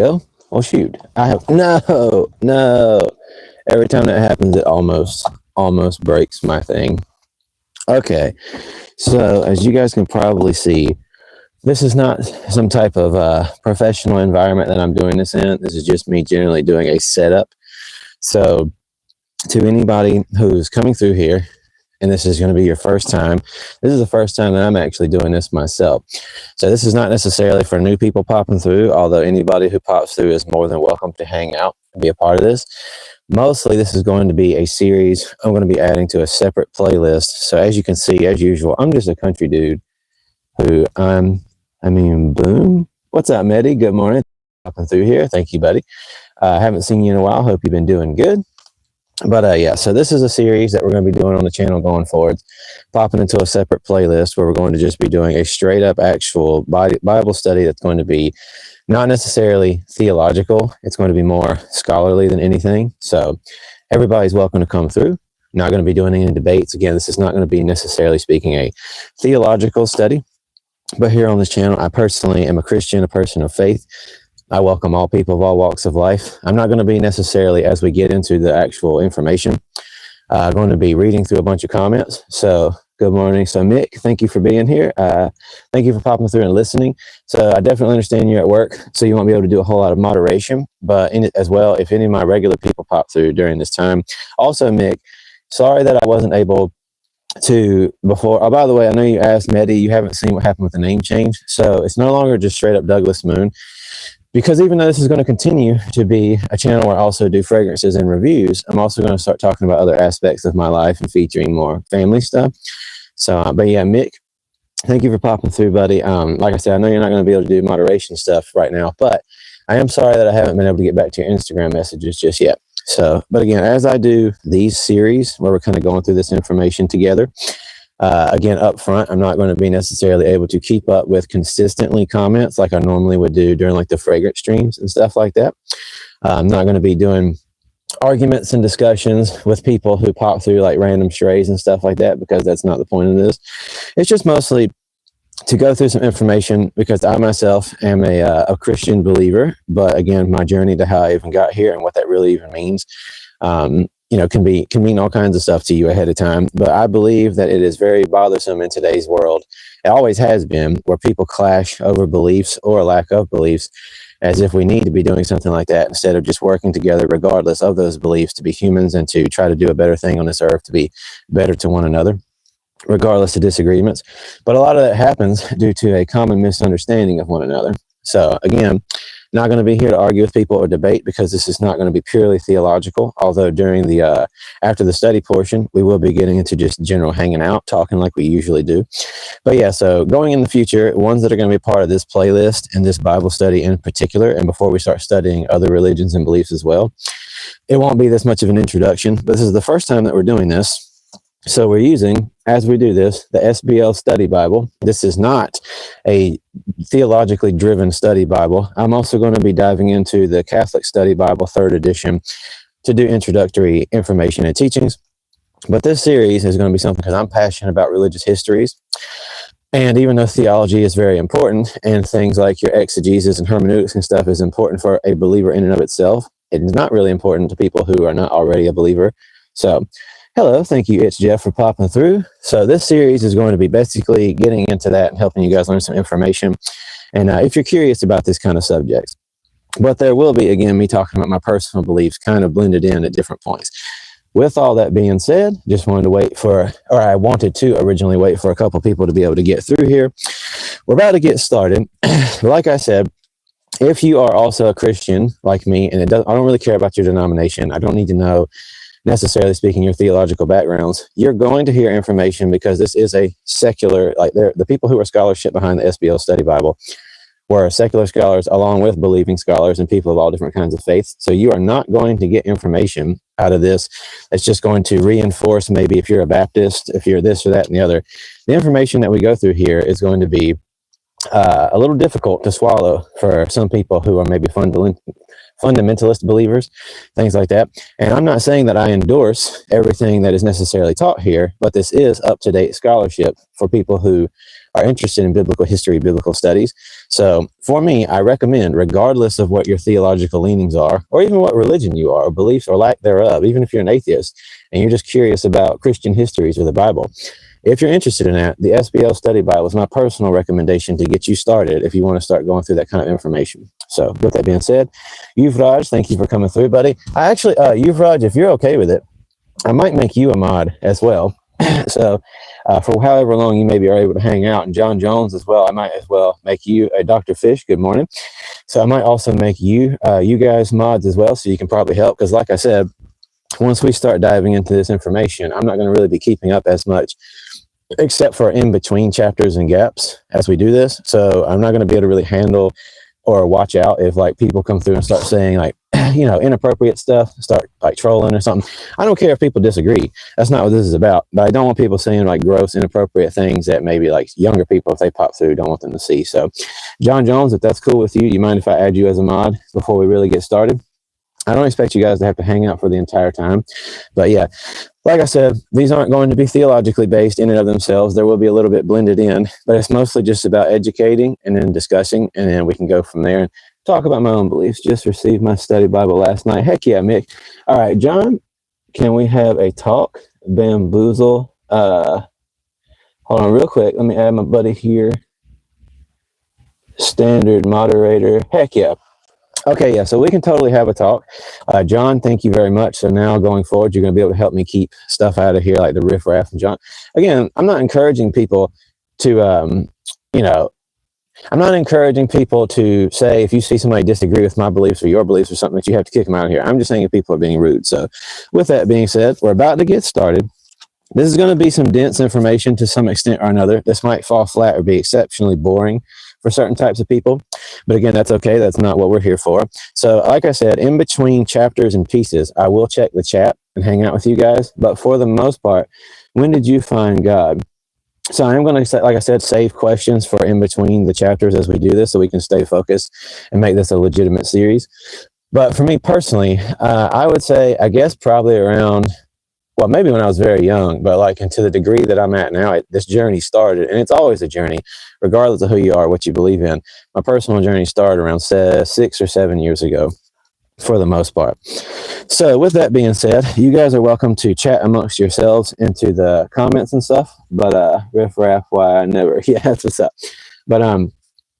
Go. Well, shoot. I have no. Every time that happens, it almost breaks my thing. Okay. So as you guys can probably see, this is not some type of professional environment that I'm doing this in. This is just me generally doing a setup. So to anybody who's coming through here, and this is going to be your first time, this is the first time that I'm actually doing this myself. So this is not necessarily for new people popping through, although anybody who pops through is more than welcome to hang out and be a part of this. Mostly this is going to be a series I'm going to be adding to a separate playlist. So as you can see, as usual, I'm just a country dude who boom. What's up, Medi? Good morning. Popping through here. Thank you, buddy. I haven't seen you in a while. Hope you've been doing good. But yeah, so this is a series that we're going to be doing on the channel going forward, popping into a separate playlist where we're going to just be doing a straight up actual Bible study that's going to be not necessarily theological. It's going to be more scholarly than anything. So everybody's welcome to come through. Not going to be doing any debates. Again, this is not going to be necessarily speaking a theological study. But here on this channel, I personally am a Christian, a person of faith. I welcome all people of all walks of life. I'm not going to be necessarily, as we get into the actual information, going to be reading through a bunch of comments. So good morning. So Mick, thank you for being here. Thank you for popping through and listening. So I definitely understand you're at work, so you won't be able to do a whole lot of moderation. But in it as well, if any of my regular people pop through during this time. Also, Mick, sorry that I wasn't able to before. Oh, by the way, I know you asked Medi, you haven't seen what happened with the name change. So it's no longer just straight up Douglas Moon. Because even though this is going to continue to be a channel where I also do fragrances and reviews, I'm also going to start talking about other aspects of my life and featuring more family stuff. So, but yeah, Mick, thank you for popping through, buddy. Like I said, I know you're not going to be able to do moderation stuff right now, but I am sorry that I haven't been able to get back to your Instagram messages just yet. So, but again, as I do these series where we're kind of going through this information together, again, up front, I'm not going to be necessarily able to keep up with consistently comments like I normally would do during like the fragrance streams and stuff like that. I'm not going to be doing arguments and discussions with people who pop through like random strays and stuff like that, because that's not the point of this. It's just mostly to go through some information, because I myself am a Christian believer. But again, my journey to how I even got here and what that really even means, can mean all kinds of stuff to you ahead of time. But I believe that it is very bothersome in today's world. It always has been, where people clash over beliefs or lack of beliefs, as if we need to be doing something like that instead of just working together regardless of those beliefs to be humans and to try to do a better thing on this earth, to be better to one another, regardless of disagreements. But a lot of that happens due to a common misunderstanding of one another. So again, not going to be here to argue with people or debate, because this is not going to be purely theological. Although during the after the study portion, we will be getting into just general hanging out, talking like we usually do. But yeah, so going in the future, ones that are going to be part of this playlist and this Bible study in particular, and before we start studying other religions and beliefs as well, it won't be this much of an introduction. But this is the first time that we're doing this. So we're using, as we do this, the SBL study Bible. This is not a theologically driven study Bible. I'm also going to be diving into the Catholic Study Bible, 3rd edition, to do introductory information and teachings. But this series is going to be something because I'm passionate about religious histories. And even though theology is very important, and things like your exegesis and hermeneutics and stuff is important for a believer in and of itself, it is not really important to people who are not already a believer. So hello, thank you, it's Jeff, for popping through. So this series is going to be basically getting into that and helping you guys learn some information. And if you're curious about this kind of subjects, but there will be, again, me talking about my personal beliefs kind of blended in at different points. With all that being said, just wanted to wait for, or I wanted to originally wait for a couple people to be able to get through here. We're about to get started. Like I said, if you are also a Christian like me, and I don't really care about your denomination, I don't need to know necessarily speaking your theological backgrounds, you're going to hear information, because this is a secular, like the people who are scholarship behind the SBL Study Bible were secular scholars along with believing scholars and people of all different kinds of faiths. So you are not going to get information out of this that's just going to reinforce, maybe if you're a Baptist, if you're this or that and the other. The information that we go through here is going to be a little difficult to swallow for some people who are maybe fundamentalist believers, things like that. And I'm not saying that I endorse everything that is necessarily taught here, but this is up-to-date scholarship for people who are interested in biblical history, biblical studies. So for me, I recommend, regardless of what your theological leanings are, or even what religion you are, or beliefs or lack thereof, even if you're an atheist and you're just curious about Christian histories or the Bible, if you're interested in that, the SBL Study Bible is my personal recommendation to get you started if you want to start going through that kind of information. So with that being said, Yuvraj, thank you for coming through, buddy. I actually, Yuvraj, if you're okay with it, I might make you a mod as well. So for however long you maybe are able to hang out, and John Jones as well, I might as well make you a Dr. Fish. Good morning. So I might also make you guys mods as well, so you can probably help, because like I said, once we start diving into this information, I'm not going to really be keeping up as much, except for in between chapters and gaps as we do this. So I'm not going to be able to really handle or watch out if like people come through and start saying like, inappropriate stuff, start like trolling or something. I don't care if people disagree. That's not what this is about. But I don't want people saying like gross, inappropriate things that maybe like younger people, if they pop through, don't want them to see. So John Jones, if that's cool with you, you mind if I add you as a mod before we really get started? I don't expect you guys to have to hang out for the entire time. But yeah, like I said, these aren't going to be theologically based in and of themselves. There will be a little bit blended in, but it's mostly just about educating and then discussing, and then we can go from there and talk about my own beliefs. Just received my study Bible last night. Heck yeah, Mick. All right, John, can we have a talk? Bamboozle. Hold on real quick. Let me add my buddy here. Standard moderator. Heck yeah. Okay, yeah, so we can totally have a talk. John, thank you very much. So now going forward, you're going to be able to help me keep stuff out of here like the riffraff and John. Again, I'm not encouraging people to, I'm not encouraging people to say if you see somebody disagree with my beliefs or your beliefs or something that you have to kick them out of here. I'm just saying if people are being rude. So with that being said, we're about to get started. This is going to be some dense information to some extent or another. This might fall flat or be exceptionally boring for certain types of people. But again, that's okay. That's not what we're here for. So like I said, in between chapters and pieces, I will check the chat and hang out with you guys. But for the most part, when did you find God? So I'm going to, like I said, save questions for in between the chapters as we do this so we can stay focused and make this a legitimate series. But for me personally, I would say, I guess probably around, well, maybe when I was very young, but like, and to the degree that I'm at now, this journey started, and it's always a journey, regardless of who you are, what you believe in. My personal journey started around 6 or 7 years ago, for the most part. So with that being said, you guys are welcome to chat amongst yourselves into the comments and stuff, but riff raff, why I never, yeah, that's what's up. But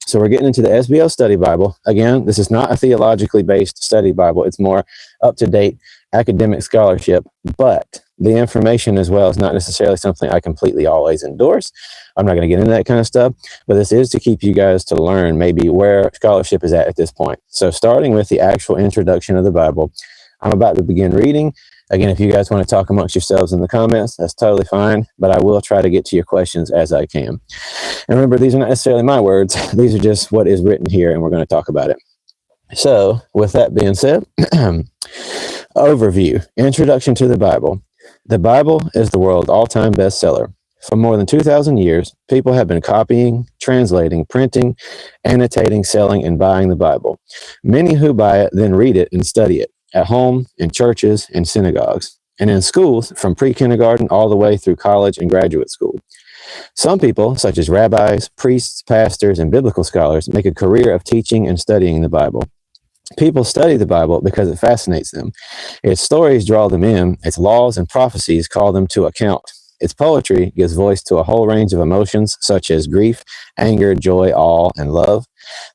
so we're getting into the SBL Study Bible. Again, this is not a theologically based study Bible. It's more up-to-date academic scholarship, but the information as well is not necessarily something I completely always endorse. I'm not going to get into that kind of stuff, but this is to keep you guys to learn maybe where scholarship is at this point. So starting with the actual introduction of the Bible, I'm about to begin reading. Again, if you guys want to talk amongst yourselves in the comments, that's totally fine, but I will try to get to your questions as I can. And remember, these are not necessarily my words. These are just what is written here, and we're going to talk about it. So with that being said, overview, introduction to the Bible. The Bible is the world's all-time bestseller. For more than 2,000 years, people have been copying, translating, printing, annotating, selling, and buying the Bible. Many who buy it then read it and study it at home, in churches, and synagogues, and in schools from pre-kindergarten all the way through college and graduate school. Some people, such as rabbis, priests, pastors, and biblical scholars, make a career of teaching and studying the Bible. People study the Bible because it fascinates them. Its stories draw them in. Its laws and prophecies call them to account. Its poetry gives voice to a whole range of emotions such as grief, anger, joy, awe, and love.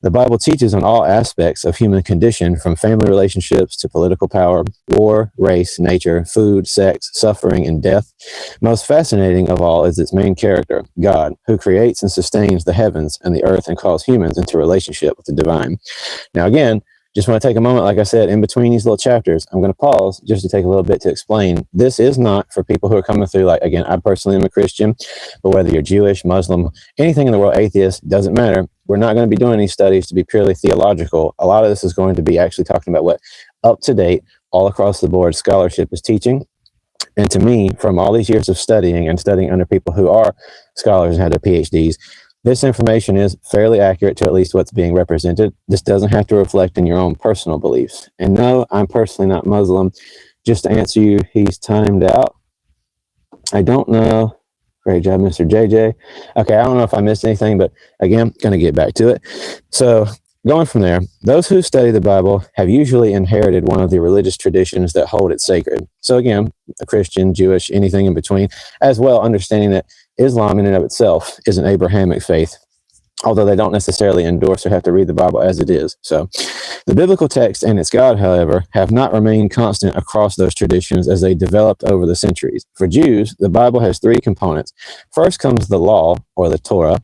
The Bible teaches on all aspects of human condition, from family relationships to political power, war, race, nature, food, sex, suffering, and death. Most fascinating of all is its main character, God, who creates and sustains the heavens and the earth and calls humans into relationship with the divine. Now again, just want to take a moment, like I said, in between these little chapters, I'm going to pause just to take a little bit to explain. This is not for people who are coming through, like, again, I personally am a Christian, but whether you're Jewish, Muslim, anything in the world, atheist, doesn't matter. We're not going to be doing these studies to be purely theological. A lot of this is going to be actually talking about what up-to-date, all across the board scholarship is teaching. And to me, from all these years of studying and studying under people who are scholars and had their PhDs, This information is fairly accurate to at least what's being represented. This doesn't have to reflect in your own personal beliefs. And no, I'm personally not Muslim. Just to answer you, he's timed out. I don't know. Great job, Mr. JJ. Okay, I don't know if I missed anything, but again, going to get back to it. So going from there, those who study the Bible have usually inherited one of the religious traditions that hold it sacred. So again, a Christian, Jewish, anything in between, as well understanding that Islam in and of itself is an Abrahamic faith, although they don't necessarily endorse or have to read the Bible as it is. So the biblical text and its God, however, have not remained constant across those traditions as they developed over the centuries. For Jews, the Bible has three components. First comes the law, or the Torah,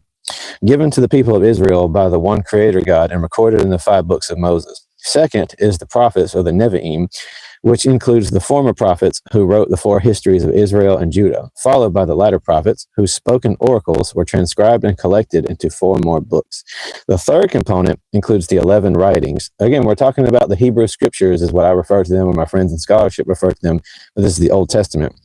given to the people of Israel by the one creator God and recorded in the 5 books of Moses. Second is the prophets, or the Nevi'im, which includes the former prophets who wrote the 4 histories of Israel and Judah, followed by the latter prophets whose spoken oracles were transcribed and collected into 4 more books. The third component includes the 11 writings. Again, we're talking about the Hebrew scriptures is what I refer to them, or my friends in scholarship refer to them, but this is the Old Testament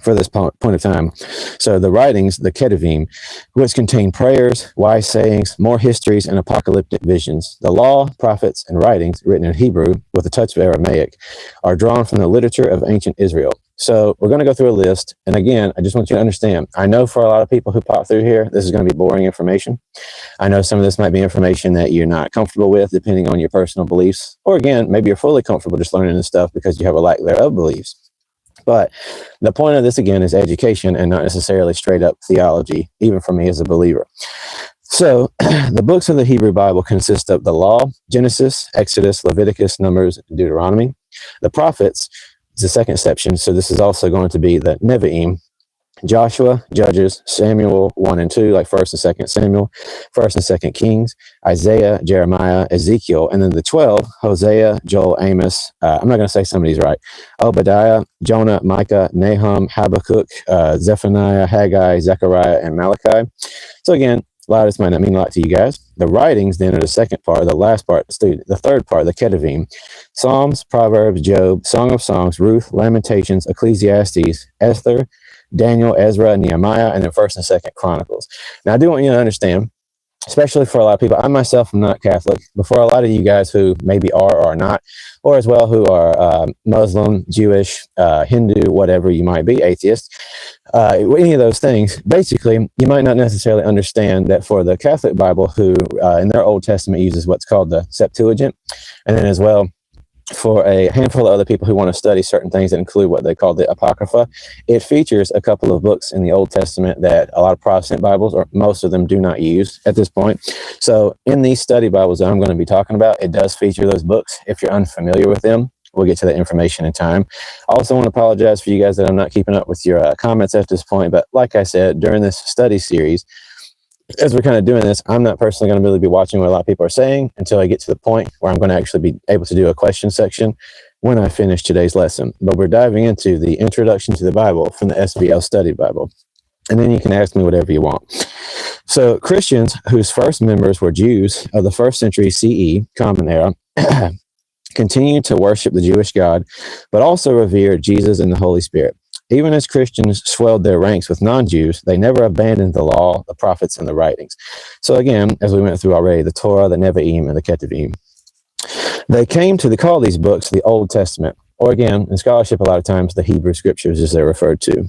for this point of time. So the writings, the Ketuvim, which contain prayers, wise sayings, more histories, and apocalyptic visions. The law, prophets, and writings, written in Hebrew with a touch of Aramaic, are drawn from the literature of ancient Israel. So we're going to go through a list. And again, I just want you to understand, I know for a lot of people who pop through here, this is going to be boring information. I know some of this might be information that you're not comfortable with, depending on your personal beliefs. Or again, maybe you're fully comfortable just learning this stuff because you have a lack thereof beliefs. But the point of this, again, is education and not necessarily straight up theology, even for me as a believer. So the books of the Hebrew Bible consist of the law, Genesis, Exodus, Leviticus, Numbers, Deuteronomy. The prophets is the second section. So this is also going to be the Nevi'im, Joshua, Judges, Samuel 1 and 2, like 1st and 2nd Samuel, 1st and 2nd Kings, Isaiah, Jeremiah, Ezekiel, and then the 12, Hosea, Joel, Amos. I'm not going to say some of these right. Obadiah, Jonah, Micah, Nahum, Habakkuk, Zephaniah, Haggai, Zechariah, and Malachi. So again, a lot of this might not mean a lot to you guys. The writings then are the second part, the last part, the third part, the Ketuvim. Psalms, Proverbs, Job, Song of Songs, Ruth, Lamentations, Ecclesiastes, Esther, Daniel, Ezra, Nehemiah, and then 1st and 2nd Chronicles. Now, I do want you to understand, especially for a lot of people, I myself am not Catholic, but for a lot of you guys who maybe are or are not, or as well who are Muslim, Jewish, Hindu, whatever you might be, atheist, any of those things, basically, you might not necessarily understand that for the Catholic Bible, who in their Old Testament uses what's called the Septuagint, and then as well, for a handful of other people who want to study certain things that include what they call the Apocrypha, it features a couple of books in the Old Testament that a lot of Protestant Bibles, or most of them, do not use at this point. So in these study Bibles that I'm going to be talking about, it does feature those books. If you're unfamiliar with them, we'll get to that information in time. I also want to apologize for you guys that I'm not keeping up with your comments at this point, but like I said, during this study series, as we're kind of doing this, I'm not personally going to really be watching what a lot of people are saying until I get to the point where I'm going to actually be able to do a question section when I finish today's lesson. But we're diving into the Introduction to the Bible from the SBL Study Bible. And then you can ask me whatever you want. So Christians whose first members were Jews of the 1st century CE, Common Era, continued to worship the Jewish God, but also revered Jesus and the Holy Spirit. Even as Christians swelled their ranks with non-Jews, they never abandoned the law, the prophets, and the writings. So again, as we went through already, the Torah, the Nevi'im, and the Ketuvim. They came to call these books the Old Testament, or again, in scholarship, a lot of times, the Hebrew Scriptures, as they're referred to.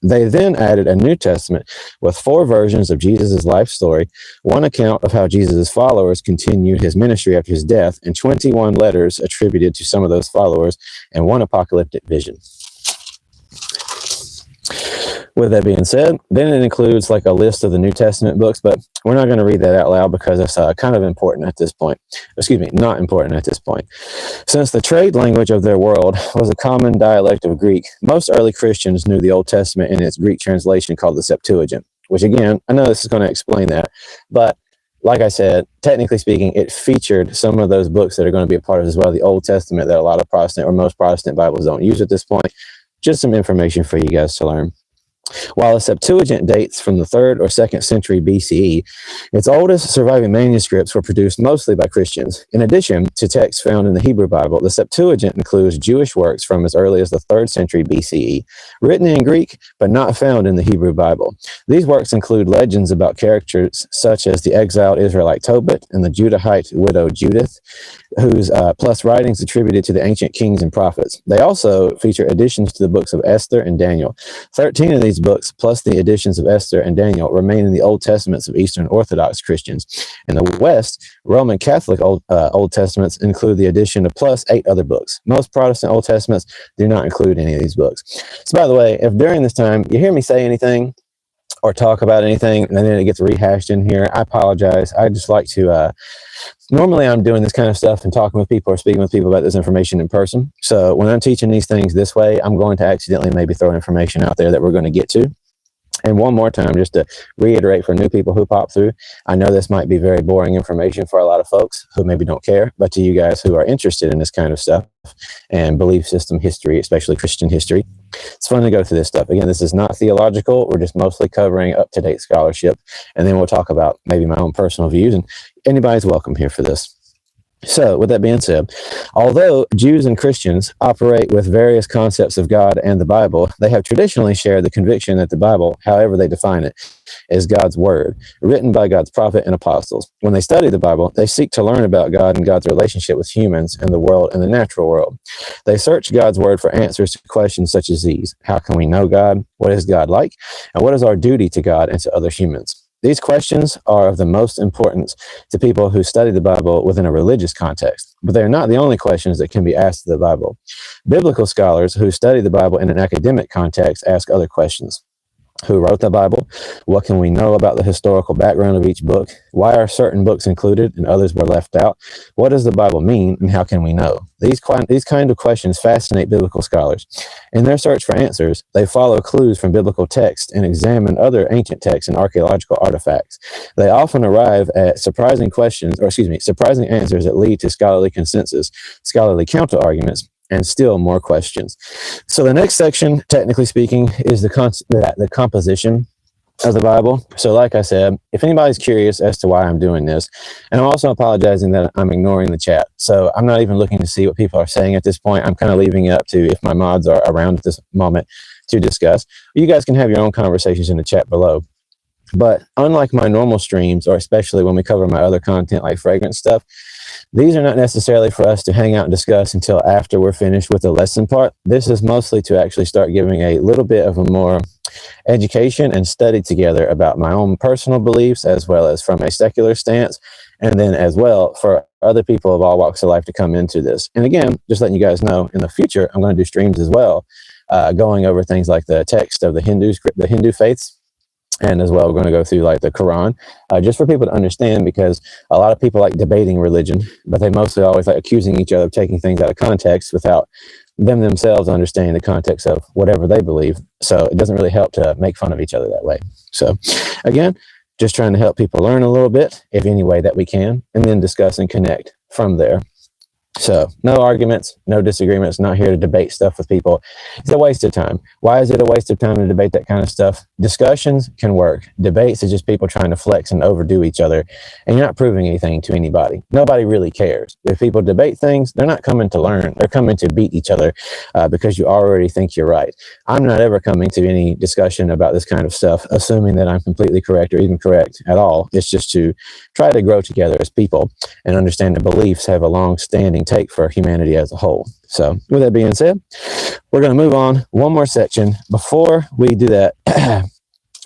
They then added a New Testament with 4 versions of Jesus' life story, 1 account of how Jesus' followers continued his ministry after his death, and 21 letters attributed to some of those followers, and 1 apocalyptic vision. With that being said, then it includes like a list of the New Testament books, but we're not going to read that out loud because it's kind of important at this point. Excuse me, not important at this point. Since the trade language of their world was a common dialect of Greek, most early Christians knew the Old Testament in its Greek translation called the Septuagint, which again, I know this is going to explain that, but like I said, technically speaking, it featured some of those books that are going to be a part of as well, the Old Testament that a lot of Protestant or most Protestant Bibles don't use at this point. Just some information for you guys to learn. While the Septuagint dates from the 3rd or 2nd century BCE, its oldest surviving manuscripts were produced mostly by Christians. In addition to texts found in the Hebrew Bible, the Septuagint includes Jewish works from as early as the 3rd century BCE, written in Greek but not found in the Hebrew Bible. These works include legends about characters such as the exiled Israelite Tobit and the Judahite widow Judith, whose plus writings attributed to the ancient kings and prophets. They also feature additions to the books of Esther and Daniel. 13 of these books, plus the editions of Esther and Daniel, remain in the Old Testaments of Eastern Orthodox Christians. In the West, Roman Catholic Old Testaments include the addition of plus 8 other books. Most Protestant Old Testaments do not include any of these books. So by the way, if during this time you hear me say anything or talk about anything and then it gets rehashed in here, I apologize. I just like to normally I'm doing this kind of stuff and talking with people or speaking with people about this information in person. So when I'm teaching these things this way, I'm going to accidentally maybe throw information out there that we're going to get to. And one more time, just to reiterate for new people who pop through, I know this might be very boring information for a lot of folks who maybe don't care, but to you guys who are interested in this kind of stuff and belief system history, especially Christian history, it's fun to go through this stuff. Again, this is not theological. We're just mostly covering up-to-date scholarship. And then we'll talk about maybe my own personal views, and anybody's welcome here for this. So, with that being said, although Jews and Christians operate with various concepts of God and the Bible, they have traditionally shared the conviction that the Bible, however they define it, is God's word, written by God's prophet and apostles. When they study the Bible, they seek to learn about God and God's relationship with humans and the world and the natural world. They search God's word for answers to questions such as these: how can we know God? What is God like? And what is our duty to God and to other humans? These questions are of the most importance to people who study the Bible within a religious context, but they are not the only questions that can be asked of the Bible. Biblical scholars who study the Bible in an academic context ask other questions. Who wrote the Bible? What can we know about the historical background of each book? Why are certain books included and others were left out? What does the Bible mean, and how can we know? These kind of questions fascinate biblical scholars. In their search for answers, they follow clues from biblical texts and examine other ancient texts and archaeological artifacts. They often arrive at surprising answers that lead to scholarly consensus, scholarly counter-arguments, and still more questions. So the next section, technically speaking, is the composition of the Bible. So like I said, if anybody's curious as to why I'm doing this, and I'm also apologizing that I'm ignoring the chat. So I'm not even looking to see what people are saying at this point. I'm kind of leaving it up to if my mods are around at this moment to discuss. You guys can have your own conversations in the chat below. But unlike my normal streams, or especially when we cover my other content like fragrance stuff, these are not necessarily for us to hang out and discuss until after we're finished with the lesson part. This is mostly to actually start giving a little bit of a more education and study together about my own personal beliefs, as well as from a secular stance, and then as well for other people of all walks of life to come into this. And again, just letting you guys know, in the future, I'm going to do streams as well, going over things like the text of the Hindu faiths. And as well, we're going to go through like the Quran, just for people to understand, because a lot of people like debating religion, but they mostly always like accusing each other of taking things out of context without them themselves understanding the context of whatever they believe. So it doesn't really help to make fun of each other that way. So again, just trying to help people learn a little bit, if any way that we can, and then discuss and connect from there. So no arguments, no disagreements, not here to debate stuff with people. It's a waste of time. Why is it a waste of time to debate that kind of stuff? Discussions can work. Debates is just people trying to flex and overdo each other, and you're not proving anything to anybody. Nobody really cares. If people debate things, they're not coming to learn. They're coming to beat each other because you already think you're right. I'm not ever coming to any discussion about this kind of stuff assuming that I'm completely correct or even correct at all. It's just to try to grow together as people and understand that beliefs have a long-standing take for humanity as a whole. So with that being said, we're going to move on one more section. Before we do that,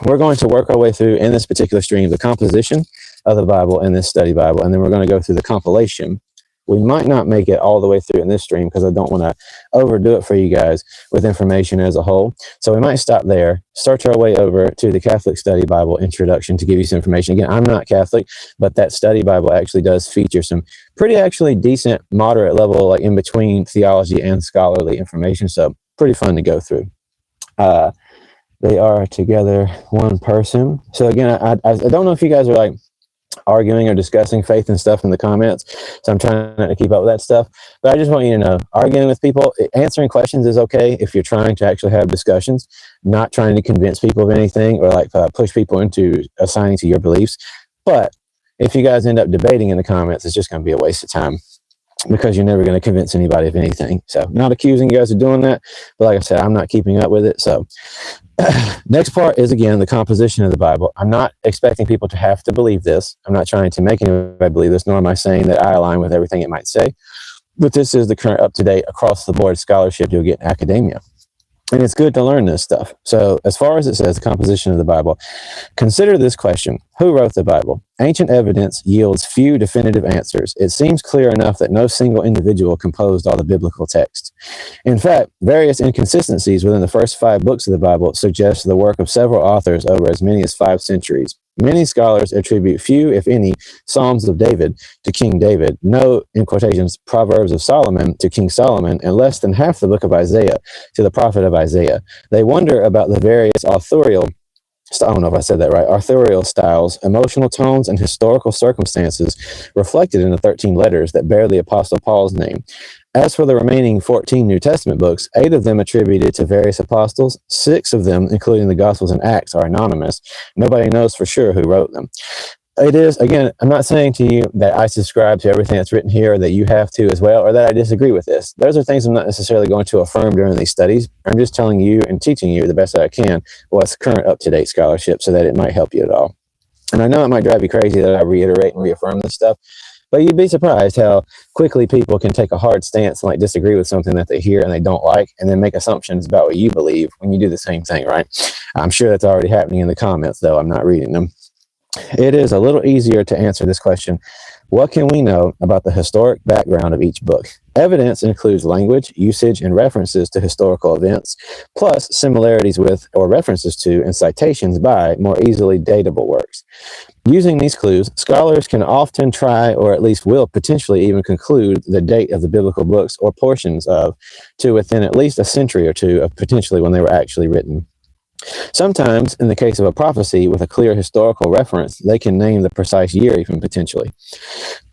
we're going to work our way through in this particular stream the composition of the Bible in this study Bible, and then we're going to go through the compilation. We might not make it all the way through in this stream because I don't want to overdo it for you guys with information as a whole. So we might stop there, start our way over to the Catholic Study Bible introduction to give you some information. Again, I'm not Catholic, but that study Bible actually does feature some pretty actually decent, moderate level, like in between theology and scholarly information. So pretty fun to go through. They are together one person. So again, I don't know if you guys are like arguing or discussing faith and stuff in the comments. So I'm trying not to keep up with that stuff. But I just want you to know, arguing with people, answering questions is okay if you're trying to actually have discussions, not trying to convince people of anything or like push people into assigning to your beliefs. But if you guys end up debating in the comments, it's just going to be a waste of time, because you're never going to convince anybody of anything. So not accusing you guys of doing that, but like I said, I'm not keeping up with it. So next part is, again, the composition of the Bible. I'm not expecting people to have to believe this. I'm not trying to make anybody believe this, nor am I saying that I align with everything it might say. But this is the current up-to-date, across-the-board scholarship you'll get in academia. And it's good to learn this stuff. So as far as it says, the composition of the Bible, consider this question: who wrote the Bible? Ancient evidence yields few definitive answers. It seems clear enough that no single individual composed all the biblical texts. In fact, various inconsistencies within the first 5 books of the Bible suggest the work of several authors over as many as 5 centuries. Many scholars attribute few, if any, Psalms of David to King David, no, in quotations, Proverbs of Solomon to King Solomon, and less than half the book of Isaiah to the prophet of Isaiah. They wonder about the various authorial, I don't know if I said that right, authorial styles, emotional tones, and historical circumstances reflected in the 13 letters that bear the Apostle Paul's name. As for the remaining 14 New Testament books, 8 of them attributed to various apostles. 6 of them, including the Gospels and Acts, are anonymous. Nobody knows for sure who wrote them. It is, again, I'm not saying to you that I subscribe to everything that's written here, or that you have to as well, or that I disagree with this. Those are things I'm not necessarily going to affirm during these studies. I'm just telling you and teaching you the best that I can what's current up-to-date scholarship, so that it might help you at all. And I know it might drive you crazy that I reiterate and reaffirm this stuff, but you'd be surprised how quickly people can take a hard stance and like disagree with something that they hear and they don't like, and then make assumptions about what you believe when you do the same thing, right? I'm sure that's already happening in the comments, though I'm not reading them. It is a little easier to answer this question: what can we know about the historic background of each book? Evidence includes language, usage, and references to historical events, plus similarities with or references to and citations by more easily datable works. Using these clues, scholars can often try, or at least will potentially even conclude, the date of the biblical books or portions of to within at least a century or two of potentially when they were actually written. Sometimes, in the case of a prophecy with a clear historical reference, they can name the precise year even potentially.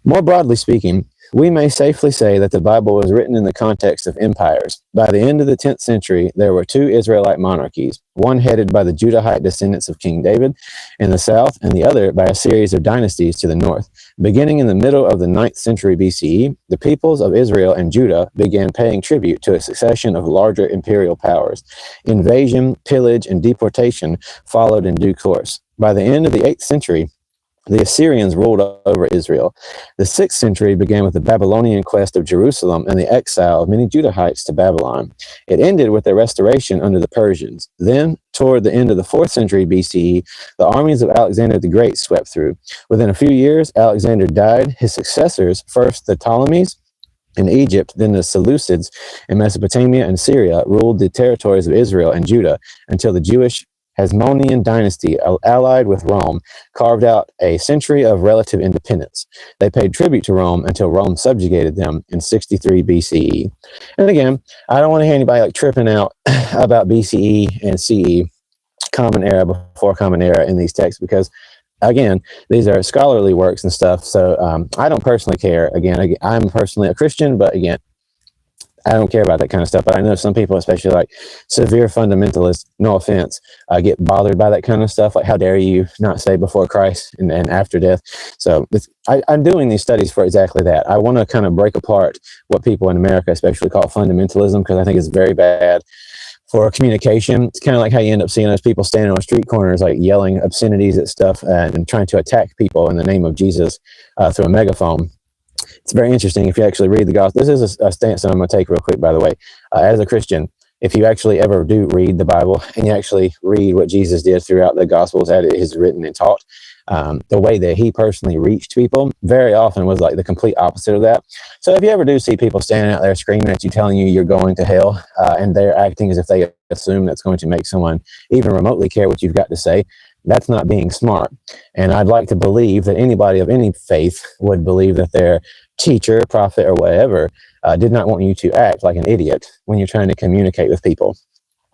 More broadly speaking, we may safely say that the Bible was written in the context of empires. By the end of the 10th century, there were 2 Israelite monarchies, one headed by the Judahite descendants of King David in the south, and the other by a series of dynasties to the north. Beginning in the middle of the 9th century BCE, the peoples of Israel and Judah began paying tribute to a succession of larger imperial powers. Invasion, pillage, and deportation followed in due course. By the end of the 8th century, the Assyrians ruled over Israel. The 6th century began with the Babylonian quest of Jerusalem and the exile of many Judahites to Babylon. It ended with their restoration under the Persians. Then, toward the end of the 4th century BCE, the armies of Alexander the Great swept through. Within a few years, Alexander died. His successors, first the Ptolemies in Egypt, then the Seleucids in Mesopotamia and Syria, ruled the territories of Israel and Judah until the Jewish Hasmonean dynasty, allied with Rome, carved out a century of relative independence. They paid tribute to Rome until Rome subjugated them in 63 BCE. And again, I don't want to hear anybody like tripping out about BCE and CE, Common Era before Common Era, in these texts, because again, these are scholarly works and stuff. So I don't personally care. Again, I'm personally a Christian, but again, I don't care about that kind of stuff, but I know some people, especially like severe fundamentalists, no offense, get bothered by that kind of stuff. Like, how dare you not say before Christ and after death? So I'm doing these studies for exactly that. I want to kind of break apart what people in America especially call fundamentalism, because I think it's very bad for communication. It's kind of like how you end up seeing those people standing on street corners, like yelling obscenities at stuff and trying to attack people in the name of Jesus through a megaphone. It's very interesting if you actually read the gospel. This is a stance that I'm going to take real quick, by the way. As a Christian, if you actually ever do read the Bible and you actually read what Jesus did throughout the gospels as it is written and taught, the way that he personally reached people very often was like the complete opposite of that. So if you ever do see people standing out there screaming at you, telling you you're going to hell, and they're acting as if they assume that's going to make someone even remotely care what you've got to say, that's not being smart. And I'd like to believe that anybody of any faith would believe that their teacher, prophet, or whatever did not want you to act like an idiot when you're trying to communicate with people.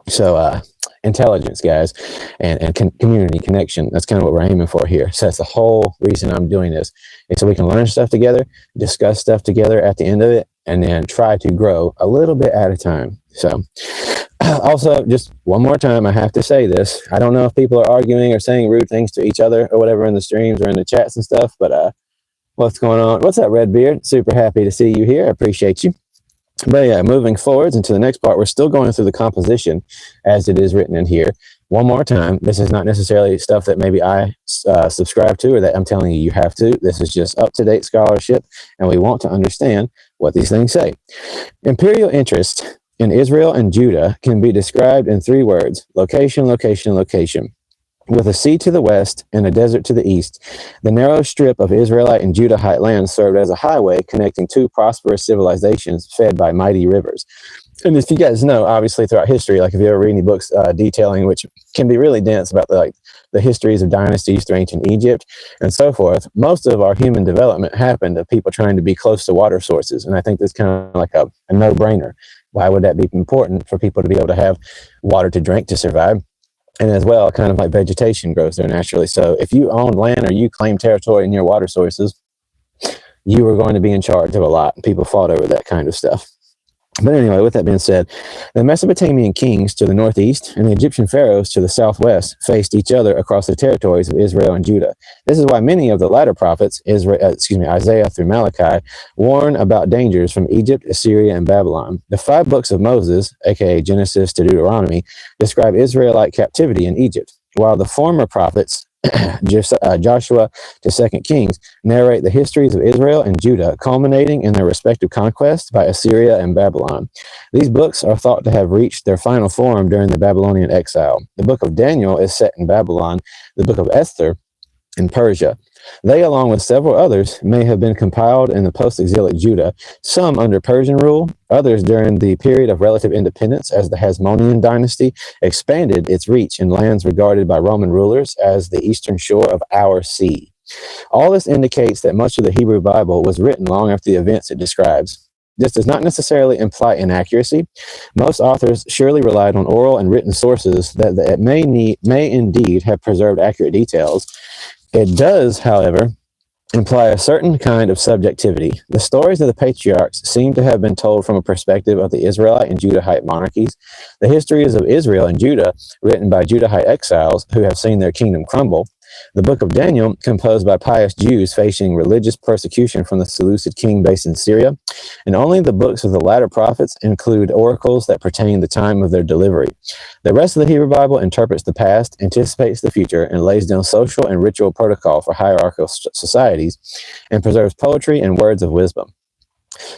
So intelligence, guys, and community connection. That's kind of what we're aiming for here. So that's the whole reason I'm doing this, is so we can learn stuff together, discuss stuff together at the end of it, and then try to grow a little bit at a time. So also, just one more time, I have to say this. I don't know if people are arguing or saying rude things to each other or whatever in the streams or in the chats and stuff, but what's going on? What's up, Redbeard? Super happy to see you here. I appreciate you. But yeah, moving forwards into the next part, we're still going through the composition as it is written in here. One more time, this is not necessarily stuff that maybe I subscribe to or that I'm telling you have to. This is just up-to-date scholarship, and we want to understand what these things say. Imperial interest in Israel and Judah can be described in 3 words: location, location, location. With a sea to the west and a desert to the east, the narrow strip of Israelite and Judahite land served as a highway connecting 2 prosperous civilizations fed by mighty rivers. And if you guys know, obviously throughout history, like if you ever read any books detailing, which can be really dense about the histories of dynasties through ancient Egypt and so forth, most of our human development happened of people trying to be close to water sources. And I think that's kind of like a no-brainer. Why would that be important for people to be able to have water to drink to survive? And as well, kind of like vegetation grows there naturally. So if you own land or you claim territory near water sources, you were going to be in charge of a lot. People fought over that kind of stuff. But anyway, with that being said, the Mesopotamian kings to the northeast and the Egyptian pharaohs to the southwest faced each other across the territories of Israel and Judah. This is why many of the latter prophets, Isaiah through Malachi, warn about dangers from Egypt, Assyria, and Babylon. The 5 books of Moses, aka Genesis to Deuteronomy, describe Israelite captivity in Egypt, while the former prophets, Joshua to 2 Kings, narrate the histories of Israel and Judah, culminating in their respective conquests by Assyria and Babylon. These books are thought to have reached their final form during the Babylonian exile. The book of Daniel is set in Babylon, the book of Esther in Persia. They, along with several others, may have been compiled in the post-exilic Judah, some under Persian rule, others during the period of relative independence as the Hasmonean dynasty expanded its reach in lands regarded by Roman rulers as the eastern shore of our sea. All this indicates that much of the Hebrew Bible was written long after the events it describes. This does not necessarily imply inaccuracy. Most authors surely relied on oral and written sources that may indeed have preserved accurate details. It does, however, imply a certain kind of subjectivity. The stories of the patriarchs seem to have been told from a perspective of the Israelite and Judahite monarchies. The histories of Israel and Judah, written by Judahite exiles who have seen their kingdom crumble. The book of Daniel, composed by pious Jews facing religious persecution from the Seleucid king based in Syria. And only the books of the latter prophets include oracles that pertain the time of their delivery. The rest of the Hebrew Bible interprets the past, anticipates the future, and lays down social and ritual protocol for hierarchical societies, and preserves poetry and words of wisdom.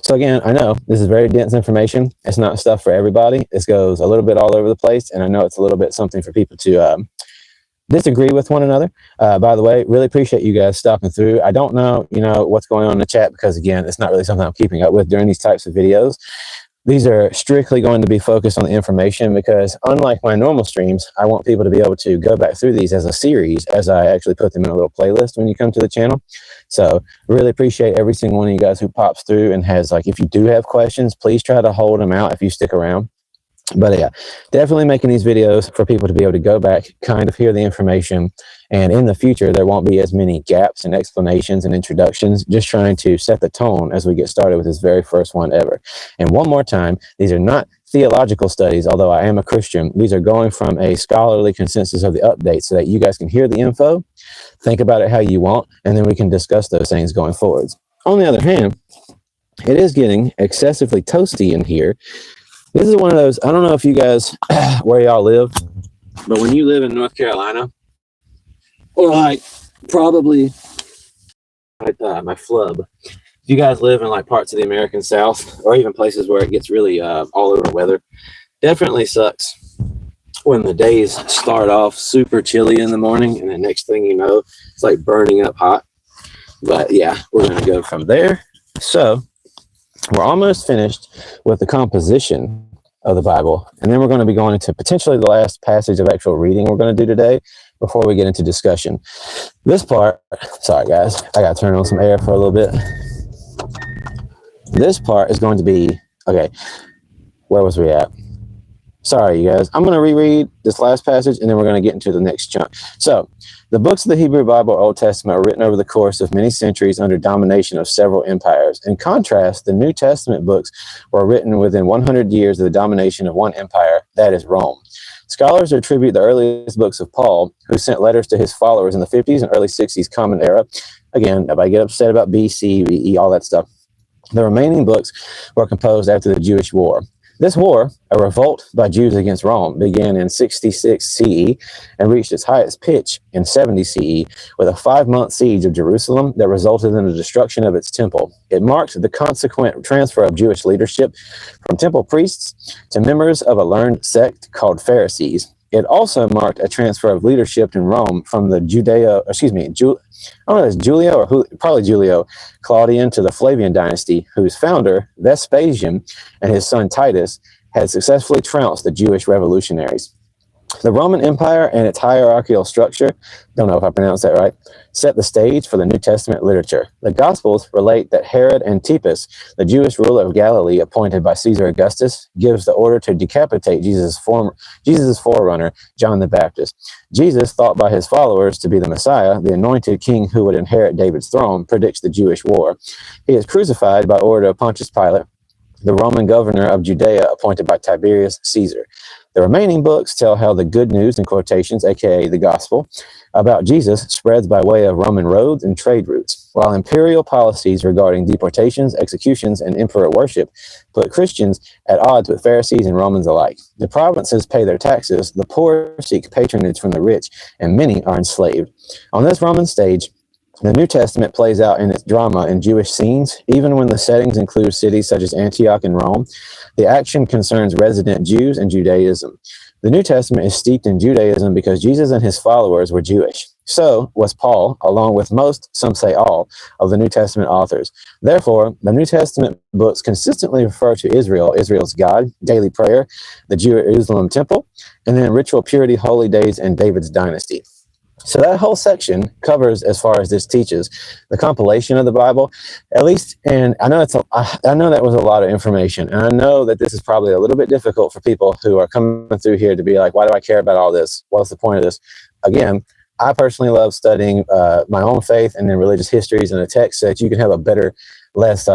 So again, I know this is very dense information. It's not stuff for everybody. This goes a little bit all over the place, and I know it's a little bit something for people to disagree with one another. By the way, really appreciate you guys stopping through. I don't know, what's going on in the chat because, again, it's not really something I'm keeping up with during these types of videos. These are strictly going to be focused on the information because, unlike my normal streams, I want people to be able to go back through these as a series as I actually put them in a little playlist when you come to the channel. So really appreciate every single one of you guys who pops through and has, if you do have questions, please try to hold them out if you stick around. But yeah, definitely making these videos for people to be able to go back, kind of hear the information. And in the future, there won't be as many gaps and explanations and introductions, just trying to set the tone as we get started with this very first one ever. And one more time, these are not theological studies, although I am a Christian. These are going from a scholarly consensus of the update so that you guys can hear the info, think about it how you want, and then we can discuss those things going forwards. On the other hand, it is getting excessively toasty in here. This is one of those, I don't know if you guys, where y'all live, but when you live in North Carolina, or probably my flub, if you guys live in parts of the American South, or even places where it gets really all over weather, definitely sucks when the days start off super chilly in the morning, and the next thing you know, it's like burning up hot. But yeah, we're going to go from there. So we're almost finished with the composition of the Bible, and then we're going to be going into potentially the last passage of actual reading we're going to do today before we get into discussion. This part, sorry guys, I got to turn on some air for a little bit. This part is going to be, okay, where was we at? Sorry, you guys. I'm going to reread this last passage, and then we're going to get into the next chunk. So, the books of the Hebrew Bible or Old Testament are written over the course of many centuries under domination of several empires. In contrast, the New Testament books were written within 100 years of the domination of one empire, that is Rome. Scholars attribute the earliest books of Paul, who sent letters to his followers in the 50s and early 60s Common Era. Again, nobody get upset about BC, BE, all that stuff. The remaining books were composed after the Jewish War. This war, a revolt by Jews against Rome, began in 66 CE and reached its highest pitch in 70 CE with a 5-month siege of Jerusalem that resulted in the destruction of its temple. It marked the consequent transfer of Jewish leadership from temple priests to members of a learned sect called Pharisees. It also marked a transfer of leadership in Rome from the Julio Claudian to the Flavian dynasty, whose founder, Vespasian, and his son Titus had successfully trounced the Jewish revolutionaries. The Roman Empire and its hierarchical structure, don't know if I pronounced that right, set the stage for the New Testament literature. The Gospels relate that Herod Antipas, the Jewish ruler of Galilee appointed by Caesar Augustus, gives the order to decapitate Jesus' forerunner, John the Baptist. Jesus, thought by his followers to be the Messiah, the anointed king who would inherit David's throne, predicts the Jewish war. He is crucified by order of Pontius Pilate, the Roman governor of Judea appointed by Tiberius Caesar. The remaining books tell how the good news, in quotations, aka the gospel, about Jesus spreads by way of Roman roads and trade routes, while imperial policies regarding deportations, executions, and emperor worship put Christians at odds with Pharisees and Romans alike. The provinces pay their taxes, the poor seek patronage from the rich, and many are enslaved. On this Roman stage, the New Testament plays out in its drama in Jewish scenes, even when the settings include cities such as Antioch and Rome. The action concerns resident Jews and Judaism. The New Testament is steeped in Judaism because Jesus and his followers were Jewish. So was Paul, along with most, some say all, of the New Testament authors. Therefore, the New Testament books consistently refer to Israel, Israel's God, daily prayer, the Jerusalem temple, and then ritual purity, holy days, and David's dynasty. So that whole section covers, as far as this teaches, the compilation of the Bible, at least. And I know I know that was a lot of information, and I know that this is probably a little bit difficult for people who are coming through here to be like, why do I care about all this? What's the point of this? Again, I personally love studying my own faith and then religious histories and the text so that you can have a better, less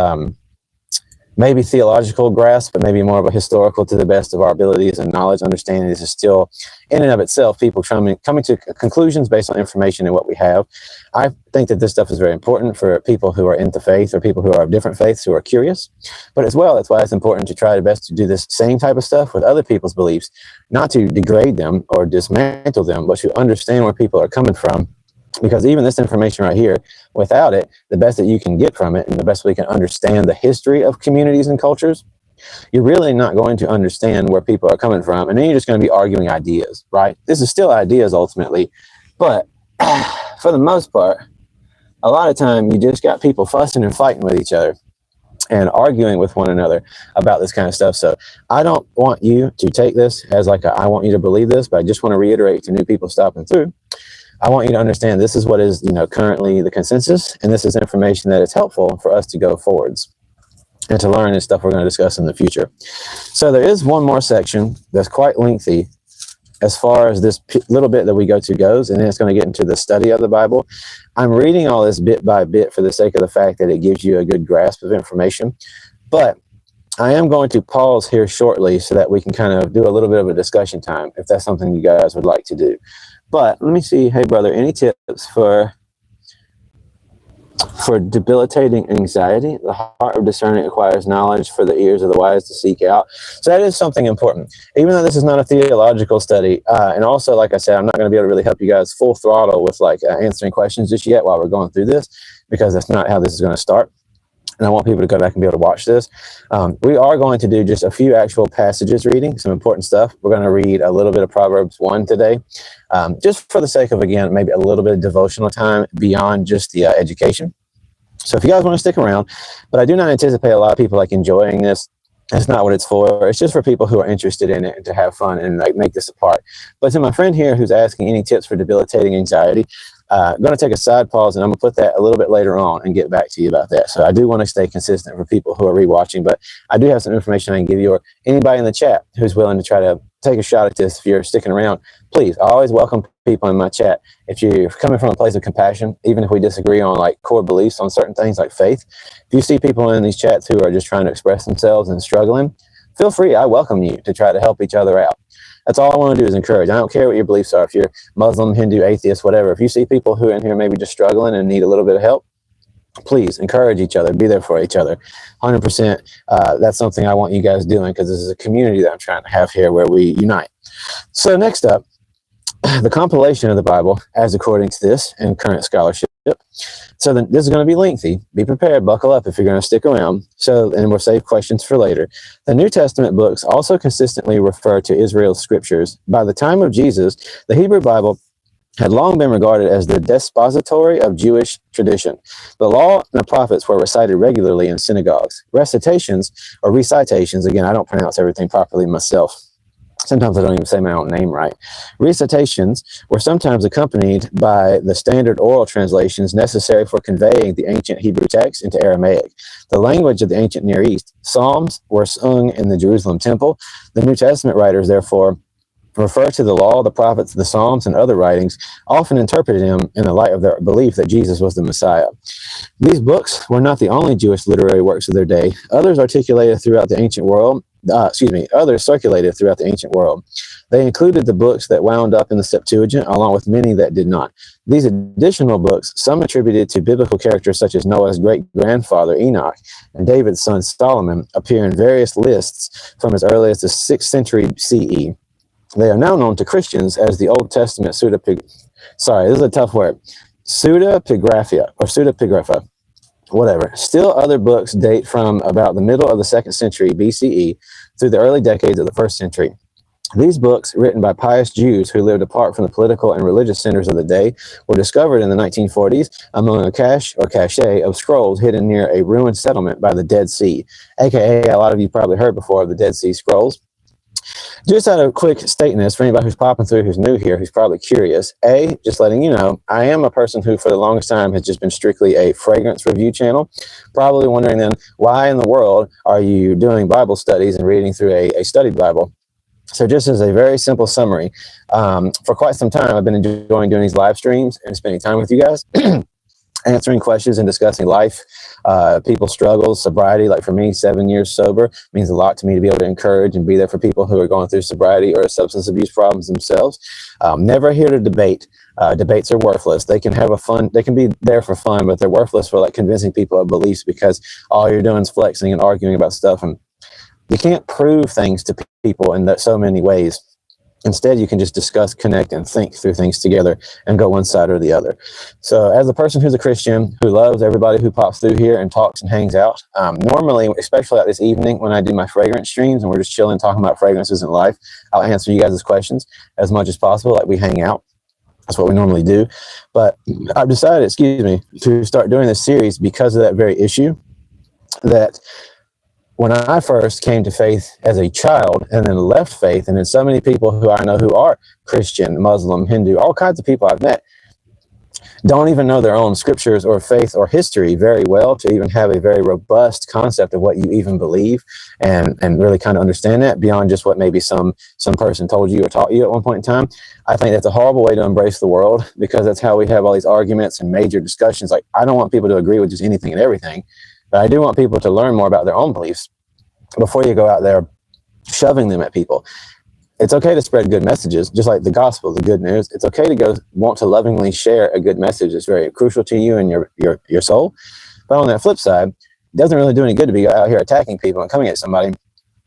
maybe theological grasp, but maybe more of a historical, to the best of our abilities and knowledge. Understanding this is still, in and of itself, people coming to conclusions based on information and what we have. I think that this stuff is very important for people who are into faith or people who are of different faiths who are curious. But as well, that's why it's important to try the best to do this same type of stuff with other people's beliefs, not to degrade them or dismantle them, but to understand where people are coming from. Because even this information right here, without it, the best that you can get from it and the best we can understand the history of communities and cultures, you're really not going to understand where people are coming from. And then you're just going to be arguing ideas, right? This is still ideas ultimately. But for the most part, a lot of time you just got people fussing and fighting with each other and arguing with one another about this kind of stuff. So I don't want you to take this as like I want you to believe this, but I just want to reiterate to new people stopping through. I want you to understand this is what is, currently the consensus, and this is information that is helpful for us to go forwards and to learn and stuff we're going to discuss in the future. So there is one more section that's quite lengthy as far as this little bit that we go to goes, and then it's going to get into the study of the Bible. I'm reading all this bit by bit for the sake of the fact that it gives you a good grasp of information, but I am going to pause here shortly so that we can kind of do a little bit of a discussion time, if that's something you guys would like to do. But let me see. Hey, brother, any tips for debilitating anxiety? The heart of discerning acquires knowledge, for the ears of the wise to seek out. So that is something important. Even though this is not a theological study, and also, like I said, I'm not going to be able to really help you guys full throttle with answering questions just yet while we're going through this, because that's not how this is going to start. And I want people to go back and be able to watch this. We are going to do just a few actual passages reading, some important stuff. We're going to read a little bit of Proverbs 1 today, just for the sake of, again, maybe a little bit of devotional time beyond just the education. So if you guys want to stick around, but I do not anticipate a lot of people enjoying this. That's not what it's for. It's just for people who are interested in it and to have fun and make this a part. But to my friend here who's asking any tips for debilitating anxiety, I'm going to take a side pause, and I'm going to put that a little bit later on and get back to you about that. So I do want to stay consistent for people who are rewatching, but I do have some information I can give you, or anybody in the chat who's willing to try to take a shot at this if you're sticking around. Please, I always welcome people in my chat. If you're coming from a place of compassion, even if we disagree on like core beliefs on certain things like faith, if you see people in these chats who are just trying to express themselves and struggling, feel free. I welcome you to try to help each other out. That's all I want to do is encourage. I don't care what your beliefs are. If you're Muslim, Hindu, atheist, whatever. If you see people who are in here maybe just struggling and need a little bit of help, please encourage each other. Be there for each other. 100%. That's something I want you guys doing because this is a community that I'm trying to have here where we unite. So next up, the compilation of the Bible as according to this and current scholarship. So then this is going to be lengthy. Be prepared, buckle up if you're going to stick around. And we'll save questions for later. The New Testament books also consistently refer to Israel's scriptures. By the time of Jesus, the Hebrew Bible had long been regarded as the dispository of Jewish tradition. The law and the prophets were recited regularly in synagogues. Recitations, or recitations, again, I don't pronounce everything properly myself. Sometimes I don't even say my own name right. Recitations were sometimes accompanied by the standard oral translations necessary for conveying the ancient Hebrew text into Aramaic, the language of the ancient Near East. Psalms were sung in the Jerusalem temple. The New Testament writers, therefore, refer to the law, the prophets, the Psalms, and other writings, often interpreted them in the light of their belief that Jesus was the Messiah. These books were not the only Jewish literary works of their day. Others circulated throughout the ancient world. They included the books that wound up in the Septuagint, along with many that did not. These additional books, some attributed to biblical characters such as Noah's great-grandfather Enoch and David's son Solomon, appear in various lists from as early as the 6th century CE. They are now known to Christians as the Old Testament pseudepigrapha, whatever. Still other books date from about the middle of the 2nd century BCE through the early decades of the 1st century. These books, written by pious Jews who lived apart from the political and religious centers of the day, were discovered in the 1940s among a cache of scrolls hidden near a ruined settlement by the Dead Sea, aka a lot of you probably heard before of the Dead Sea Scrolls. Just out of quick statements for anybody who's popping through, who's new here, who's probably curious. Just letting you know, I am a person who for the longest time has just been strictly a fragrance review channel. Probably wondering then, why in the world are you doing Bible studies and reading through a studied Bible? So just as a very simple summary, for quite some time, I've been enjoying doing these live streams and spending time with you guys. Answering questions and discussing life, people's struggles, sobriety. Like for me, 7 years sober means a lot to me to be able to encourage and be there for people who are going through sobriety or substance abuse problems themselves. Never here to debate. Debates are worthless. They can be there for fun, but they're worthless for like convincing people of beliefs because all you're doing is flexing and arguing about stuff. And you can't prove things to people in so many ways. Instead, you can just discuss, connect, and think through things together and go one side or the other. So as a person who's a Christian, who loves everybody who pops through here and talks and hangs out, normally, especially like this evening when I do my fragrance streams and we're just chilling, talking about fragrances in life, I'll answer you guys' questions as much as possible, like we hang out. That's what we normally do. But I've decided, to start doing this series because of that very issue, that when I first came to faith as a child and then left faith, and then so many people who I know who are Christian, Muslim, Hindu, all kinds of people I've met, don't even know their own scriptures or faith or history very well to even have a very robust concept of what you even believe and really kind of understand that beyond just what maybe some person told you or taught you at one point in time. I think that's a horrible way to embrace the world because that's how we have all these arguments and major discussions. Like, I don't want people to agree with just anything and everything. But I do want people to learn more about their own beliefs before you go out there shoving them at people. It's okay to spread good messages, just like the gospel, the good news. It's okay to want to lovingly share a good message that's very crucial to you and your soul. But on that flip side, it doesn't really do any good to be out here attacking people and coming at somebody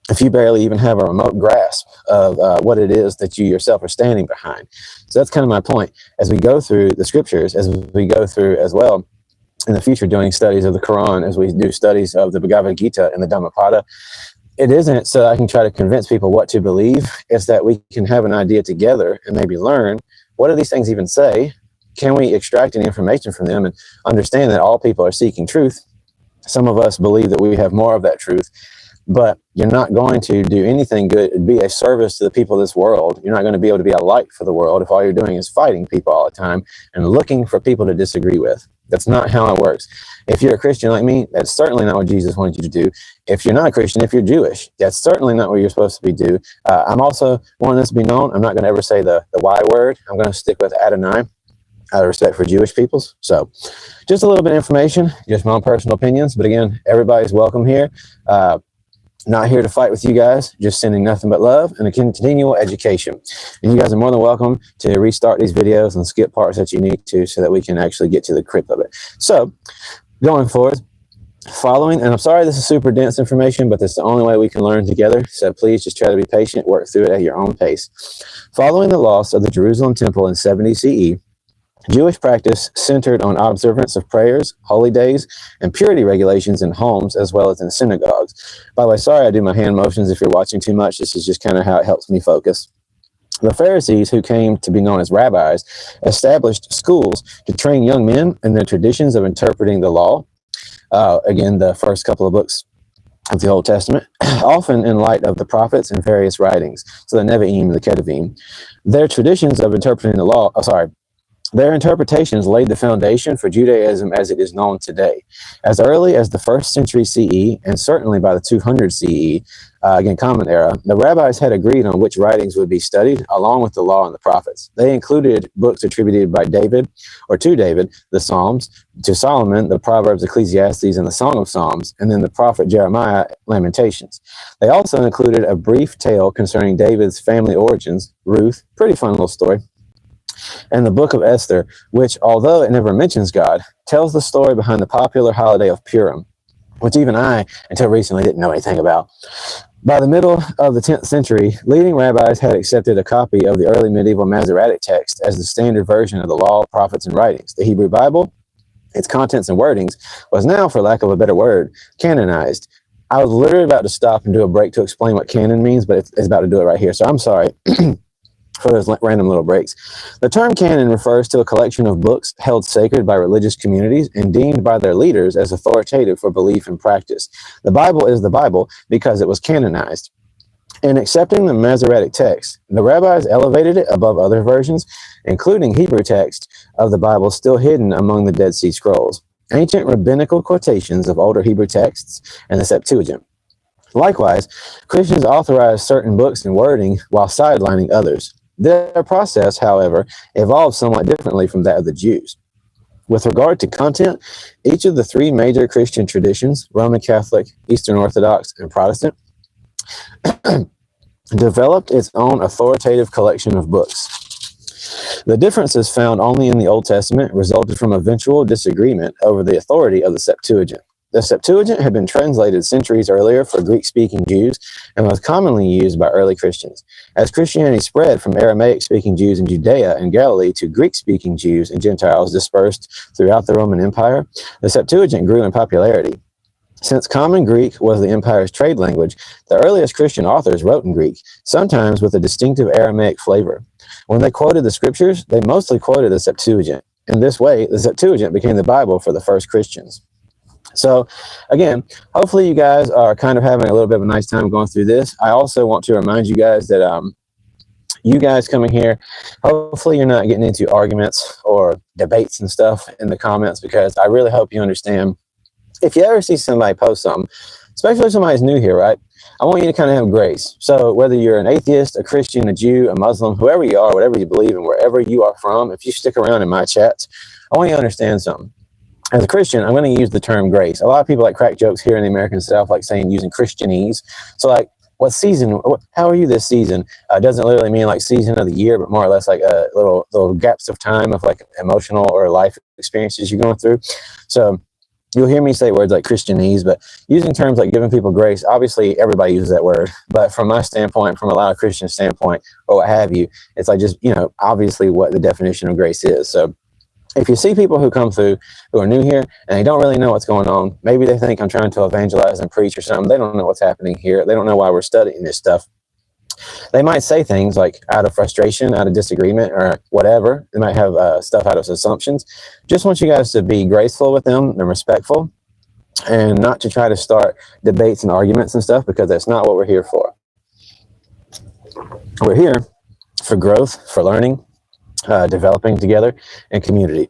if you barely even have a remote grasp of what it is that you yourself are standing behind. So that's kind of my point. As we go through the scriptures, as we go through as well, in the future doing studies of the Quran, as we do studies of the Bhagavad Gita and the Dhammapada, it isn't so I can try to convince people what to believe. It's that we can have an idea together and maybe learn, what do these things even say? Can we extract any information from them and understand that all people are seeking truth? Some of us believe that we have more of that truth, but you're not going to do anything good, be a service to the people of this world. You're not going to be able to be a light for the world if all you're doing is fighting people all the time and looking for people to disagree with. That's not how it works. If you're a Christian like me, that's certainly not what Jesus wanted you to do. If you're not a Christian, if you're Jewish, that's certainly not what you're supposed to be do. I'm also wanting this to be known. I'm not going to ever say the Y word. I'm going to stick with Adonai out of respect for Jewish peoples. So just a little bit of information, just my own personal opinions. But again, everybody's welcome here. Not here to fight with you guys, just sending nothing but love and a continual education. And you guys are more than welcome to restart these videos and skip parts that you need to so that we can actually get to the crypt of it. So going forward, following, and I'm sorry this is super dense information, but this is the only way we can learn together. So please just try to be patient, work through it at your own pace. Following the loss of the Jerusalem temple in 70 CE, Jewish practice centered on observance of prayers, holy days, and purity regulations in homes as well as in synagogues. By the way, sorry I do my hand motions if you're watching too much. This is just kind of how it helps me focus. The Pharisees, who came to be known as rabbis, established schools to train young men in the traditions of interpreting the law. Again, the first couple of books of the Old Testament, often in light of the prophets and various writings. So the Nevi'im, the Ketuvim. Their traditions of interpreting the law, their interpretations laid the foundation for Judaism as it is known today. As early as the 1st century CE, and certainly by the 200 CE, again, Common Era, the rabbis had agreed on which writings would be studied, along with the law and the prophets. They included books attributed by David, or to David, the Psalms, to Solomon, the Proverbs, Ecclesiastes, and the Song of Psalms, and then the prophet Jeremiah, Lamentations. They also included a brief tale concerning David's family origins, Ruth, pretty fun little story, and the book of Esther, which, although it never mentions God, tells the story behind the popular holiday of Purim, which even I, until recently, didn't know anything about. By the middle of the 10th century, leading rabbis had accepted a copy of the early medieval Masoretic text as the standard version of the law, prophets, and writings. The Hebrew Bible, its contents and wordings, was now, for lack of a better word, canonized. I was literally about to stop and do a break to explain what canon means, but it's about to do it right here, so I'm sorry for those random little breaks. The term canon refers to a collection of books held sacred by religious communities and deemed by their leaders as authoritative for belief and practice. The Bible is the Bible because it was canonized. In accepting the Masoretic text, the rabbis elevated it above other versions, including Hebrew text of the Bible still hidden among the Dead Sea Scrolls, ancient rabbinical quotations of older Hebrew texts, and the Septuagint. Likewise, Christians authorized certain books and wording while sidelining others. Their process, however, evolved somewhat differently from that of the Jews. With regard to content, each of the three major Christian traditions, Roman Catholic, Eastern Orthodox, and Protestant, developed its own authoritative collection of books. The differences found only in the Old Testament resulted from eventual disagreement over the authority of the Septuagint. The Septuagint had been translated centuries earlier for Greek-speaking Jews and was commonly used by early Christians. As Christianity spread from Aramaic-speaking Jews in Judea and Galilee to Greek-speaking Jews and Gentiles dispersed throughout the Roman Empire, the Septuagint grew in popularity. Since Common Greek was the empire's trade language, the earliest Christian authors wrote in Greek, sometimes with a distinctive Aramaic flavor. When they quoted the scriptures, they mostly quoted the Septuagint. In this way, the Septuagint became the Bible for the first Christians. So, again, hopefully you guys are kind of having a little bit of a nice time going through this. I also want to remind you guys that you guys coming here, hopefully you're not getting into arguments or debates and stuff in the comments, because I really hope you understand. If you ever see somebody post something, especially if somebody's new here, right, I want you to kind of have grace. So whether you're an atheist, a Christian, a Jew, a Muslim, whoever you are, whatever you believe in, wherever you are from, if you stick around in my chats, I want you to understand something. As a Christian, I'm going to use the term grace. A lot of people like crack jokes here in the American South, like saying using Christianese. So like, what season, how are you this season? Doesn't literally mean like season of the year, but more or less like little gaps of time of like emotional or life experiences you're going through. So you'll hear me say words like Christianese, but using terms like giving people grace, obviously everybody uses that word. But from my standpoint, from a lot of Christian standpoint, or what have you, it's like just, obviously what the definition of grace is. So if you see people who come through who are new here and they don't really know what's going on, maybe they think I'm trying to evangelize and preach or something. They don't know what's happening here. They don't know why we're studying this stuff. They might say things like out of frustration, out of disagreement, or whatever. They might have stuff out of assumptions. Just want you guys to be graceful with them and respectful, and not to try to start debates and arguments and stuff, because that's not what we're here for. We're here for growth, for learning, developing together, and community.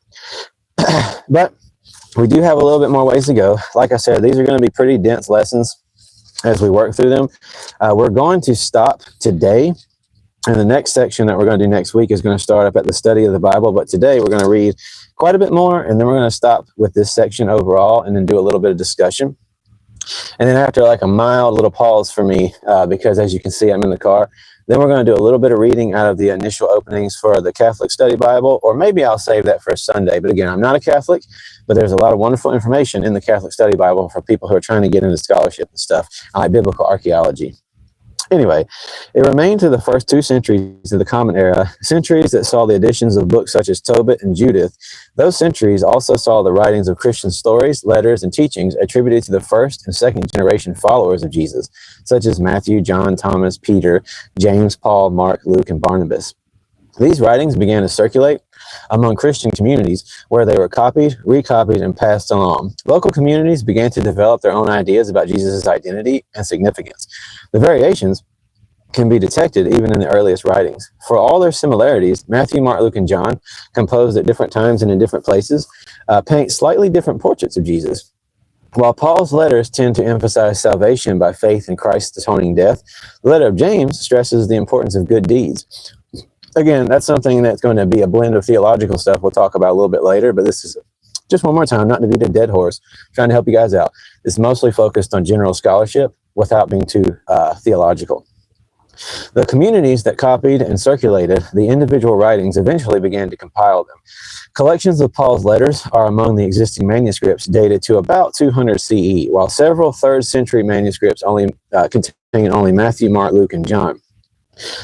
But We do have a little bit more ways to go. Like I said, these are going to be pretty dense lessons as we work through them. We're going to stop today. And the next section that we're going to do next week is going to start up at the study of the Bible. But today we're going to read quite a bit more, and then we're going to stop with this section overall and then do a little bit of discussion. And then after like a mild little pause for me, because as you can see, I'm in the car, then we're going to do a little bit of reading out of the initial openings for the Catholic Study Bible, or maybe I'll save that for a Sunday. But again, I'm not a Catholic, but there's a lot of wonderful information in the Catholic Study Bible for people who are trying to get into scholarship and stuff, like biblical archaeology. Anyway, it remained to the first 2 centuries of the Common Era, centuries that saw the additions of books such as Tobit and Judith. Those centuries also saw the writings of Christian stories, letters, and teachings attributed to the first and second generation followers of Jesus, such as Matthew, John, Thomas, Peter, James, Paul, Mark, Luke, and Barnabas. These writings began to circulate among Christian communities where they were copied, recopied, and passed along. Local communities began to develop their own ideas about Jesus' identity and significance. The variations can be detected even in the earliest writings. For all their similarities, Matthew, Mark, Luke, and John, composed at different times and in different places, paint slightly different portraits of Jesus. While Paul's letters tend to emphasize salvation by faith in Christ's atoning death, the letter of James stresses the importance of good deeds. Again, that's something that's going to be a blend of theological stuff we'll talk about a little bit later, but this is just one more time, not to beat a dead horse, trying to help you guys out. It's mostly focused on general scholarship without being too theological. The communities that copied and circulated the individual writings eventually began to compile them. Collections of Paul's letters are among the existing manuscripts dated to about 200 CE, while several 3rd century manuscripts only contain only Matthew, Mark, Luke, and John.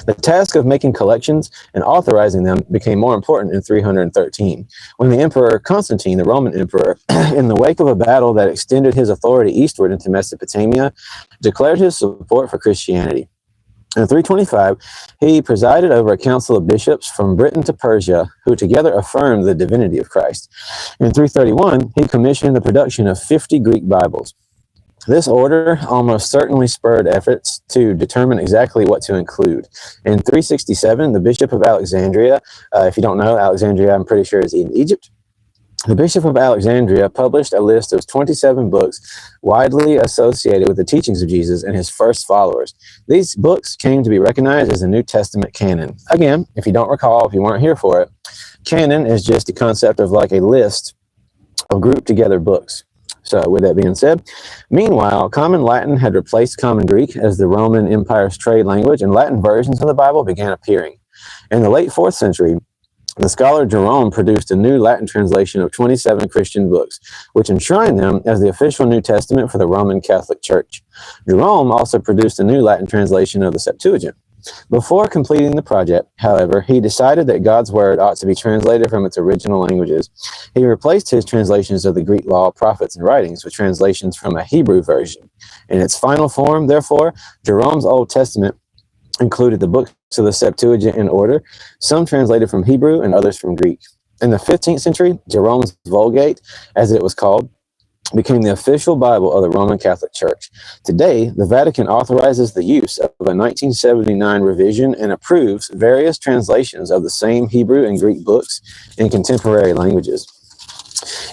The task of making collections and authorizing them became more important in 313, when the Emperor Constantine, the Roman Emperor, in the wake of a battle that extended his authority eastward into Mesopotamia, declared his support for Christianity. In 325, he presided over a council of bishops from Britain to Persia, who together affirmed the divinity of Christ. In 331, he commissioned the production of 50 Greek Bibles. This order almost certainly spurred efforts to determine exactly what to include. In 367, the Bishop of Alexandria, if you don't know, Alexandria, I'm pretty sure, is in Egypt. The Bishop of Alexandria published a list of 27 books widely associated with the teachings of Jesus and his first followers. These books came to be recognized as the New Testament canon. Again, if you don't recall, if you weren't here for it, canon is just the concept of like a list of grouped together books. So with that being said, meanwhile, Common Latin had replaced Common Greek as the Roman Empire's trade language, and Latin versions of the Bible began appearing. In the late 4th century, the scholar Jerome produced a new Latin translation of 27 Christian books, which enshrined them as the official New Testament for the Roman Catholic Church. Jerome also produced a new Latin translation of the Septuagint. Before completing the project, however, he decided that God's Word ought to be translated from its original languages. He replaced his translations of the Greek law, prophets, and writings with translations from a Hebrew version. In its final form, therefore, Jerome's Old Testament included the books of the Septuagint in order, some translated from Hebrew and others from Greek. In the 15th century, Jerome's Vulgate, as it was called, became the official Bible of the Roman Catholic Church. Today, the Vatican authorizes the use of a 1979 revision and approves various translations of the same Hebrew and Greek books in contemporary languages.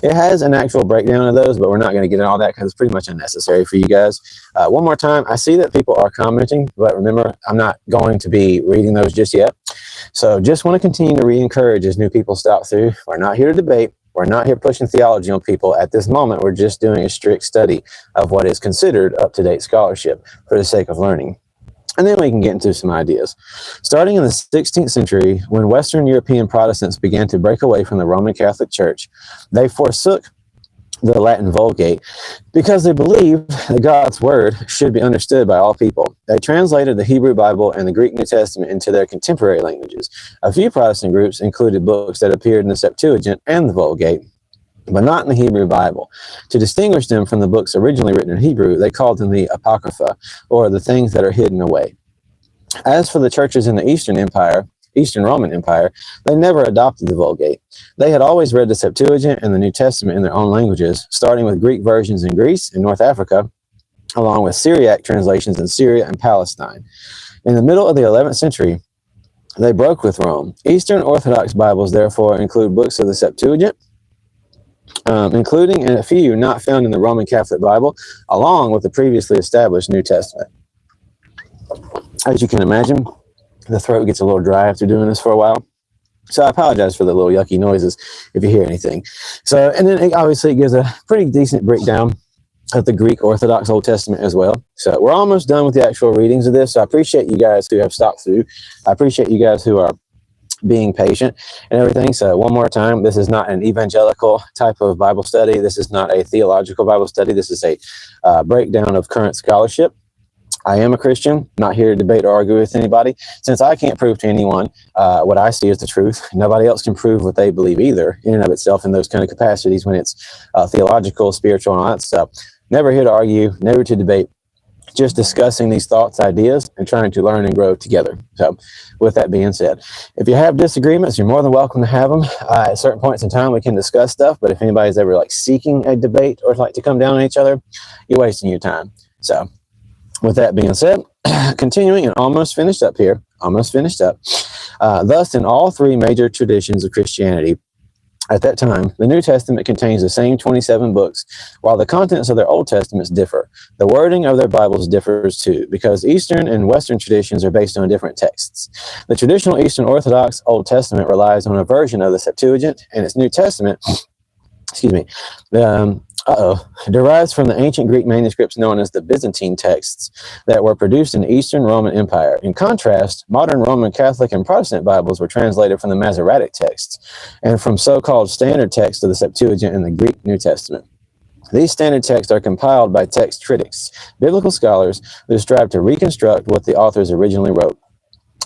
It has an actual breakdown of those, but we're not going to get into all that because it's pretty much unnecessary for you guys. One more time, I see that people are commenting, but remember, I'm not going to be reading those just yet. So just want to continue to re-encourage as new people stop through. We're not here to debate. We're not here pushing theology on people. At this moment, we're just doing a strict study of what is considered up-to-date scholarship for the sake of learning. And then we can get into some ideas. Starting in the 16th century, when Western European Protestants began to break away from the Roman Catholic Church, they forsook the Latin Vulgate because they believed that God's Word should be understood by all people. They translated the Hebrew Bible and the Greek New Testament into their contemporary languages. A few Protestant groups included books that appeared in the Septuagint and the Vulgate, but not in the Hebrew Bible. To distinguish them from the books originally written in Hebrew, they called them the Apocrypha, or the things that are hidden away. As for the churches in the Eastern Roman Empire, they never adopted the Vulgate. They had always read the Septuagint and the New Testament in their own languages, starting with Greek versions in Greece and North Africa, along with Syriac translations in Syria and Palestine. In the middle of the 11th century, they broke with Rome. Eastern Orthodox Bibles, therefore, include books of the Septuagint, including a few not found in the Roman Catholic Bible, along with the previously established New Testament. As you can imagine, the throat gets a little dry after doing this for a while. So I apologize for the little yucky noises if you hear anything. So, and then it gives a pretty decent breakdown of the Greek Orthodox Old Testament as well. So we're almost done with the actual readings of this. So I appreciate you guys who have stopped through. I appreciate you guys who are being patient and everything. So one more time, this is not an evangelical type of Bible study. This is not a theological Bible study. This is a breakdown of current scholarship. I am a Christian, not here to debate or argue with anybody. Since I can't prove to anyone what I see as the truth, nobody else can prove what they believe either, in and of itself, in those kind of capacities when it's theological, spiritual, and all that stuff. Never here to argue, never to debate, just discussing these thoughts, ideas, and trying to learn and grow together. So with that being said, if you have disagreements, you're more than welcome to have them. At certain points in time, we can discuss stuff, but if anybody's ever like seeking a debate or like to come down on each other, you're wasting your time. So with that being said, continuing and almost finished up here, thus in all three major traditions of Christianity at that time, the New Testament contains the same 27 books, while the contents of their Old Testaments differ. The wording of their Bibles differs too, because Eastern and Western traditions are based on different texts. The traditional Eastern Orthodox Old Testament relies on a version of the Septuagint, and its New Testament, derives from the ancient Greek manuscripts known as the Byzantine texts that were produced in the Eastern Roman Empire. In contrast, modern Roman Catholic and Protestant Bibles were translated from the Masoretic texts and from so-called standard texts of the Septuagint and the Greek New Testament. These standard texts are compiled by text critics, biblical scholars who strive to reconstruct what the authors originally wrote.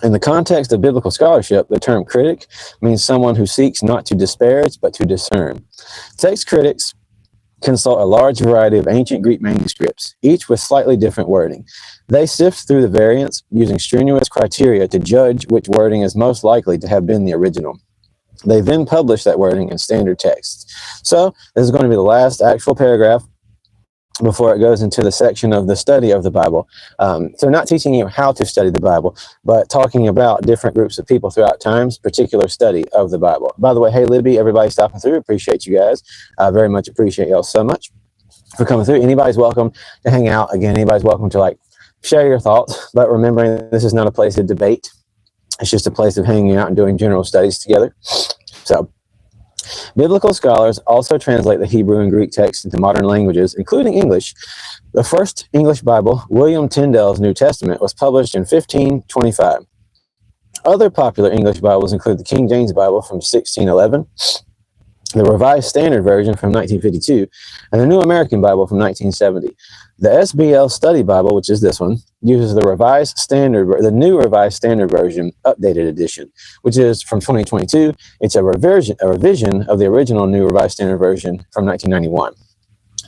In the context of biblical scholarship, the term critic means someone who seeks not to disparage but to discern. Text critics consult a large variety of ancient Greek manuscripts, each with slightly different wording. They sift through the variants using strenuous criteria to judge which wording is most likely to have been the original. They then publish that wording in standard texts. So this is going to be the last actual paragraph before it goes into the section of the study of the Bible. So not teaching you how to study the Bible, but talking about different groups of people throughout time's particular study of the Bible. By the way, hey, Libby, everybody stopping through. Appreciate you guys. I very much appreciate y'all so much for coming through. Anybody's welcome to hang out. Again, anybody's welcome to like share your thoughts, but remembering this is not a place of debate. It's just a place of hanging out and doing general studies together. So biblical scholars also translate the Hebrew and Greek texts into modern languages, including English. The first English Bible, William Tyndale's New Testament, was published in 1525. Other popular English Bibles include the King James Bible from 1611, the Revised Standard Version from 1952, and the New American Bible from 1970. The SBL Study Bible, which is this one, uses the New Revised Standard Version Updated Edition, which is from 2022. It's a revision of the original New Revised Standard Version from 1991.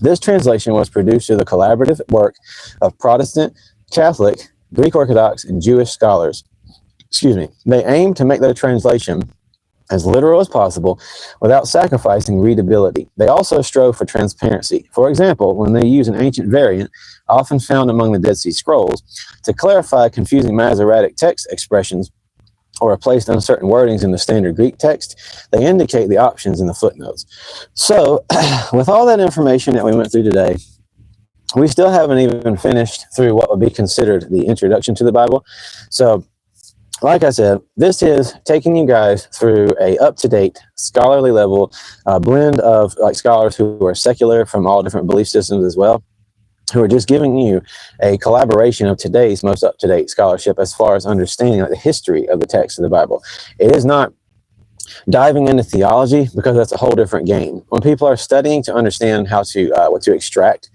This translation was produced through the collaborative work of Protestant, Catholic, Greek Orthodox, and Jewish scholars. They aim to make their translation as literal as possible without sacrificing readability. They also strove for transparency. For example, when they use an ancient variant, often found among the Dead Sea Scrolls, to clarify confusing Masoretic text expressions or replace uncertain wordings in the standard Greek text, they indicate the options in the footnotes. So, with all that information that we went through today, we still haven't even finished through what would be considered the introduction to the Bible. So, like I said, this is taking you guys through a up-to-date scholarly level blend of like scholars who are secular from all different belief systems as well, who are just giving you a collaboration of today's most up-to-date scholarship as far as understanding like the history of the text of the Bible. It is not diving into theology, because that's a whole different game. When people are studying to understand how to what to extract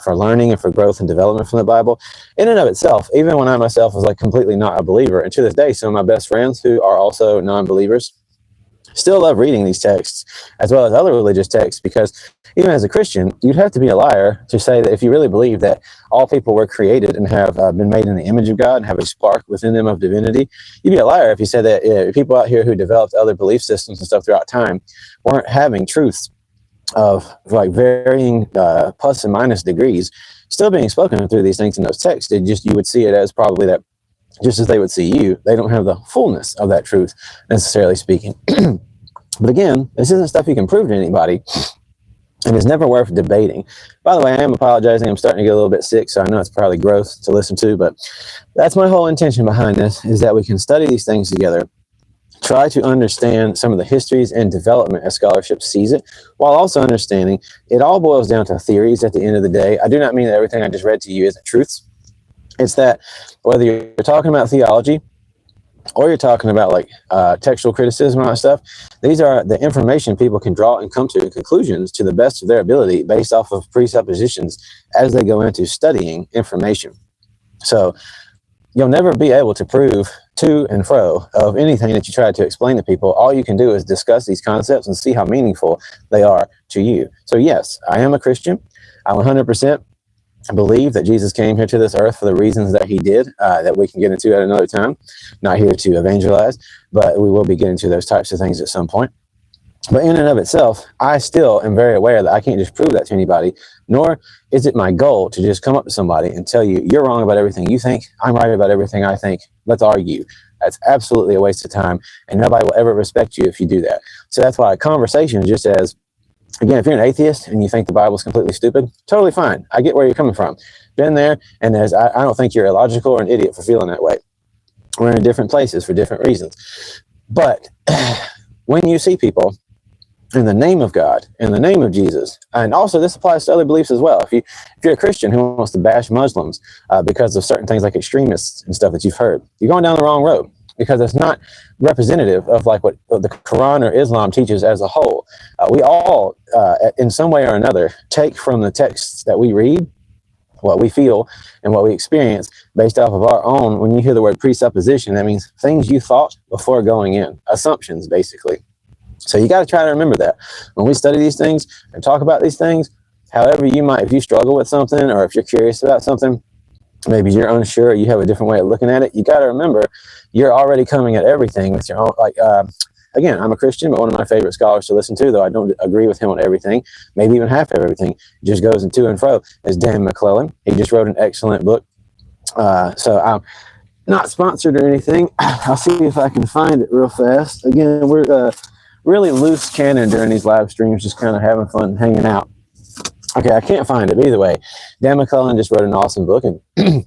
for learning and for growth and development from the Bible, in and of itself, even when I myself was like completely not a believer, and to this day, some of my best friends who are also non-believers still love reading these texts as well as other religious texts, because even as a Christian, you'd have to be a liar to say that if you really believe that all people were created and have been made in the image of God and have a spark within them of divinity, you'd be a liar if you said that people out here who developed other belief systems and stuff throughout time weren't having truths of like varying plus and minus degrees still being spoken through these things in those texts. You would see it as probably that just as they would see you, they don't have the fullness of that truth necessarily speaking. But again, this isn't stuff you can prove to anybody. and is never worth debating. By the way, I am apologizing. I'm starting to get a little bit sick, so I know it's probably gross to listen to, but that's my whole intention behind this, is that we can study these things together, try to understand some of the histories and development as scholarship sees it, while also understanding it all boils down to theories at the end of the day. I do not mean that everything I just read to you isn't truths. It's that whether you're talking about theology or you're talking about like textual criticism and all that stuff, these are the information people can draw and come to conclusions to the best of their ability based off of presuppositions as they go into studying information. So you'll never be able to prove to and fro of anything that you try to explain to people. All you can do is discuss these concepts and see how meaningful they are to you. So yes, I am a Christian. I 100% believe that Jesus came here to this earth for the reasons that he did, that we can get into at another time. Not here to evangelize, but we will be getting to those types of things at some point. But in and of itself, I still am very aware that I can't just prove that to anybody, nor is it my goal to just come up to somebody and tell you, you're wrong about everything you think, I'm right about everything I think, let's argue. That's absolutely a waste of time, and nobody will ever respect you if you do that. So that's why a conversation, just as, again, if you're an atheist and you think the Bible's completely stupid, totally fine. I get where you're coming from. Been there, and I don't think you're illogical or an idiot for feeling that way. We're in different places for different reasons. But when you see people in the name of God, in the name of Jesus, and also this applies to other beliefs as well. If you're a Christian who wants to bash Muslims because of certain things like extremists and stuff that you've heard, you're going down the wrong road, because it's not representative of like what the Quran or Islam teaches as a whole. We all, in some way or another, take from the texts that we read what we feel and what we experience based off of our own. When you hear the word presupposition, that means things you thought before going in, assumptions, basically. So you got to try to remember that when we study these things and talk about these things, however you might, if you struggle with something or if you're curious about something, maybe you're unsure, you have a different way of looking at it, you got to remember you're already coming at everything with your own, like, again, I'm a Christian, but one of my favorite scholars to listen to, though I don't agree with him on everything, maybe even half of everything, just goes in to and fro, is Dan McClellan. He just wrote an excellent book. So I'm not sponsored or anything. I'll see if I can find it real fast. Again, we're really loose cannon during these live streams, just kind of having fun hanging out. Okay, I can't find it. But either way, Dan McClellan just wrote an awesome book, and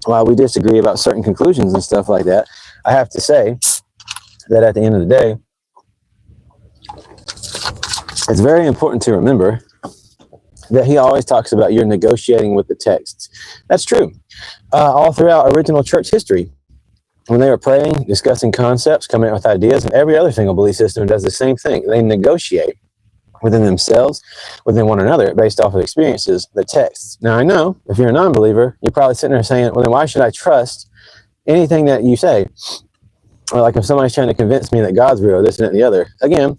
while we disagree about certain conclusions and stuff like that, I have to say that at the end of the day, it's very important to remember that he always talks about you're negotiating with the texts. That's true. All throughout original church history, when they were praying, discussing concepts, coming up with ideas, and every other single belief system does the same thing. They negotiate within themselves, within one another, based off of experiences, the texts. Now, I know if you're a non-believer, you're probably sitting there saying, well, then why should I trust anything that you say? Or like if somebody's trying to convince me that God's real, this and that and the other. Again,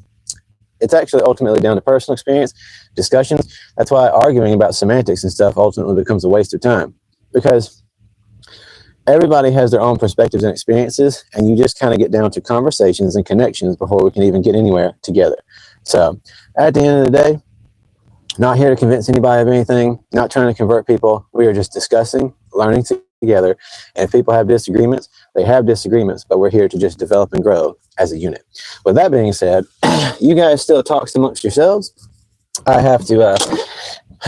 it's actually ultimately down to personal experience, discussions. That's why arguing about semantics and stuff ultimately becomes a waste of time, because everybody has their own perspectives and experiences, and you just kind of get down to conversations and connections before we can even get anywhere together. So at the end of the day, not here to convince anybody of anything, not trying to convert people. We are just discussing, learning together. And if people have disagreements, they have disagreements, but we're here to just develop and grow as a unit. With that being said, you guys still talk amongst yourselves. I have to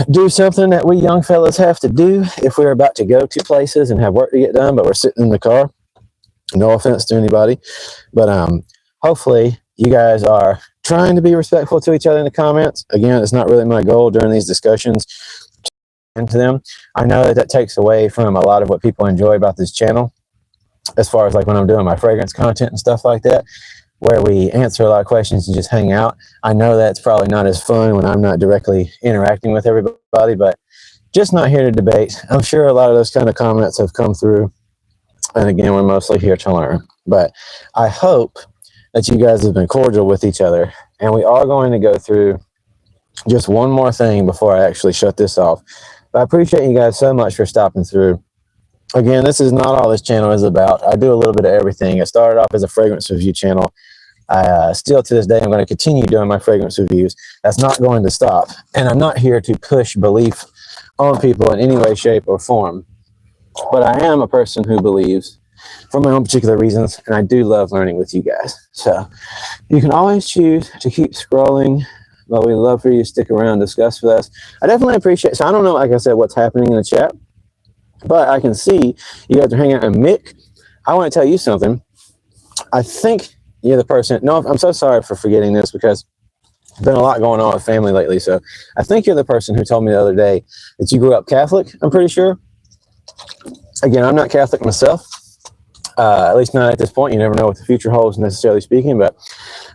do something that we young fellas have to do if we're about to go to places and have work to get done, but we're sitting in the car. No offense to anybody, but hopefully you guys are trying to be respectful to each other in the comments. Again, it's not really my goal during these discussions to into them. I know that takes away from a lot of what people enjoy about this channel, as far as like when I'm doing my fragrance content and stuff like that, where we answer a lot of questions and just hang out. I know that's probably not as fun when I'm not directly interacting with everybody, but just not here to debate. I'm sure a lot of those kind of comments have come through, and again, we're mostly here to learn. But I hope that you guys have been cordial with each other, and we are going to go through just one more thing before I actually shut this off. But I appreciate you guys so much for stopping through. Again, this is not all this channel is about. I do a little bit of everything. It started off as a fragrance review channel. Still to this day, I'm going to continue doing my fragrance reviews. That's not going to stop. And I'm not here to push belief on people in any way, shape, or form. But I am a person who believes for my own particular reasons, and I do love learning with you guys. So you can always choose to keep scrolling but we'd love for you to stick around and discuss with us. I definitely appreciate, so I don't know, like I said, what's happening in the chat, but I can see you guys are hanging out. And Mick, I want to tell you something. I think you're the person, no, I'm so sorry for forgetting this because there's been a lot going on with family lately. So I think you're the person who told me the other day that you grew up Catholic, I'm pretty sure. Again, I'm not Catholic myself, at least not at this point. You never know what the future holds, necessarily speaking. But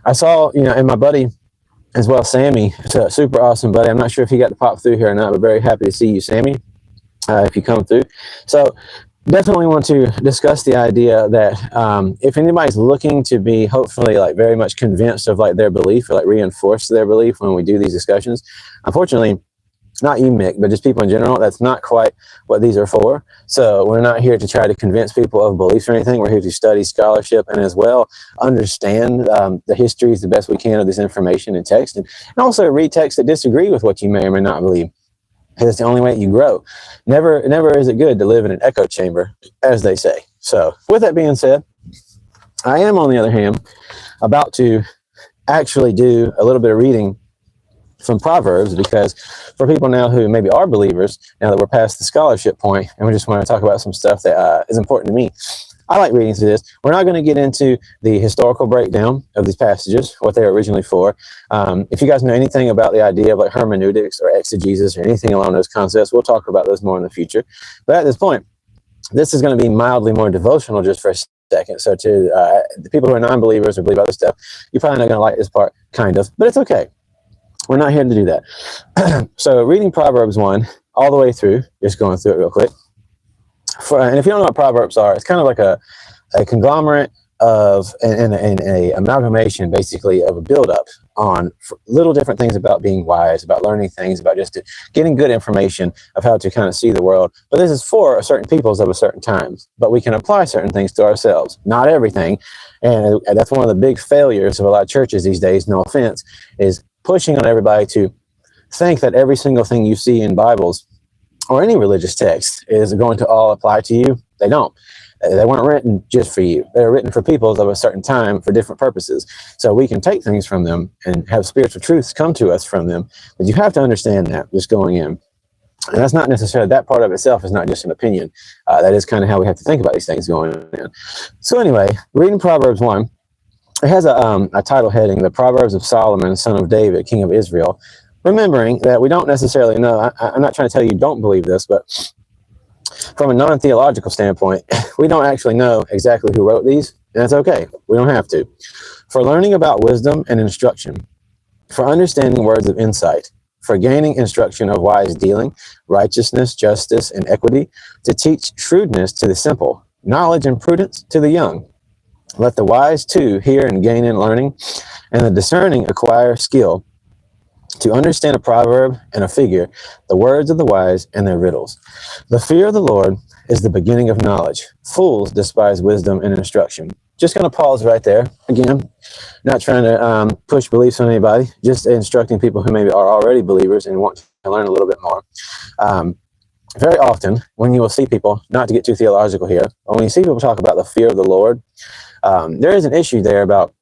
I saw, and my buddy as well, Sammy, it's a super awesome buddy. I'm not sure if he got to pop through here or not, but very happy to see you, Sammy, if you come through. So definitely want to discuss the idea that if anybody's looking to be hopefully like very much convinced of like their belief or like reinforce their belief when we do these discussions, unfortunately, not you, Mick, but just people in general, that's not quite what these are for. So we're not here to try to convince people of beliefs or anything. We're here to study scholarship and as well understand the histories the best we can of this information and text, and also read texts that disagree with what you may or may not believe. Because it's the only way you grow. Never is it good to live in an echo chamber, as they say. So with that being said, I am, on the other hand, about to actually do a little bit of reading from Proverbs, because for people now who maybe are believers, now that we're past the scholarship point, and we just want to talk about some stuff that is important to me, I like reading through this. We're not going to get into the historical breakdown of these passages, what they were originally for. If you guys know anything about the idea of like hermeneutics or exegesis or anything along those concepts, we'll talk about those more in the future. But at this point, this is going to be mildly more devotional just for a second. So to the people who are non-believers or believe other stuff, you're probably not going to like this part, kind of, but it's okay. We're not here to do that. So reading Proverbs 1 all the way through, just going through it real quick. And if you don't know what Proverbs are, it's kind of like a conglomerate of and a amalgamation, basically, of a build-up on little different things about being wise, about learning things, about just getting good information of how to kind of see the world. But this is for certain peoples of a certain times. But we can apply certain things to ourselves. Not everything. And that's one of the big failures of a lot of churches these days, no offense, is pushing on everybody to think that every single thing you see in Bibles or any religious text is going to all apply to you. They don't. They weren't written just for you. They were written for people of a certain time for different purposes. So we can take things from them and have spiritual truths come to us from them. But you have to understand that just going in. And that's not necessarily, that part of itself is not just an opinion. That is kind of how we have to think about these things going in. So anyway, reading Proverbs 1, it has a title heading, The Proverbs of Solomon, son of David, king of Israel. Remembering that we don't necessarily know, I'm not trying to tell you don't believe this, but from a non-theological standpoint, we don't actually know exactly who wrote these, and that's okay. We don't have to. For learning about wisdom and instruction, for understanding words of insight, for gaining instruction of wise dealing, righteousness, justice, and equity, to teach shrewdness to the simple, knowledge and prudence to the young. Let the wise too hear and gain in learning, and the discerning acquire skill, to understand a proverb and a figure, the words of the wise and their riddles. The fear of the Lord is the beginning of knowledge. Fools despise wisdom and instruction. Just going to pause right there. Again, not trying to push beliefs on anybody, just instructing people who maybe are already believers and want to learn a little bit more. Very often, when you will see people, not to get too theological here, but when you see people talk about the fear of the Lord, there is an issue there about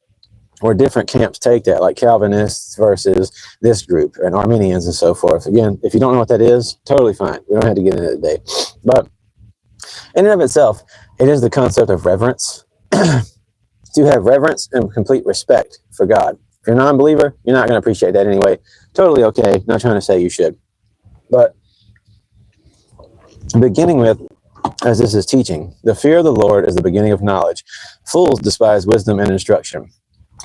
where different camps take that, like Calvinists versus this group and Arminians and so forth. Again, if you don't know what that is, totally fine. We don't have to get into it today. But in and of itself, it is the concept of reverence. To have reverence and complete respect for God. If you're a non-believer, you're not going to appreciate that anyway. Totally okay. Not trying to say you should. But beginning with, as this is teaching, the fear of the Lord is the beginning of knowledge. Fools despise wisdom and instruction.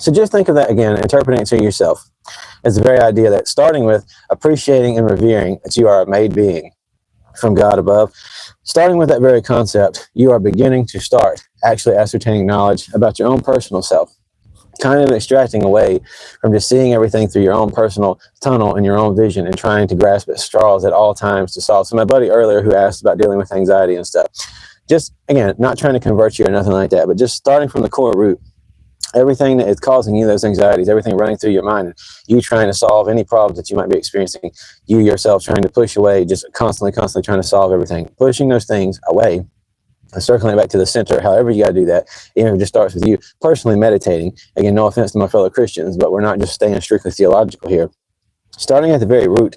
So just think of that again, interpreting it to yourself. It's the very idea that starting with appreciating and revering that you are a made being from God above, starting with that very concept, you are beginning to start actually ascertaining knowledge about your own personal self, kind of extracting away from just seeing everything through your own personal tunnel and your own vision and trying to grasp at straws at all times to solve. So my buddy earlier who asked about dealing with anxiety and stuff, just, again, not trying to convert you or nothing like that, but just starting from the core root. Everything that is causing you those anxieties, everything running through your mind, you trying to solve any problems that you might be experiencing, you yourself trying to push away, just constantly trying to solve everything, pushing those things away, and circling back to the center, however you got to do that. Even if it just starts with you personally meditating. Again, no offense to my fellow Christians, but we're not just staying strictly theological here. Starting at the very root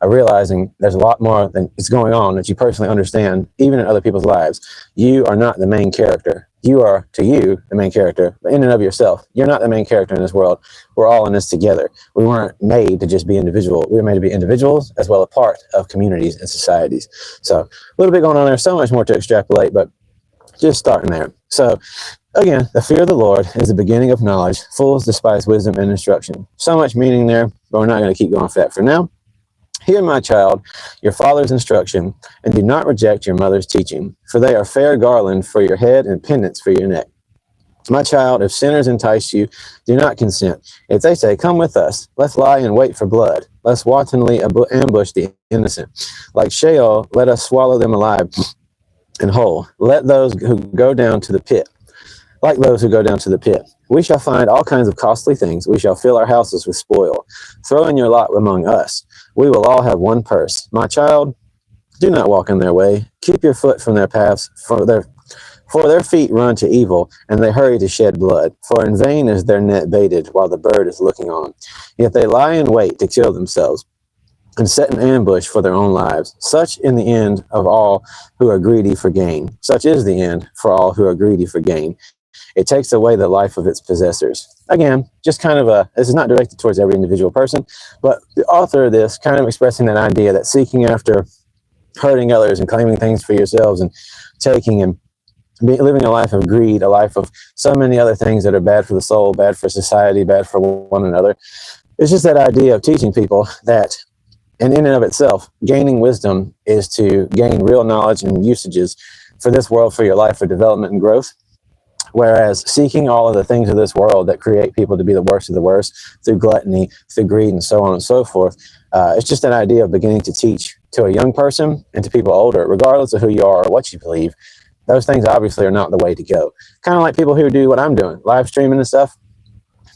of realizing there's a lot more than is going on that you personally understand, even in other people's lives. You are not the main character. You are, to you, the main character, but in and of yourself, you're not the main character in this world. We're all in this together. We weren't made to just be individual. We were made to be individuals as well as part of communities and societies. So a little bit going on there, so much more to extrapolate, but just starting there. So again, the fear of the Lord is the beginning of knowledge. Fools despise wisdom and instruction. So much meaning there, but we're not going to keep going for that for now. Hear, my child, your father's instruction, and do not reject your mother's teaching, for they are fair garland for your head and pendants for your neck. My child, if sinners entice you, do not consent. If they say, come with us, let's lie and wait for blood. Let's wantonly ambush the innocent. Like Sheol, let us swallow them alive and whole. Let those who go down to the pit. Like those who go down to the pit. We shall find all kinds of costly things. We shall fill our houses with spoil. Throw in your lot among us. We will all have one purse. My child, do not walk in their way. Keep your foot from their paths, for their feet run to evil, and they hurry to shed blood. For in vain is their net baited, while the bird is looking on. Yet they lie in wait to kill themselves, and set an ambush for their own lives. Such in the end of all who are greedy for gain. Such is the end for all who are greedy for gain. It takes away the life of its possessors. Again, just kind of this is not directed towards every individual person, but the author of this kind of expressing that idea that seeking after hurting others and claiming things for yourselves and taking and living a life of greed, a life of so many other things that are bad for the soul, bad for society, bad for one another. It's just that idea of teaching people that, and in and of itself, gaining wisdom is to gain real knowledge and usages for this world, for your life, for development and growth. Whereas seeking all of the things of this world that create people to be the worst of the worst through gluttony, through greed, and so on and so forth, it's just an idea of beginning to teach to a young person and to people older, regardless of who you are or what you believe. Those things obviously are not the way to go. Kind of like people who do what I'm doing, live streaming and stuff,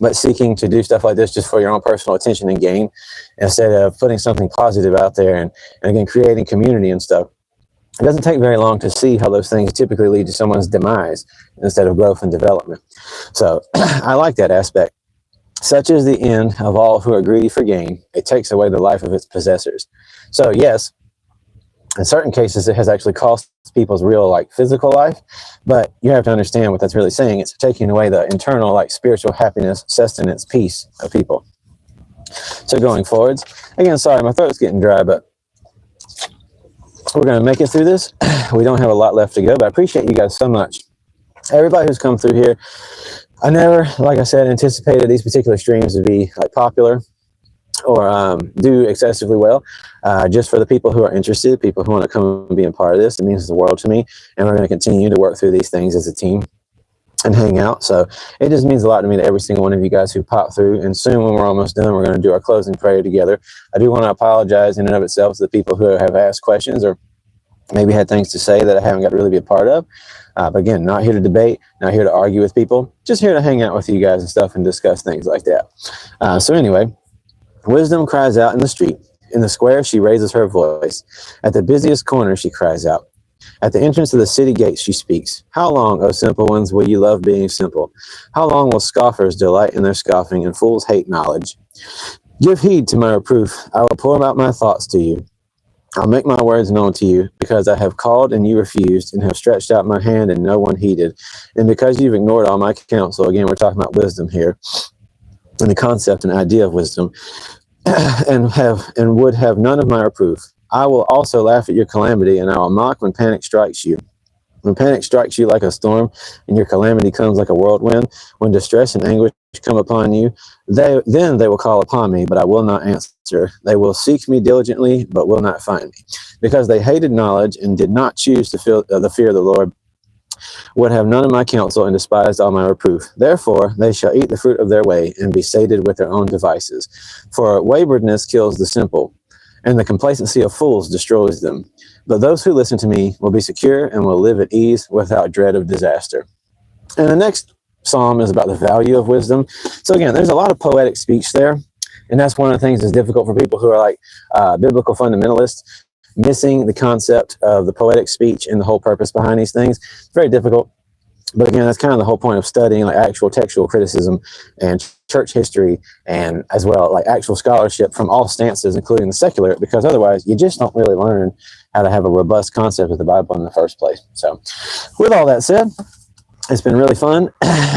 but seeking to do stuff like this just for your own personal attention and gain, instead of putting something positive out there and again, creating community and stuff. It doesn't take very long to see how those things typically lead to someone's demise instead of growth and development. So I like that aspect. Such is the end of all who are greedy for gain. It takes away the life of its possessors. So yes, in certain cases, it has actually cost people's real physical life, but you have to understand what that's really saying. It's taking away the internal spiritual happiness, sustenance, peace of people. So going forwards, again, sorry, my throat's getting dry, but we're going to make it through this. We don't have a lot left to go, but I appreciate you guys so much. Everybody who's come through here. I never, like I said, anticipated these particular streams to be popular or do excessively well. Just for the people who are interested, people who want to come and be a part of this, it means the world to me. And we're going to continue to work through these things as a team and hang out. So it just means a lot to me to every single one of you guys who pop through. And soon when we're almost done, we're going to do our closing prayer together. I do want to apologize in and of itself to the people who have asked questions or maybe had things to say that I haven't got to really be a part of. But again, not here to debate, not here to argue with people, just here to hang out with you guys and stuff and discuss things like that. So anyway, wisdom cries out in the street. In the square, she raises her voice. At the busiest corner, she cries out. At the entrance of the city gates, she speaks. How long, O simple ones, will you love being simple? How long will scoffers delight in their scoffing and fools hate knowledge? Give heed to my reproof. I will pour out my thoughts to you. I'll make my words known to you, because I have called and you refused, and have stretched out my hand and no one heeded. And because you've ignored all my counsel, again, we're talking about wisdom here, and the concept and idea of wisdom, and would have none of my reproof. I will also laugh at your calamity, and I will mock when panic strikes you. When panic strikes you like a storm, and your calamity comes like a whirlwind, when distress and anguish come upon you, then they will call upon me, but I will not answer. They will seek me diligently, but will not find me. Because they hated knowledge and did not choose to feel the fear of the Lord, would have none of my counsel, and despised all my reproof. Therefore they shall eat the fruit of their way, and be sated with their own devices. For waywardness kills the simple, and the complacency of fools destroys them. But those who listen to me will be secure and will live at ease without dread of disaster. And the next psalm is about the value of wisdom. So again, there's a lot of poetic speech there. And that's one of the things that's difficult for people who are biblical fundamentalists, missing the concept of the poetic speech and the whole purpose behind these things. It's very difficult. But again, that's kind of the whole point of studying like actual textual criticism and church history, and as well like actual scholarship from all stances, including the secular, because otherwise you just don't really learn how to have a robust concept of the Bible in the first place. So with all that said, it's been really fun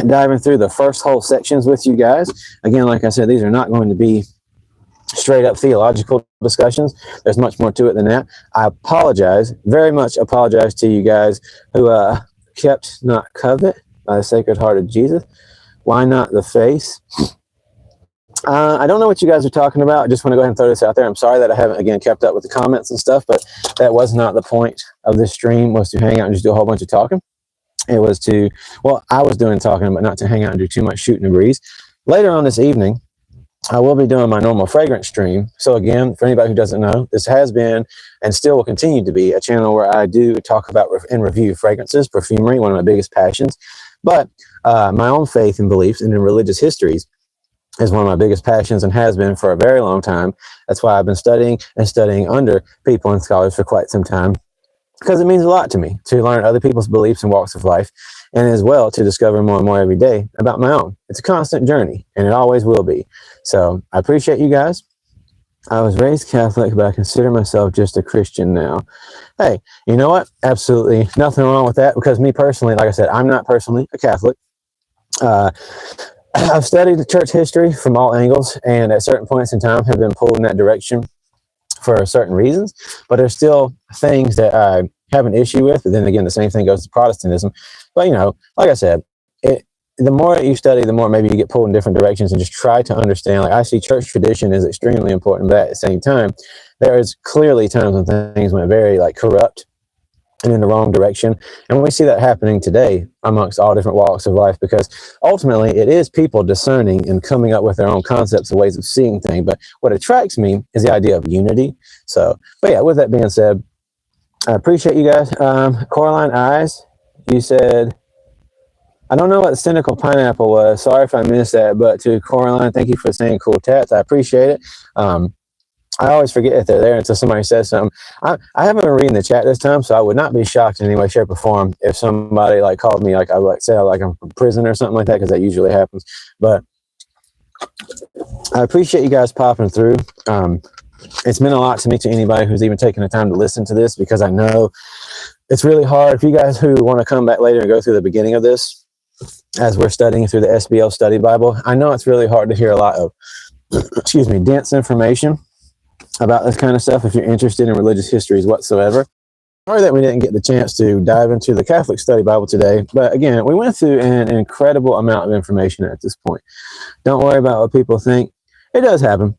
diving through the first whole sections with you guys. Again, like I said, these are not going to be straight up theological discussions. There's much more to it than that. I apologize, very much apologize to you guys who kept not covet by the Sacred Heart of Jesus. Why not the face? I don't know what you guys are talking about. I just want to go ahead and throw this out there. I'm sorry that I haven't, again, kept up with the comments and stuff, but that was not the point of this stream, was to hang out and just do a whole bunch of talking. It was to, well, I was doing talking, but not to hang out and do too much shooting a breeze. Later on this evening, I will be doing my normal fragrance stream. So again, for anybody who doesn't know, this has been and still will continue to be a channel where I do talk about and review fragrances, perfumery, one of my biggest passions. But my own faith and beliefs and in religious histories is one of my biggest passions and has been for a very long time. That's why I've been studying under people and scholars for quite some time, because it means a lot to me to learn other people's beliefs and walks of life, and as well to discover more and more every day about my own. It's a constant journey, and it always will be. So I appreciate you guys. I was raised Catholic, but I consider myself just a Christian now. Hey, you know what? Absolutely nothing wrong with that, because me personally, like I said, I'm not personally a Catholic. I've studied the church history from all angles, and at certain points in time have been pulled in that direction for certain reasons, but there's still things that I have an issue with. But then again, the same thing goes to Protestantism. But you know, like I said, the more you study, the more maybe you get pulled in different directions, and just try to understand. Like, I see church tradition is extremely important, but at the same time, there is clearly times when things went very like corrupt and in the wrong direction. And we see that happening today amongst all different walks of life, because ultimately it is people discerning and coming up with their own concepts and ways of seeing things. But what attracts me is the idea of unity. So, but yeah, with that being said, I appreciate you guys. Coraline Eyes, you said, I don't know what the cynical pineapple was. Sorry if I missed that, but to Coraline, thank you for saying cool tats. I appreciate it. I always forget if they're there until somebody says something. I haven't been reading the chat this time, so I would not be shocked in any way, shape, or form if somebody like called me, like I would say, like I'm from prison or something like that, because that usually happens. But I appreciate you guys popping through. It's meant a lot to me, to anybody who's even taking the time to listen to this, because I know it's really hard. If you guys who want to come back later and go through the beginning of this, as we're studying through the SBL study Bible, I know it's really hard to hear a lot of, excuse me, dense information about this kind of stuff if you're interested in religious histories whatsoever. Sorry that we didn't get the chance to dive into the Catholic study Bible today, but again, we went through an incredible amount of information at this point. Don't worry about what people think. It does happen.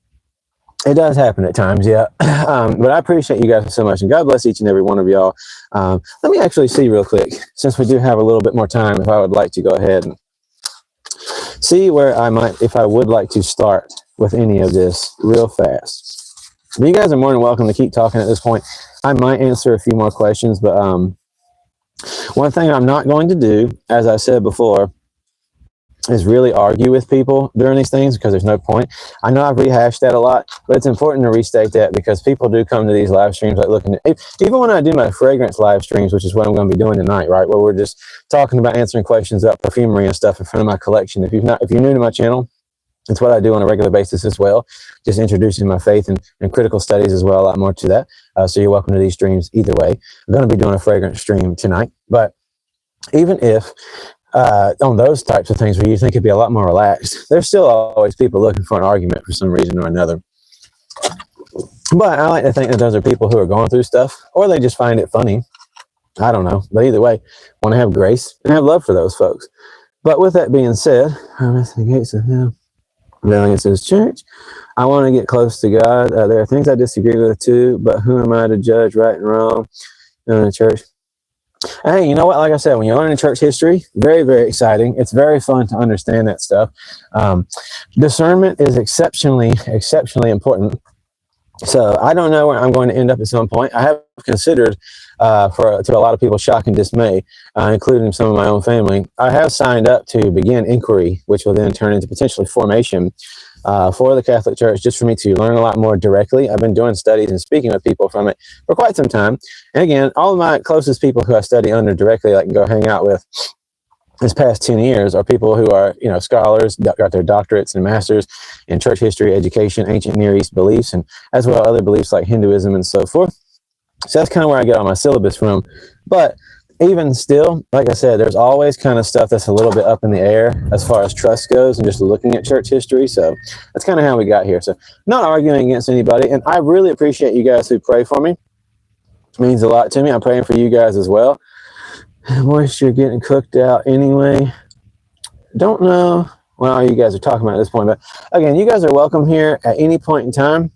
It does happen at times, yeah. But I appreciate you guys so much, and God bless each and every one of y'all. Let me actually see real quick, since we do have a little bit more time, if I would like to go ahead and see where I might, if I would like to start with any of this real fast. But you guys are more than welcome to keep talking at this point. I might answer a few more questions, but one thing I'm not going to do, as I said before, is really argue with people during these things, because there's no point. I know I've rehashed that a lot, but it's important to restate that, because people do come to these live streams like looking at, even when I do my fragrance live streams, which is what I'm going to be doing tonight, right, where we're just talking about answering questions about perfumery and stuff in front of my collection. If you're new to my channel, it's what I do on a regular basis as well, just introducing my faith and critical studies as well, a lot more to that. So you're welcome to these streams either way. I'm going to be doing a fragrance stream tonight, but even if on those types of things where you think it'd be a lot more relaxed, there's still always people looking for an argument for some reason or another. But I like to think that those are people who are going through stuff, or they just find it funny. I don't know. But either way, want to have grace and have love for those folks. But with that being said, I'm at the gates of hell. Against his church. I want to get close to God. There are things I disagree with too, but who am I to judge right and wrong in the church? Hey, you know what? Like I said, when you're learning church history, very, very exciting. It's very fun to understand that stuff. Discernment is exceptionally, exceptionally important. So I don't know where I'm going to end up at some point. I have considered, to a lot of people's shock and dismay, including some of my own family, I have signed up to begin inquiry, which will then turn into potentially formation for the Catholic Church, just for me to learn a lot more directly. I've been doing studies and speaking with people from it for quite some time. And again, all of my closest people who I study under directly, I can go hang out with, this past 10 years are people who are, scholars, got their doctorates and masters in church history, education, ancient Near East beliefs, and as well other beliefs like Hinduism and so forth. So that's kind of where I get all my syllabus from. But even still, like I said, there's always kind of stuff that's a little bit up in the air as far as trust goes and just looking at church history. So that's kind of how we got here. So not arguing against anybody. And I really appreciate you guys who pray for me. It means a lot to me. I'm praying for you guys as well. Moisture getting cooked out anyway. Don't know what you guys are talking about at this point. But again, you guys are welcome here at any point in time.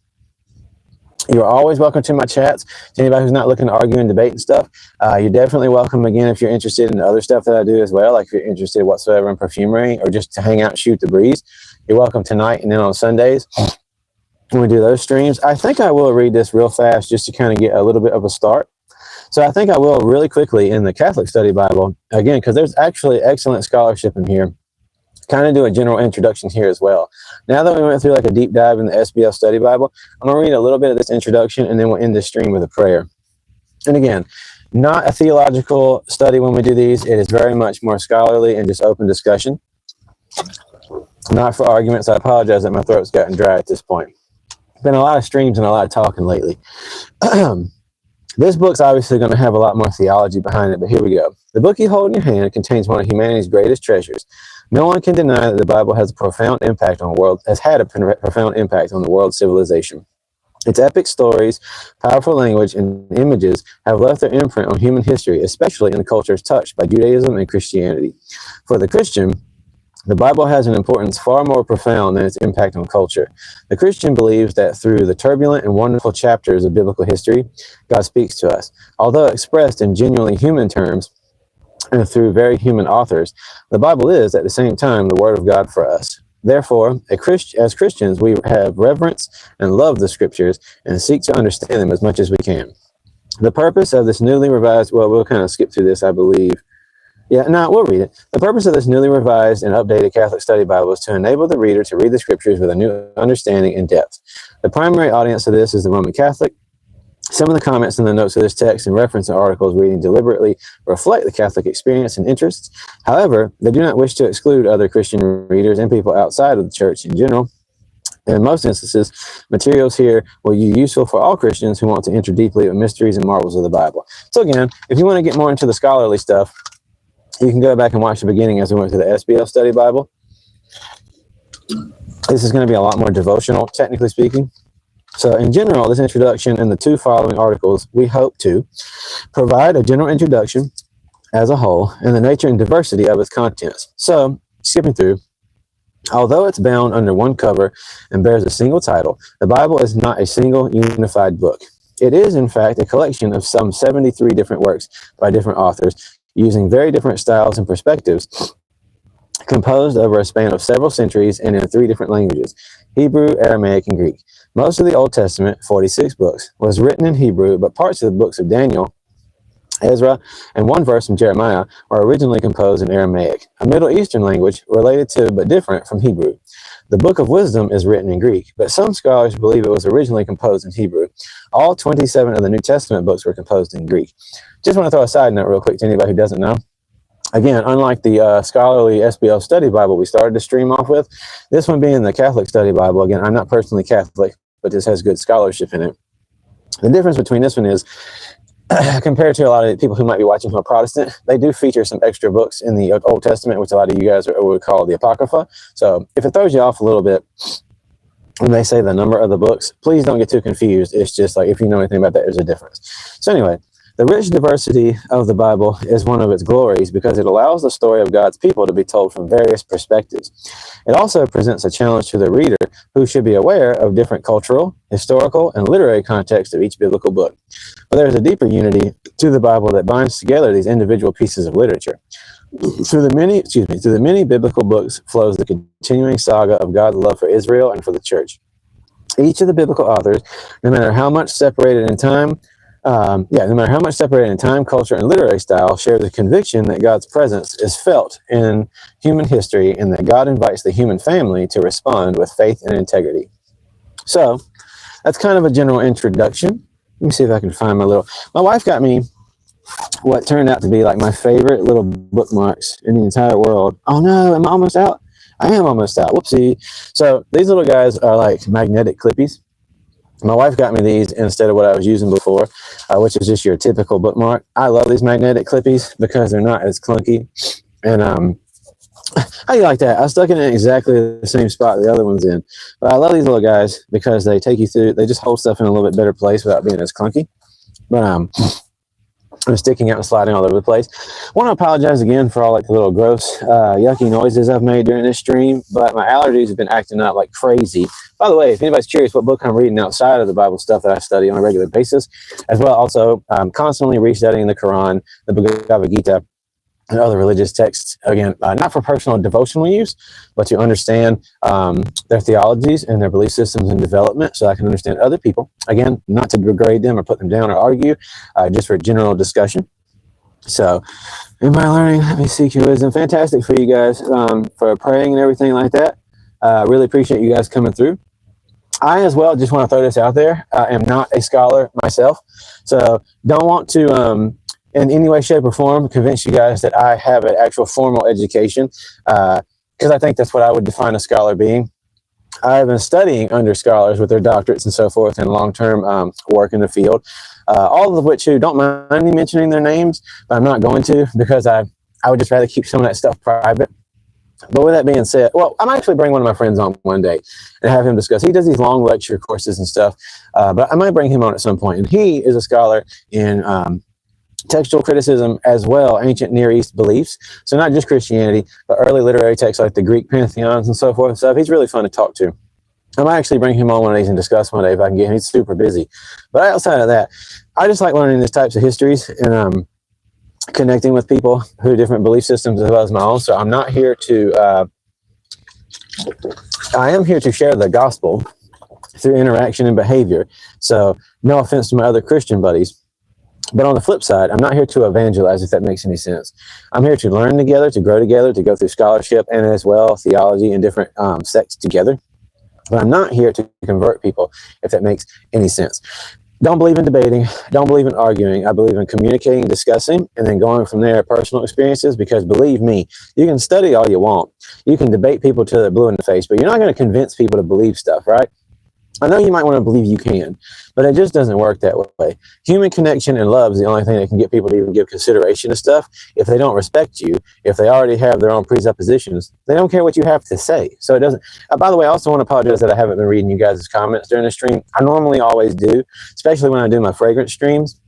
You're always welcome to my chats. To anybody who's not looking to argue and debate and stuff, you're definitely welcome again if you're interested in the other stuff that I do as well, like if you're interested whatsoever in perfumery or just to hang out and shoot the breeze. You're welcome tonight and then on Sundays when we do those streams. I think I will read this real fast just to kind of get a little bit of a start. So I think I will really quickly in the Catholic Study Bible, again, because there's actually excellent scholarship in here. Kind of do a general introduction here as well. Now that we went through like a deep dive in the SBL Study Bible, I'm going to read a little bit of this introduction and then we'll end this stream with a prayer. And again, not a theological study when we do these. It is very much more scholarly and just open discussion. Not for arguments. I apologize that my throat's gotten dry at this point. Been a lot of streams and a lot of talking lately. This book's obviously going to have a lot more theology behind it, but here we go. The book you hold in your hand contains one of humanity's greatest treasures. No one can deny that the Bible has had a profound impact on the world's civilization. Its epic stories, powerful language, and images have left their imprint on human history, especially in the cultures touched by Judaism and Christianity. For the Christian, the Bible has an importance far more profound than its impact on culture. The Christian believes that through the turbulent and wonderful chapters of biblical history, God speaks to us. Although expressed in genuinely human terms, and through very human authors, the Bible is, at the same time, the Word of God for us. Therefore, as Christians, we have reverence and love the Scriptures and seek to understand them as much as we can. The purpose of this newly revised, well, we'll kind of skip through this, I believe. We'll read it. The purpose of this newly revised and updated Catholic Study Bible is to enable the reader to read the Scriptures with a new understanding and depth. The primary audience of this is the Roman Catholic. Some of the comments in the notes of this text and reference to articles reading deliberately reflect the Catholic experience and interests. However, they do not wish to exclude other Christian readers and people outside of the church in general. In most instances, materials here will be useful for all Christians who want to enter deeply with mysteries and marvels of the Bible. So again, if you want to get more into the scholarly stuff, you can go back and watch the beginning as we went to the SBL Study Bible. This is going to be a lot more devotional, technically speaking. So in general, this introduction and the two following articles, we hope to provide a general introduction as a whole and the nature and diversity of its contents. So, skipping through, although it's bound under one cover and bears a single title, the Bible is not a single unified book. It is, in fact, a collection of some 73 different works by different authors using very different styles and perspectives, composed over a span of several centuries and in 3 different languages: Hebrew, Aramaic, and Greek. Most of the Old Testament, 46 books, was written in Hebrew, but parts of the books of Daniel, Ezra, and one verse from Jeremiah were originally composed in Aramaic, a Middle Eastern language related to but different from Hebrew. The Book of Wisdom is written in Greek, but some scholars believe it was originally composed in Hebrew. All 27 of the New Testament books were composed in Greek. Just want to throw a side note real quick to anybody who doesn't know. Again, unlike the scholarly SBL Study Bible we started to stream off with, this one being the Catholic Study Bible, again, I'm not personally Catholic, but this has good scholarship in it. The difference between this one is, compared to a lot of people who might be watching who are Protestant, they do feature some extra books in the Old Testament, which a lot of you guys would call the Apocrypha. So if it throws you off a little bit when they say the number of the books, please don't get too confused. It's just like, if you know anything about that, there's a difference. So anyway, the rich diversity of the Bible is one of its glories because it allows the story of God's people to be told from various perspectives. It also presents a challenge to the reader who should be aware of different cultural, historical, and literary contexts of each biblical book. But there's a deeper unity to the Bible that binds together these individual pieces of literature. Through the many biblical books flows the continuing saga of God's love for Israel and for the church. Each of the biblical authors, no matter how much separated in time, culture, and literary style, share the conviction that God's presence is felt in human history and that God invites the human family to respond with faith and integrity. So that's kind of a general introduction. Let me see if I can find my wife got me what turned out to be like my favorite little bookmarks in the entire world. Oh no, am I almost out? I am almost out. Whoopsie. So these little guys are like magnetic clippies. My wife got me these instead of what I was using before, which is just your typical bookmark. I love these magnetic clippies because they're not as clunky. And how do you like that? I stuck it in exactly the same spot the other one's in. But I love these little guys because they take you through, they just hold stuff in a little bit better place without being as clunky. But I'm sticking out and sliding all over the place. I want to apologize again for all like the little gross, yucky noises I've made during this stream, but my allergies have been acting up like crazy. By the way, if anybody's curious what book I'm reading outside of the Bible stuff that I study on a regular basis, as well also I'm constantly restudying the Quran, the Bhagavad Gita, and other religious texts, again, not for personal devotional use, but to understand their theologies and their belief systems and development so I can understand other people. Again, not to degrade them or put them down or argue, just for general discussion. So, am I learning? Let me seek your wisdom. Fantastic for you guys for praying and everything like that. Really appreciate you guys coming through. I as well just want to throw this out there. I am not a scholar myself, so don't want to in any way, shape, or form convince you guys that I have an actual formal education, because I think that's what I would define a scholar being. I've been studying under scholars with their doctorates and so forth and long-term work in the field, all of which who don't mind me mentioning their names, but I'm not going to because I would just rather keep some of that stuff private. But with that being said, well, I'm actually bring one of my friends on one day and have him discuss. He does these long lecture courses and stuff, but I might bring him on at some point. And he is a scholar in textual criticism as well, ancient Near East beliefs. So not just Christianity, but early literary texts like the Greek pantheons and so forth and stuff. He's really fun to talk to. I might actually bring him on one of these and discuss one day if I can get him. He's super busy. But outside of that, I just like learning these types of histories and connecting with people who have different belief systems as well as my own. So I'm not here to, I am here to share the gospel through interaction and behavior. So no offense to my other Christian buddies. But on the flip side, I'm not here to evangelize, if that makes any sense. I'm here to learn together, to grow together, to go through scholarship and as well theology and different sects together. But I'm not here to convert people, if that makes any sense. Don't believe in debating. Don't believe in arguing. I believe in communicating, discussing, and then going from there personal experiences, because believe me, you can study all you want. You can debate people till they're blue in the face, but you're not going to convince people to believe stuff, right? I know you might want to believe you can, but it just doesn't work that way. Human connection and love is the only thing that can get people to even give consideration to stuff. If they don't respect you, if they already have their own presuppositions, they don't care what you have to say. So it doesn't. By the way, I also want to apologize that I haven't been reading you guys' comments during the stream. I normally always do, especially when I do my fragrance streams,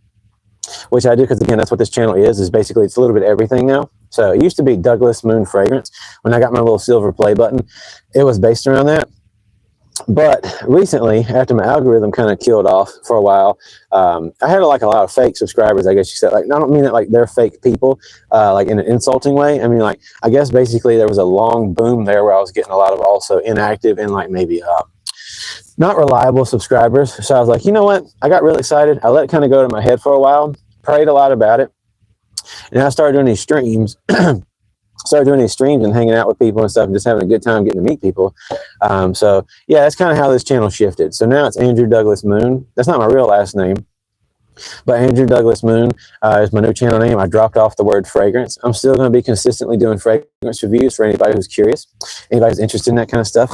which I do because, again, that's what this channel is basically it's a little bit of everything now. So it used to be Douglas Moon Fragrance. When I got my little silver play button, it was based around that. But recently, after my algorithm kind of killed off for a while, I had like a lot of fake subscribers, I guess you said. Like, I don't mean that like they're fake people, like in an insulting way. I mean, like, I guess basically there was a long boom there where I was getting a lot of also inactive and like maybe not reliable subscribers. So I was like, you know what? I got really excited. I let it kind of go to my head for a while, prayed a lot about it. And I started doing these streams. And hanging out with people and stuff and just having a good time getting to meet people. So yeah, that's kind of how this channel shifted. So now it's Andrew Douglas Moon. That's not my real last name, but Andrew Douglas Moon is my new channel name. I dropped off the word fragrance. I'm still going to be consistently doing fragrance reviews for anybody who's curious, anybody who's interested in that kind of stuff.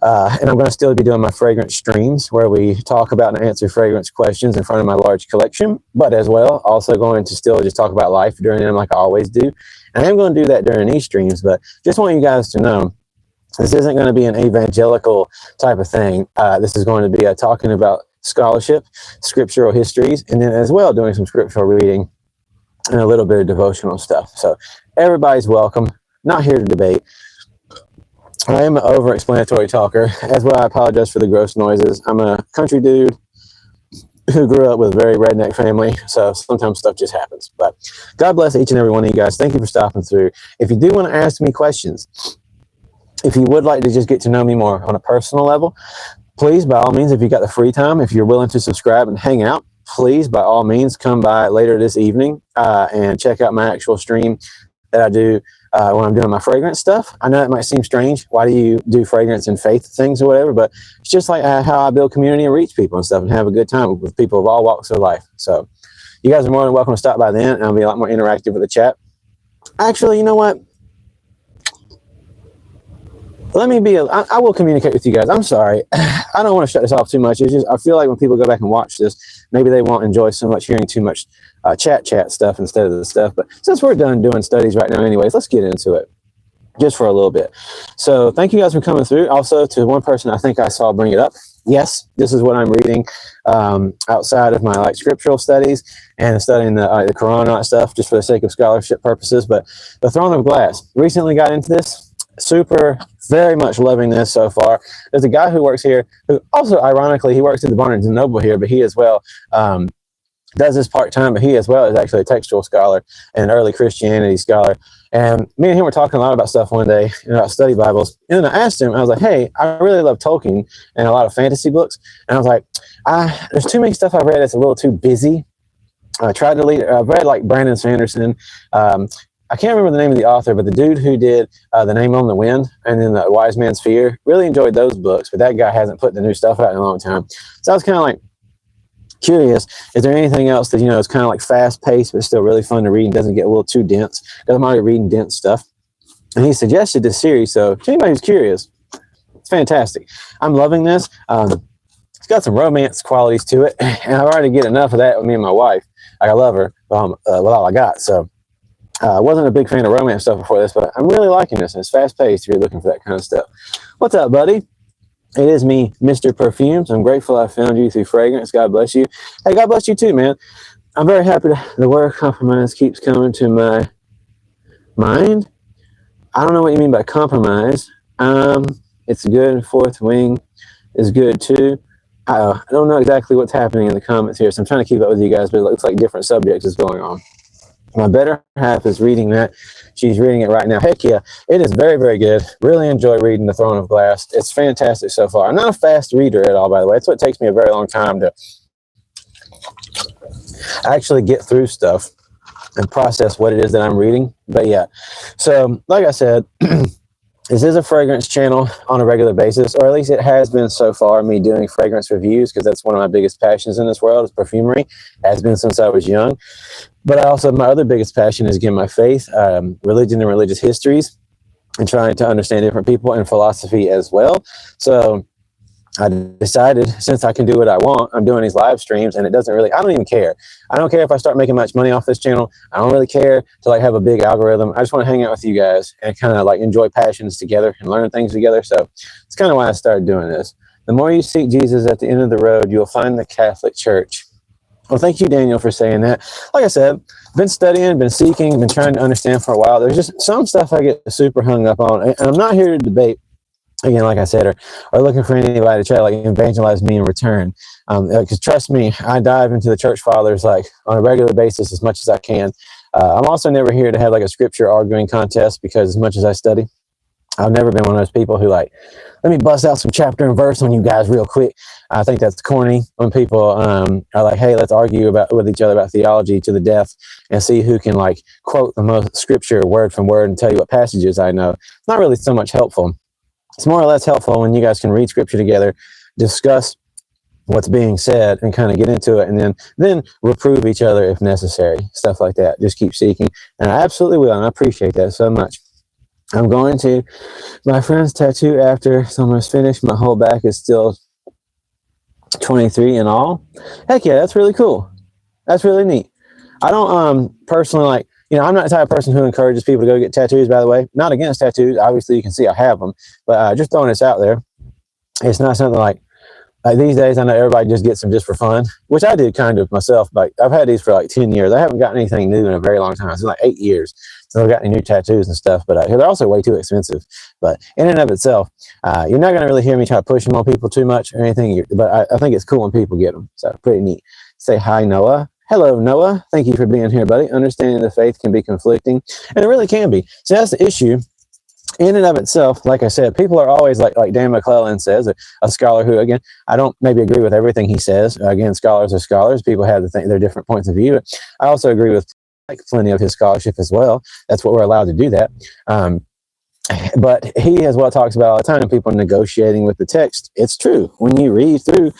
And I'm going to still be doing my fragrance streams where we talk about and answer fragrance questions in front of my large collection, but as well, also going to still just talk about life during them like I always do. I am going to do that during these streams, but just want you guys to know this isn't going to be an evangelical type of thing. This is going to be talking about scholarship, scriptural histories, and then as well doing some scriptural reading and a little bit of devotional stuff. So everybody's welcome. Not here to debate. I am an over-explanatory talker. As well, I apologize for the gross noises. I'm a country dude who grew up with a very redneck family, so sometimes stuff just happens. But God bless each and every one of you guys. Thank you for stopping through. If you do want to ask me questions, if you would like to just get to know me more on a personal level, please, by all means, if you got the free time, if you're willing to subscribe and hang out, please, by all means, come by later this evening and check out my actual stream that I do when I'm doing my fragrance stuff. I know it might seem strange. Why do you do fragrance and faith things or whatever? But it's just like how I build community and reach people and stuff and have a good time with people of all walks of life. So You guys are more than welcome to stop by then, and I'll be a lot more interactive with the chat. Actually, you know what? I will communicate with you guys. I'm sorry. I don't want to shut this off too much. It's just, I feel like when people go back and watch this, maybe they won't enjoy so much hearing too much chat stuff instead of the stuff. But since we're done doing studies right now anyways, let's get into it just for a little bit. So thank you guys for coming through. Also, to one person I think I saw bring it up. Yes, this is what I'm reading outside of my scriptural studies and studying the Quran and all that stuff just for the sake of scholarship purposes. But The Throne of Glass. Recently got into this. Super, very much loving this so far. There's a guy who works here who also, ironically, he works at the Barnes & Noble here, but he as well does this part-time, but he as well is actually a textual scholar and an early Christianity scholar. And me and him were talking a lot about stuff one day, about study Bibles. And then I asked him, I was like, hey, I really love Tolkien and a lot of fantasy books. And I was like, there's too many stuff I've read that's a little too busy. I've read Brandon Sanderson. I can't remember the name of the author, but the dude who did The Name on the Wind and then The Wise Man's Fear, really enjoyed those books, but that guy hasn't put the new stuff out in a long time. So I was kind of curious, is there anything else that, is kind of fast-paced, but still really fun to read and doesn't get a little too dense? Because I'm already reading dense stuff. And he suggested this series, so to anybody who's curious, it's fantastic. I'm loving this. It's got some romance qualities to it, and I've already get enough of that with me and my wife. I love her with all I got, so... I wasn't a big fan of romance stuff before this, but I'm really liking this, and it's fast-paced if you're looking for that kind of stuff. What's up, buddy? It is me, Mr. Perfumes. I'm grateful I found you through fragrance. God bless you. Hey, God bless you too, man. I'm very happy the word compromise keeps coming to my mind. I don't know what you mean by compromise. It's good. Fourth wing is good too. I don't know exactly what's happening in the comments here, so I'm trying to keep up with you guys, but it looks like different subjects is going on. My better half is reading that. She's reading it right now. Heck yeah, it is very, very good. Really enjoy reading The Throne of Glass. It's fantastic so far. I'm not a fast reader at all, by the way. That's what takes me a very long time to actually get through stuff and process what it is that I'm reading. But yeah, so like I said, this is a fragrance channel on a regular basis, or at least it has been so far, me doing fragrance reviews, because that's one of my biggest passions in this world is perfumery. It has been since I was young. But my other biggest passion is, again, my faith, religion and religious histories, and trying to understand different people and philosophy as well. So I decided, since I can do what I want, I'm doing these live streams, and I don't even care. I don't care if I start making much money off this channel. I don't really care to have a big algorithm. I just want to hang out with you guys and kind of enjoy passions together and learn things together. So it's kind of why I started doing this. The more you seek Jesus at the end of the road, you'll find the Catholic Church. Well, thank you, Daniel, for saying that. Like I said, been studying, been seeking, been trying to understand for a while. There's just some stuff I get super hung up on, and I'm not here to debate. Again, like I said, or looking for anybody to try to evangelize me in return. Because trust me, I dive into the church fathers on a regular basis as much as I can. I'm also never here to have a scripture arguing contest, because as much as I study, I've never been one of those people who let me bust out some chapter and verse on you guys real quick. I think that's corny when people are like, hey, let's argue with each other about theology to the death and see who can quote the most scripture word from word and tell you what passages I know. It's not really so much helpful. It's more or less helpful when you guys can read scripture together, discuss what's being said, and kind of get into it, and then reprove each other if necessary. Stuff like that. Just keep seeking. And I absolutely will, and I appreciate that so much. I'm going to my friend's tattoo after it's almost finished. My whole back is still 23 in all. Heck yeah, that's really cool. That's really neat. I don't personally I'm not the type of person who encourages people to go get tattoos, by the way. Not against tattoos. Obviously, you can see I have them. But just throwing this out there, it's not something like these days, I know everybody just gets them just for fun, which I did kind of myself. I've had these for 10 years. I haven't gotten anything new in a very long time. It's been 8 years since I've got any new tattoos and stuff. But they're also way too expensive. But in and of itself, you're not going to really hear me try to push them on people too much or anything. But I think it's cool when people get them. So pretty neat. Say hi, Noah. Hello, Noah. Thank you for being here, buddy. Understanding the faith can be conflicting, and it really can be. So that's the issue. In and of itself, like I said, people are always like Dan McClellan says, a scholar who, again, I don't maybe agree with everything he says. Again, scholars are scholars. People have their different points of view. I also agree with plenty of his scholarship as well. That's what we're allowed to do that. But he as well talks about all the time people negotiating with the text. It's true. When you read through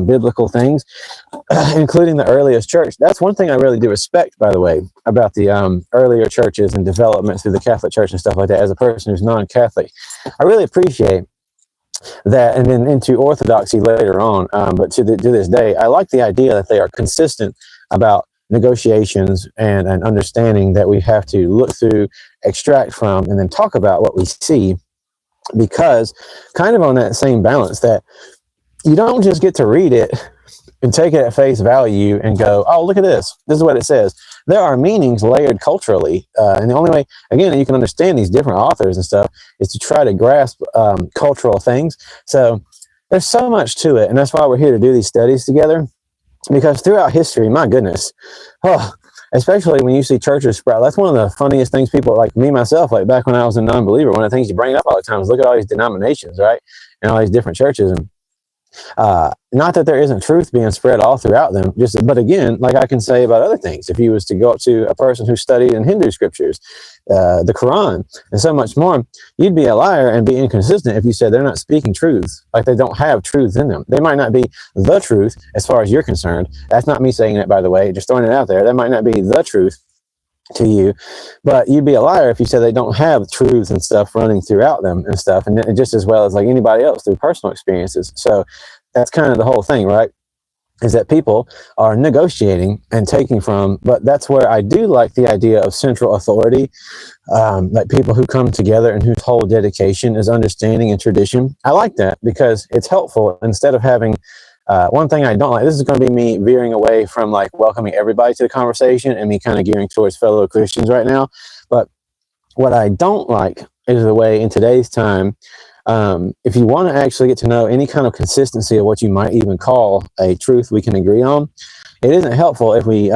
biblical things, including the earliest church, that's one thing I really do respect, by the way, about the earlier churches and development through the Catholic Church and stuff like that. As a person who's non-Catholic, I really appreciate that, and then into Orthodoxy later on. But to this day, I like the idea that they are consistent about negotiations and an understanding that we have to look through, extract from, and then talk about what we see, because kind of on that same balance that you don't just get to read it and take it at face value and go, oh, look at this. This is what it says. There are meanings layered culturally. And the only way, again, you can understand these different authors and stuff is to try to grasp cultural things. So there's so much to it. And that's why we're here to do these studies together. Because throughout history, my goodness, especially when you see churches sprout, that's one of the funniest things people, like me, myself, like back when I was a non-believer, one of the things you bring up all the time is look at all these denominations, right? And all these different churches. And not that there isn't truth being spread all throughout them, but again, like I can say about other things, if you was to go up to a person who studied in Hindu scriptures, the Quran, and so much more, you'd be a liar and be inconsistent if you said they're not speaking truth, like they don't have truth in them. They might not be the truth as far as you're concerned. That's not me saying it, by the way, just throwing it out there. That might not be the truth to you, but you'd be a liar if you said they don't have truth and stuff running throughout them and stuff, and just as well as like anybody else through personal experiences. So that's kind of the whole thing, right? Is that people are negotiating and taking from, but that's where I do like the idea of central authority, like people who come together and whose whole dedication is understanding and tradition. I like that because it's helpful instead of having one thing I don't like. This is going to be me veering away from like welcoming everybody to the conversation and me kind of gearing towards fellow Christians right now. But what I don't like is the way in today's time, if you want to actually get to know any kind of consistency of what you might even call a truth we can agree on, it isn't helpful if we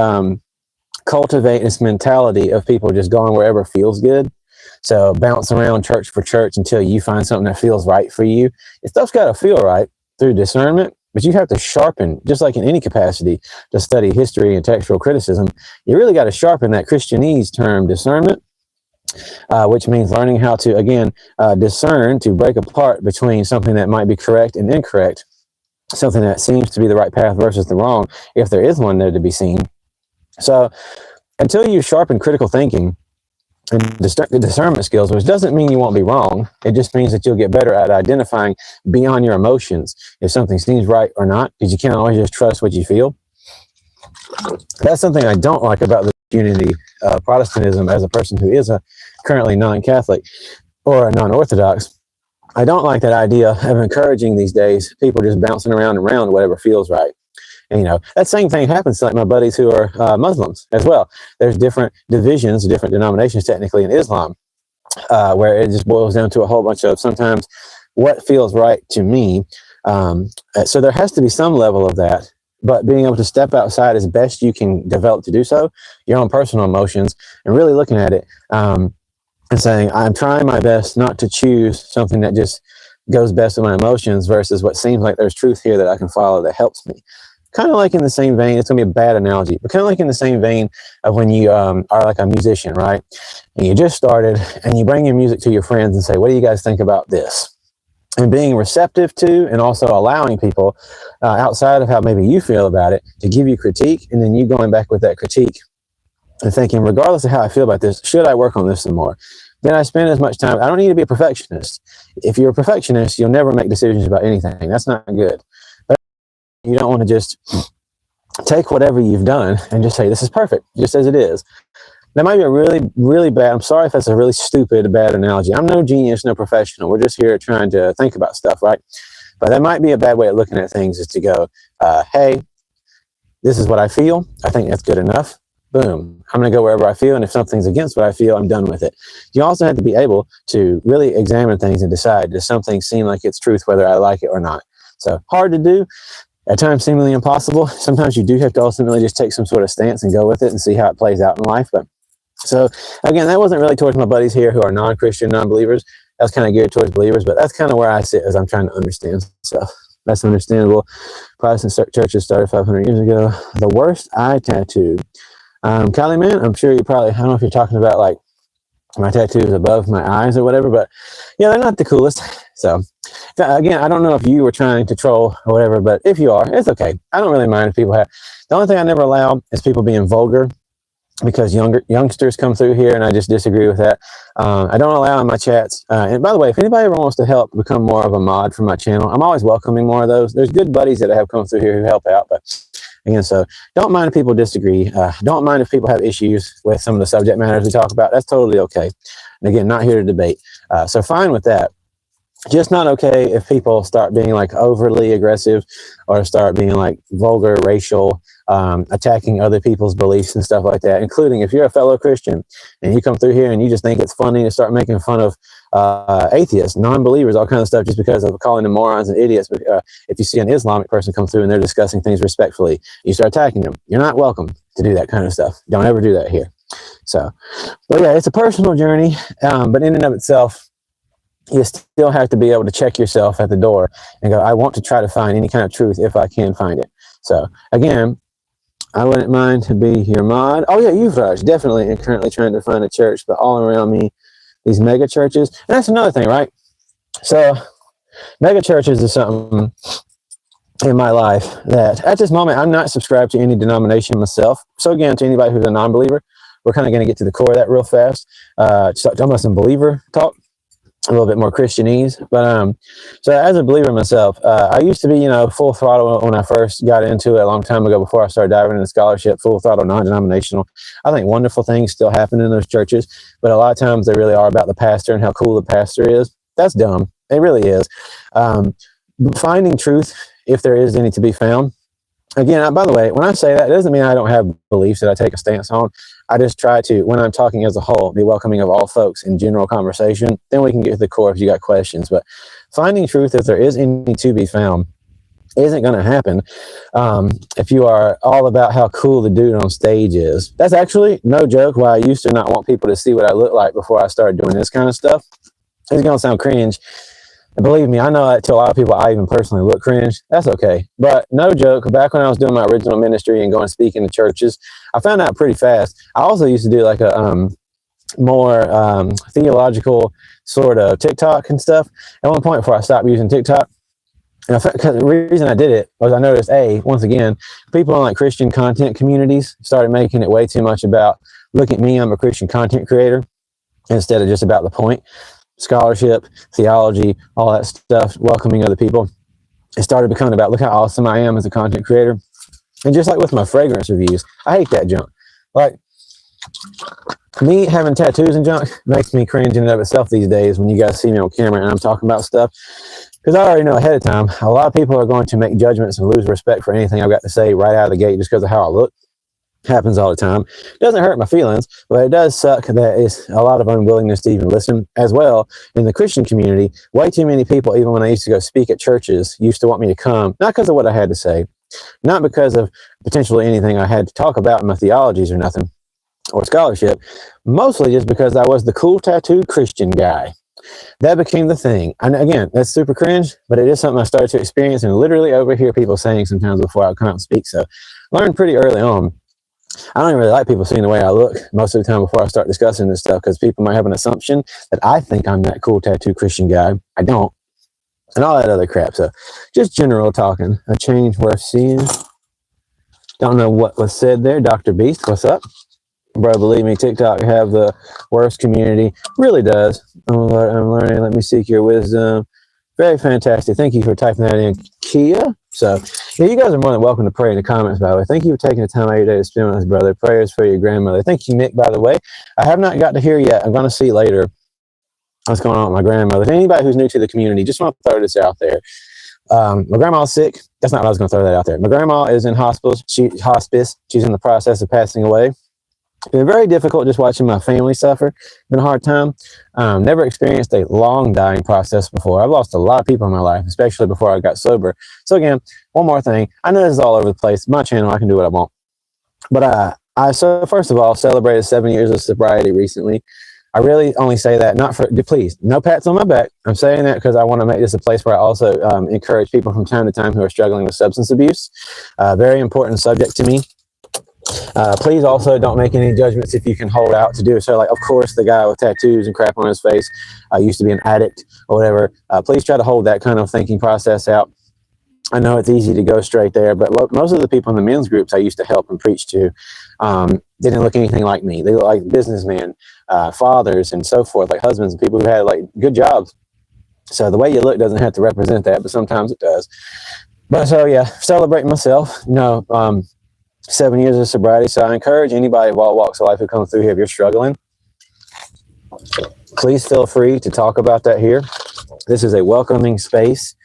cultivate this mentality of people just going wherever feels good. So bounce around church for church until you find something that feels right for you. Stuff's got to feel right through discernment. But you have to sharpen, just like in any capacity, to study history and textual criticism. You really got to sharpen that Christianese term discernment, which means learning how to, again, discern, to break apart between something that might be correct and incorrect, something that seems to be the right path versus the wrong, if there is one there to be seen. So until you sharpen critical thinking and discernment skills, which doesn't mean you won't be wrong. It just means that you'll get better at identifying beyond your emotions if something seems right or not, because you can't always just trust what you feel. That's something I don't like about the unity Protestantism as a person who is a currently non-Catholic or a non-Orthodox. I don't like that idea of encouraging these days people just bouncing around and around whatever feels right. And, you know, that same thing happens to like my buddies who are Muslims as well. There's different divisions, different denominations technically in Islam, where it just boils down to a whole bunch of sometimes what feels right to me. So there has to be some level of that, but being able to step outside as best you can develop to do so, your own personal emotions, and really looking at it and saying, I'm trying my best not to choose something that just goes best with my emotions versus what seems like there's truth here that I can follow that helps me. Kind of like in the same vein, it's going to be a bad analogy, but kind of like in the same vein of when you are like a musician, right? And you just started and you bring your music to your friends and say, what do you guys think about this? And being receptive to and also allowing people outside of how maybe you feel about it to give you critique, and then you going back with that critique and thinking, regardless of how I feel about this, should I work on this some more? Then I spend as much time. I don't need to be a perfectionist. If you're a perfectionist, you'll never make decisions about anything. That's not good. You don't want to just take whatever you've done and just say, this is perfect, just as it is. That might be a really, really bad, I'm sorry if that's a really stupid, bad analogy. I'm no genius, no professional. We're just here trying to think about stuff, right? But that might be a bad way of looking at things, is to go, hey, this is what I feel. I think that's good enough. Boom. I'm going to go wherever I feel. And if something's against what I feel, I'm done with it. You also have to be able to really examine things and decide, does something seem like it's truth, whether I like it or not? So hard to do. At times seemingly impossible. Sometimes you do have to ultimately just take some sort of stance and go with it and see how it plays out in life. But so again, that wasn't really towards my buddies here who are non-Christian, non-believers. That was kind of geared towards believers, but that's kind of where I sit as I'm trying to understand stuff. That's understandable. Protestant churches started 500 years ago. The worst eye tattoo. Kylie, man, I'm sure you probably, I don't know if you're talking about like my tattoos above my eyes or whatever, but yeah, they're not the coolest. So again, I don't know if you were trying to troll or whatever, but if you are, it's okay. I don't really mind if people have. The only thing I never allow is people being vulgar, because youngsters come through here, and I just disagree with that. I don't allow in my chats. And by the way, if anybody ever wants to help become more of a mod for my channel, I'm always welcoming more of those. There's good buddies that I have come through here who help out, but again, so don't mind if people disagree. Don't mind if people have issues with some of the subject matters we talk about. That's totally okay. And again, not here to debate. So fine with that. Just not okay if people start being like overly aggressive or start being like vulgar, racial, attacking other people's beliefs and stuff like that, including if you're a fellow Christian and you come through here and you just think it's funny to start making fun of atheists, non-believers, all kinds of stuff just because of calling them morons and idiots. If you see an Islamic person come through and they're discussing things respectfully, you start attacking them. You're not welcome to do that kind of stuff. Don't ever do that here. So, but yeah, it's a personal journey, but in and of itself, you still have to be able to check yourself at the door and go, I want to try to find any kind of truth if I can find it. So again, I wouldn't mind to be your mod. Oh yeah, Yuvraj, definitely. And currently trying to find a church, but all around me, these mega churches. And that's another thing, right? So mega churches is something in my life that at this moment, I'm not subscribed to any denomination myself. So again, to anybody who's a non-believer, we're kind of going to get to the core of that real fast. Talking about some believer talk, a little bit more Christianese. But so as a believer myself, I used to be, full throttle when I first got into it a long time ago before I started diving into scholarship, full throttle, non-denominational. I think wonderful things still happen in those churches, but a lot of times they really are about the pastor and how cool the pastor is. That's dumb. It really is. Finding truth, if there is any to be found. Again, by the way, when I say that, it doesn't mean I don't have beliefs that I take a stance on. I just try to, when I'm talking as a whole, be welcoming of all folks in general conversation. Then we can get to the core if you got questions. But finding truth, if there is any to be found, isn't going to happen if you are all about how cool the dude on stage is. That's actually, no joke, why I used to not want people to see what I look like before I started doing this kind of stuff. It's going to sound cringe. And believe me, I know that to a lot of people, I even personally look cringe. That's okay. But no joke, back when I was doing my original ministry and going speaking to churches, I found out pretty fast. I also used to do like a more theological sort of TikTok and stuff. At one point before I stopped using TikTok, and because the reason I did it was I noticed, once again, people in like Christian content communities started making it way too much about, look at me, I'm a Christian content creator, instead of just about the point. Scholarship, theology, all that stuff, welcoming other people. It started becoming about, look how awesome I am as a content creator. And just like with my fragrance reviews, I hate that junk. Like, me having tattoos and junk makes me cringe in and of itself these days when you guys see me on camera and I'm talking about stuff. Because I already know ahead of time, a lot of people are going to make judgments and lose respect for anything I've got to say right out of the gate just because of how I look. Happens all the time. Doesn't hurt my feelings, but it does suck that it's a lot of unwillingness to even listen as well. In the Christian community, way too many people, even when I used to go speak at churches, used to want me to come, not because of what I had to say, not because of potentially anything I had to talk about in my theologies or nothing, or scholarship, mostly just because I was the cool tattooed Christian guy. That became the thing. And again, that's super cringe, but it is something I started to experience and literally overhear people saying sometimes before I come out and speak. So learned pretty early on. I don't even really like people seeing the way I look most of the time before I start discussing this stuff, because people might have an assumption that I think I'm that cool tattoo Christian guy. I don't. And all that other crap. So just general talking. A change worth seeing. Don't know what was said there. Dr. Beast, what's up? Bro, believe me, TikTok have the worst community. Really does. I'm learning. Let me seek your wisdom. Very fantastic. Thank you for typing that in, Kia. So, yeah, you guys are more than welcome to pray in the comments, by the way. Thank you for taking the time out of your day to spend with us, brother. Prayers for your grandmother. Thank you, Nick, by the way. I have not got to hear yet. I'm going to see later what's going on with my grandmother. If anybody who's new to the community, just want to throw this out there. My grandma's sick. That's not what I was going to throw that out there. My grandma is in hospice. She's in the process of passing away. It's been very difficult just watching my family suffer. Been a hard time. Never experienced a long dying process before. I've lost a lot of people in my life, especially before I got sober. So again, one more thing. I know this is all over the place. My channel, I can do what I want. But so first of all, celebrated 7 years of sobriety recently. I really only say that, not for, please, no pats on my back. I'm saying that because I want to make this a place where I also encourage people from time to time who are struggling with substance abuse. Very important subject to me. Please also don't make any judgments if you can hold out to do so. Like, of course, the guy with tattoos and crap on his face used to be an addict or whatever. Please try to hold that kind of thinking process out. I know it's easy to go straight there, but look, most of the people in the men's groups I used to help and preach to didn't look anything like me. They look like businessmen, fathers, and so forth, like husbands and people who had like good jobs. So the way you look doesn't have to represent that, but sometimes it does. But so yeah, celebrating myself, 7 years of sobriety. So I encourage anybody of all walks of life who comes through here, if you're struggling, please feel free to talk about that here. This is a welcoming space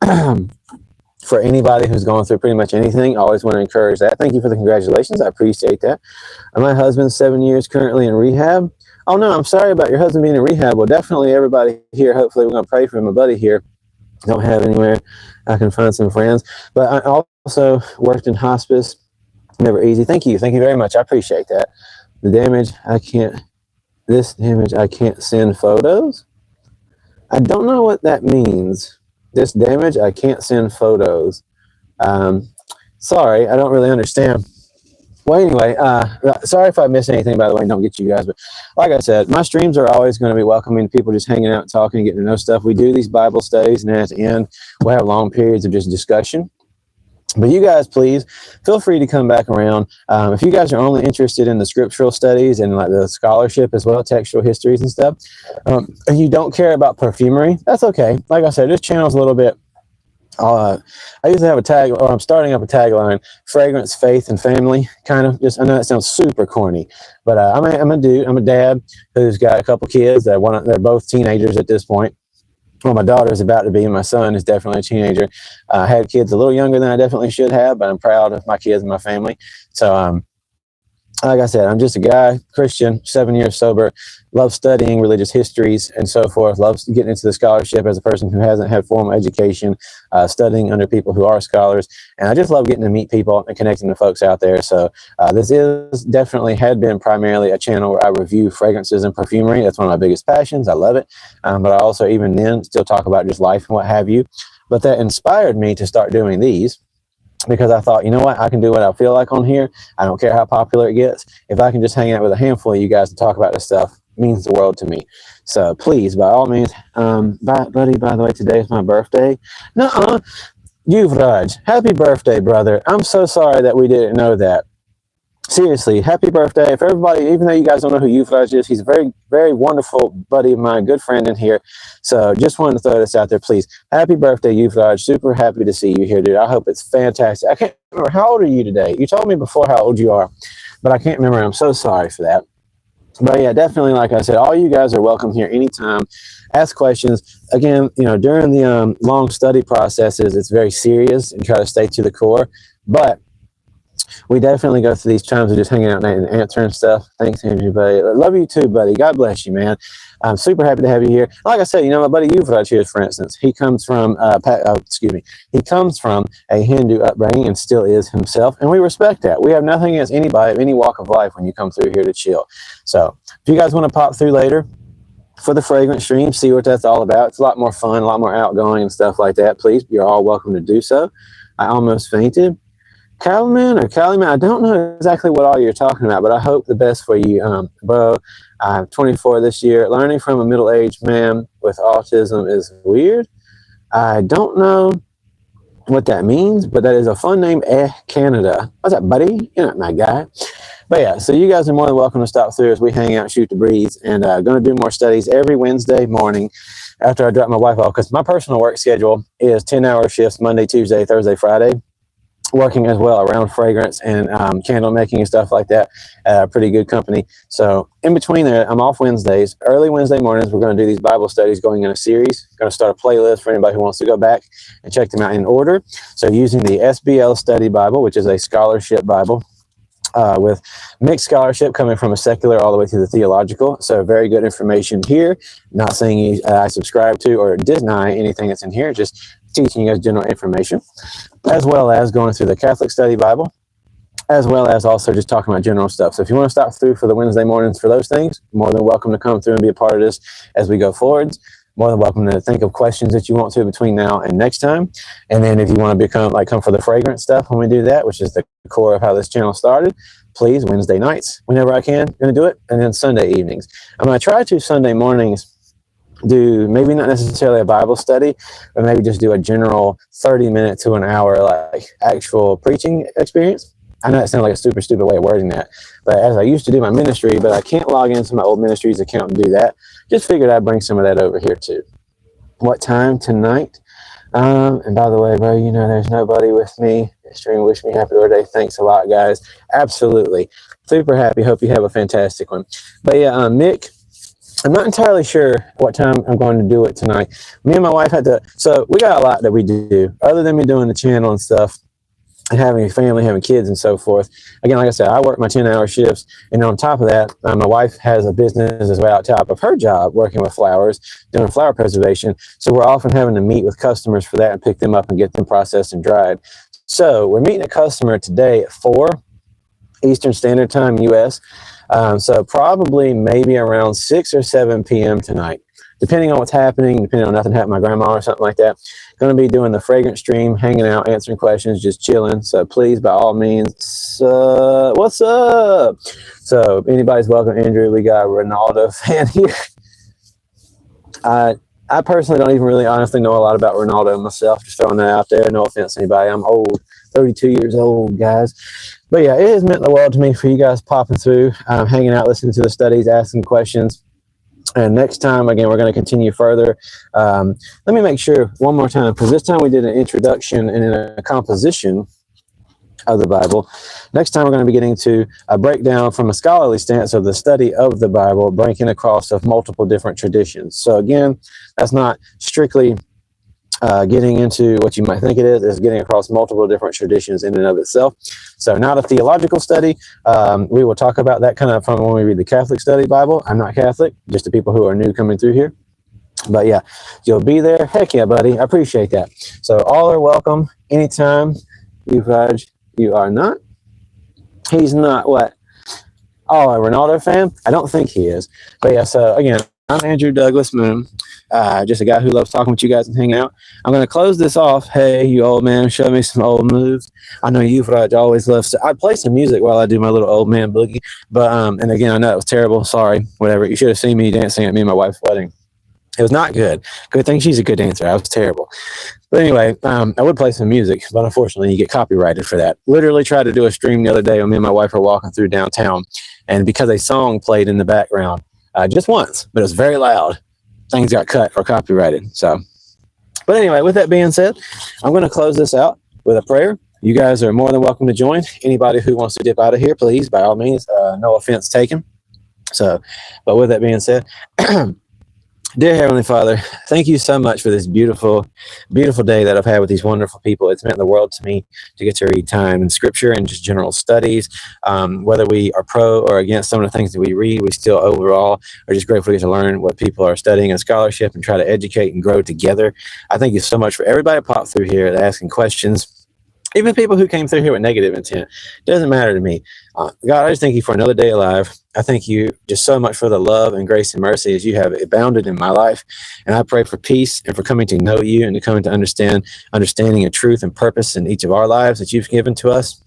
for anybody who's going through pretty much anything. I always want to encourage that. Thank you for the congratulations. I appreciate that. And my husband's 7 years currently in rehab. Oh no, I'm sorry about your husband being in rehab. Well, definitely everybody here, hopefully we're going to pray for him. My buddy here, don't have anywhere I can find some friends. But I also worked in hospice. Never easy. Thank you. Thank you very much. I appreciate that. This damage, I can't send photos. I don't know what that means. This damage, I can't send photos. Sorry, I don't really understand. Well, anyway, sorry if I miss anything, by the way, don't get you guys. But like I said, my streams are always going to be welcoming people just hanging out, talking, getting to know stuff. We do these Bible studies, and at the end, we'll have long periods of just discussion. But you guys, please feel free to come back around. If you guys are only interested in the scriptural studies and like the scholarship as well, textual histories and stuff, and you don't care about perfumery, that's okay. Like I said, this channel's a little bit, I usually have a tag, or I'm starting up a tagline, fragrance, faith, and family, kind of. Just, I know that sounds super corny, but I'm a dude, I'm a dad who's got a couple kids. They're both teenagers at this point. Well, my daughter's about to be, and my son is definitely a teenager. I had kids a little younger than I definitely should have, but I'm proud of my kids and my family. So, like I said, I'm just a guy, Christian, 7 years sober, love studying religious histories and so forth, loves getting into the scholarship as a person who hasn't had formal education, studying under people who are scholars. And I just love getting to meet people and connecting to folks out there. So this is definitely had been primarily a channel where I review fragrances and perfumery. That's one of my biggest passions. I love it. But I also, even then, still talk about just life and what have you. But that inspired me to start doing these, because I thought, you know what, I can do what I feel like on here. I don't care how popular it gets. If I can just hang out with a handful of you guys to talk about this stuff, it means the world to me. So please, by all means, buddy, by the way, today is my birthday. Nuh-uh. Yuvraj, happy birthday, brother. I'm so sorry that we didn't know that. Seriously, happy birthday. If everybody, even though you guys don't know who Yuvraj is, he's a very, very wonderful buddy of mine, good friend in here. So just wanted to throw this out there, please. Happy birthday, Yuvraj. Super happy to see you here, dude. I hope it's fantastic. I can't remember, how old are you today? You told me before how old you are, but I can't remember. I'm so sorry for that. But yeah, definitely, like I said, all you guys are welcome here anytime. Ask questions. Again, during the long study processes, it's very serious and try to stay to the core. But we definitely go through these times of just hanging out and answering stuff. Thanks, Andrew, buddy. I love you too, buddy. God bless you, man. I'm super happy to have you here. Like I said, my buddy Yuvraj here, for instance, he comes from, he comes from a Hindu upbringing and still is himself, and we respect that. We have nothing against anybody of any walk of life when you come through here to chill. So if you guys want to pop through later for the fragrance stream, see what that's all about. It's a lot more fun, a lot more outgoing and stuff like that. Please, you're all welcome to do so. I almost fainted. Caliman or Caliman, I don't know exactly what all you're talking about, but I hope the best for you, bro. I'm 24 this year. Learning from a middle-aged man with autism is weird. I don't know what that means, but that is a fun name, Canada. What's up, buddy? You're not my guy. But yeah, so you guys are more than welcome to stop through as we hang out, shoot the breeze, and going to do more studies every Wednesday morning after I drop my wife off, because my personal work schedule is 10-hour shifts, Monday, Tuesday, Thursday, Friday. Working as well around fragrance and candle making and stuff like that. Pretty good company. So in between there, I'm off Wednesdays. Early Wednesday mornings, we're going to do these Bible studies going in a series. Going to start a playlist for anybody who wants to go back and check them out in order. So using the SBL Study Bible, which is a scholarship Bible, with mixed scholarship coming from a secular all the way to the theological. So very good information here. Not saying I subscribe to or deny anything that's in here, just teaching you guys general information, as well as going through the Catholic Study Bible, as well as also just talking about general stuff. So if you want to stop through for the Wednesday mornings for those things, more than welcome to come through and be a part of this as we go forwards. more than welcome to think of questions that you want to between now and next time. And then if you want to come for the fragrant stuff when we do that, which is the core of how this channel started, please, Wednesday nights, whenever I can, going to do it. And then Sunday evenings. I'm going to try to Sunday mornings do maybe not necessarily a Bible study, but maybe just do a general 30-minute to an hour like actual preaching experience. I know that sounds like a super stupid way of wording that, but as I used to do my ministry, but I can't log into my old ministry's account and do that, just figured I'd bring some of that over here too. What time tonight? And by the way, bro, you know there's nobody with me. Stream wish me happy birthday. Thanks a lot, guys. Absolutely. Super happy. Hope you have a fantastic one. But yeah, Mick, I'm not entirely sure what time I'm going to do it tonight. Me and my wife had to, so we got a lot that we do other than me doing the channel and stuff and having a family, having kids and so forth. Again, like I said, I work my 10-hour shifts. And on top of that, my wife has a business as well on top of her job, working with flowers, doing flower preservation. So we're often having to meet with customers for that and pick them up and get them processed and dried. So we're meeting a customer today at 4 Eastern Standard Time, US. So probably maybe around 6 or 7 p.m. tonight, depending on what's happening, depending on nothing happening to my grandma or something like that. Going to be doing the fragrant stream, hanging out, answering questions, just chilling. So please, by all means, what's up? So anybody's welcome, Andrew. We got a Ronaldo fan here. I personally don't even really honestly know a lot about Ronaldo myself. Just throwing that out there. No offense to anybody. I'm old, 32 years old, guys. But yeah, it has meant the world to me for you guys popping through, hanging out, listening to the studies, asking questions. And next time, again, we're going to continue further. Let me make sure one more time, because this time we did an introduction and a composition of the Bible. Next time, we're going to be getting to a breakdown from a scholarly stance of the study of the Bible, breaking across of multiple different traditions. So again, that's not strictly getting into what you might think it is. It's getting across multiple different traditions in and of itself. So not a theological study. We will talk about that kind of from when we read the Catholic study Bible. I'm not Catholic, just the people who are new coming through here. But yeah, you'll be there. Heck yeah, buddy. I appreciate that. So all are welcome anytime. You, Raj, you are not. He's not what? Oh, a Ronaldo fan? I don't think he is. But yeah, so again, I'm Andrew Douglas Moon, just a guy who loves talking with you guys and hanging out. I'm going to close this off. Hey, you old man, show me some old moves. I know you, Raj, always loves to. I play some music while I do my little old man boogie. But, and again, I know it was terrible. Sorry, whatever. You should have seen me dancing at me and my wife's wedding. It was not good. Good thing she's a good dancer. I was terrible. But anyway, I would play some music, but unfortunately you get copyrighted for that. Literally tried to do a stream the other day when me and my wife were walking through downtown. And because a song played in the background, just once, but it was very loud, things got cut or copyrighted. So, but anyway, with that being said, I'm going to close this out with a prayer. You guys are more than welcome to join. Anybody who wants to dip out of here, please, by all means, no offense taken. So, but with that being said, dear Heavenly Father, thank you so much for this beautiful, beautiful day that I've had with these wonderful people. It's meant the world to me to get to read time in Scripture and just general studies. Whether we are pro or against some of the things that we read, we still overall are just grateful to get to learn what people are studying in scholarship and try to educate and grow together. I thank you so much for everybody popped through here asking questions. Even people who came through here with negative intent, doesn't matter to me. God, I just thank you for another day alive. I thank you just so much for the love and grace and mercy as you have abounded in my life. And I pray for peace and for coming to know you and to coming to understanding and truth and purpose in each of our lives that you've given to us.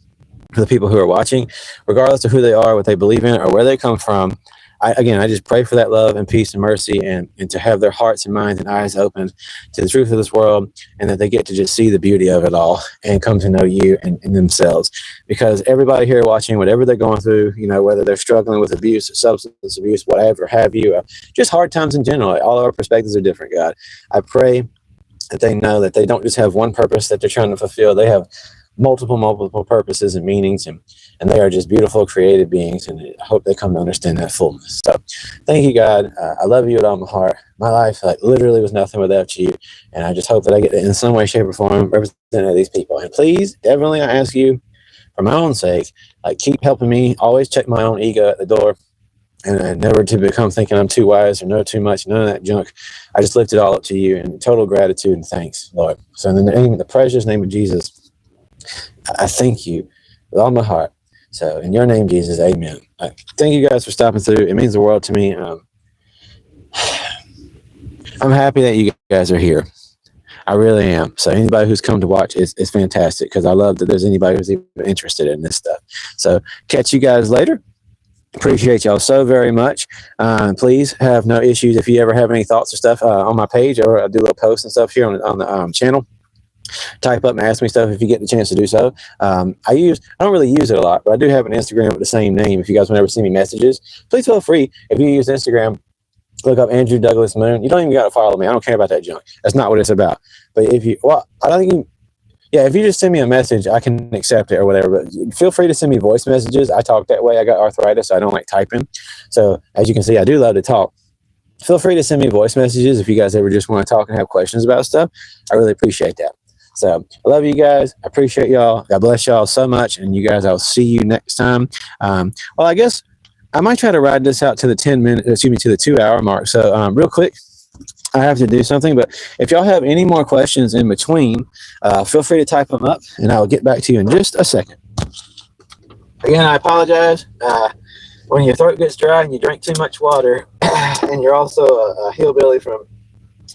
For the people who are watching, regardless of who they are, what they believe in, or where they come from, I just pray for that love and peace and mercy and to have their hearts and minds and eyes open to the truth of this world, and that they get to just see the beauty of it all and come to know you and themselves. Because everybody here watching, whatever they're going through, you know, whether they're struggling with abuse or substance abuse, whatever have you, just hard times in general, all our perspectives are different, God. I pray that they know that they don't just have one purpose that they're trying to fulfill. They have multiple purposes and meanings, and they are just beautiful creative beings, and I hope they come to understand that fullness. So thank you, God. I love you with all my heart. My life literally was nothing without you, and I just hope that I get to, in some way, shape, or form, represent these people. And please, definitely, I ask you, for my own sake, keep helping me always check my own ego at the door, and never to become thinking I'm too wise or know too much, none of that junk. I just lift it all up to you in total gratitude and thanks, Lord. So in the precious name of Jesus, I thank you with all my heart. So in your name, Jesus, amen. Thank you guys for stopping through. It means the world to me. I'm happy that you guys are here. I really am. So anybody who's come to watch is fantastic, because I love that there's anybody who's even interested in this stuff. So catch you guys later. Appreciate y'all so very much. Please have no issues if you ever have any thoughts or stuff on my page, or I do little posts and stuff here on the channel. Type up and ask me stuff if you get the chance to do so. I don't really use it a lot, but I do have an Instagram with the same name. If you guys want to ever send me messages, please feel free. If you use Instagram, look up Andrew Douglas Moon. You don't even got to follow me. I don't care about that junk. That's not what it's about. But if you, well, I don't think you, yeah, if you just send me a message, I can accept it or whatever. But feel free to send me voice messages. I talk that way. I got arthritis, so I don't like typing. So as you can see, I do love to talk. Feel free to send me voice messages if you guys ever just want to talk and have questions about stuff. I really appreciate that. So I love you guys. I appreciate y'all. God bless y'all so much. And you guys, I'll see you next time. Well, I guess I might try to ride this out to the 2-hour mark. So real quick, I have to do something, but if y'all have any more questions in between, feel free to type them up and I'll get back to you in just a second. Again, I apologize. When your throat gets dry and you drink too much water, and you're also a hillbilly from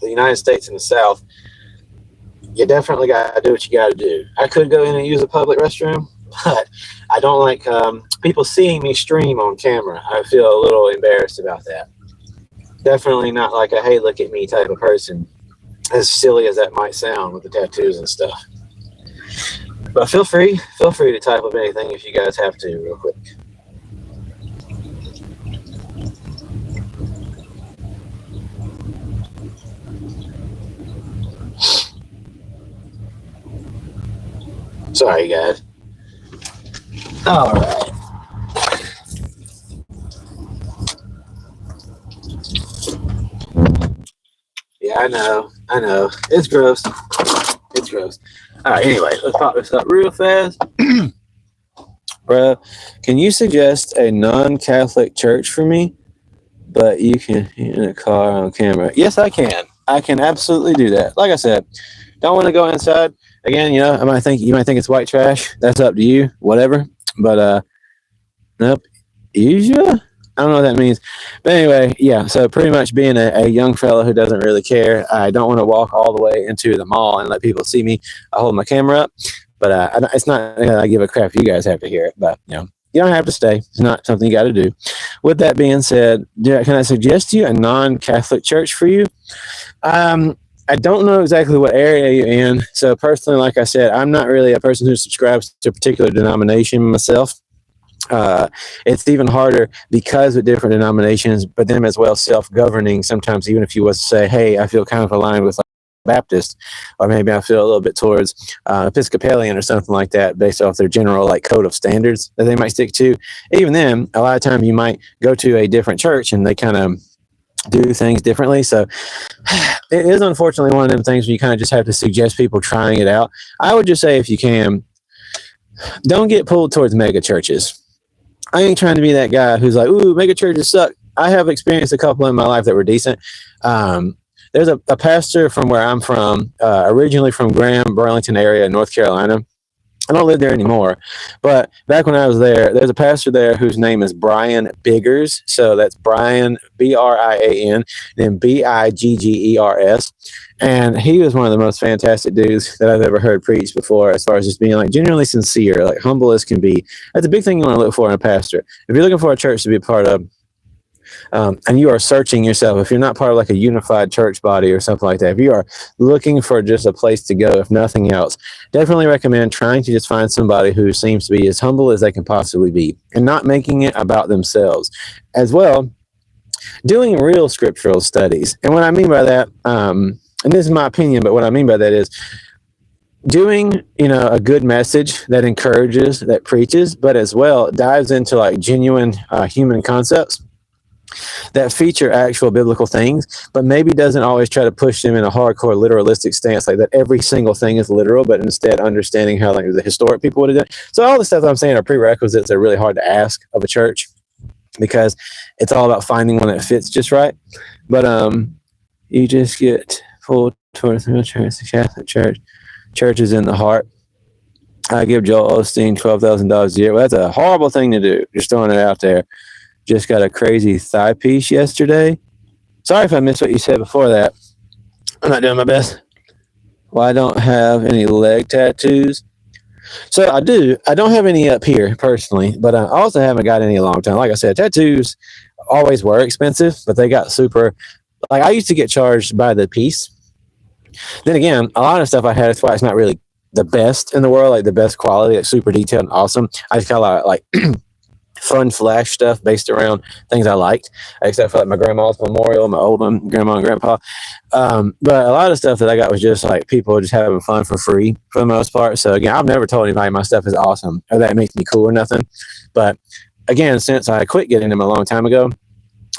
the United States in the South, you definitely got to do what you got to do. I could go in and use a public restroom, but I don't like people seeing me stream on camera. I feel a little embarrassed about that. Definitely not like a hey, look at me type of person, as silly as that might sound with the tattoos and stuff. But feel free to type up anything if you guys have to real quick. Sorry, guys. All right. Yeah, I know. It's gross. It's gross. All right, anyway, let's pop this up real fast. Bro, can you suggest a non-Catholic church for me? But you can in a car on camera. Yes, I can. I can absolutely do that. Like I said, don't want to go inside. Again, you know, you might think it's white trash. That's up to you, whatever. But nope. Usually, I don't know what that means. But anyway, yeah. So pretty much being a young fellow who doesn't really care, I don't want to walk all the way into the mall and let people see me. I hold my camera up, but it's not that I give a crap if you guys have to hear it. But you know, you don't have to stay. It's not something you got to do. With that being said, can I suggest you a non-Catholic church for you? I don't know exactly what area you're in. So personally, like I said, I'm not really a person who subscribes to a particular denomination myself. It's even harder because of different denominations, but them as well self-governing. Sometimes even if you was to say, hey, I feel kind of aligned with Baptist, or maybe I feel a little bit towards Episcopalian or something like that, based off their general like code of standards that they might stick to. Even then, a lot of time you might go to a different church and they kind of do things differently. So it is unfortunately one of them things where you kind of just have to suggest people trying it out. I would just say, if you can, don't get pulled towards mega churches. I ain't trying to be that guy who's like, ooh, mega churches suck. I have experienced a couple in my life that were decent. There's a pastor from where I'm from, originally from Graham, Burlington area, North Carolina. I don't live there anymore, but back when I was there, there's a pastor there whose name is Brian Biggers. So that's Brian, Brian, then Biggers. And he was one of the most fantastic dudes that I've ever heard preach before, as far as just being like genuinely sincere, like humble as can be. That's a big thing you want to look for in a pastor. If you're looking for a church to be a part of, and you are searching yourself, if you're not part of like a unified church body or something like that, if you are looking for just a place to go, if nothing else, definitely recommend trying to just find somebody who seems to be as humble as they can possibly be and not making it about themselves. As well, doing real scriptural studies. And what I mean by that, and this is my opinion, but what I mean by that is doing, a good message that encourages, that preaches, but as well dives into like genuine human concepts that feature actual biblical things, but maybe doesn't always try to push them in a hardcore literalistic stance, like that every single thing is literal, but instead understanding how like the historic people would have done. So all the stuff that I'm saying are prerequisites that are really hard to ask of a church, because it's all about finding one that fits just right. But you just get pulled towards the church, the Catholic Church. Church is in the heart. I give Joel Osteen $12,000 a year. Well, that's a horrible thing to do. Just throwing it out there. Just got a crazy thigh piece yesterday. Sorry if I missed what you said before that. I'm not doing my best. Well, I don't have any leg tattoos. So I do. I don't have any up here personally, but I also haven't got any in a long time. Like I said, tattoos always were expensive, but they got super. Like I used to get charged by the piece. Then again, a lot of stuff I had, that's why it's not really the best in the world, like the best quality, like super detailed and awesome. I just got a lot of like fun flash stuff based around things I liked, except for like my grandma's memorial, my old one, grandma and grandpa. But a lot of stuff that I got was just like people just having fun for free for the most part. So again, I've never told anybody my stuff is awesome or that it makes me cool or nothing. But again, since I quit getting them a long time ago,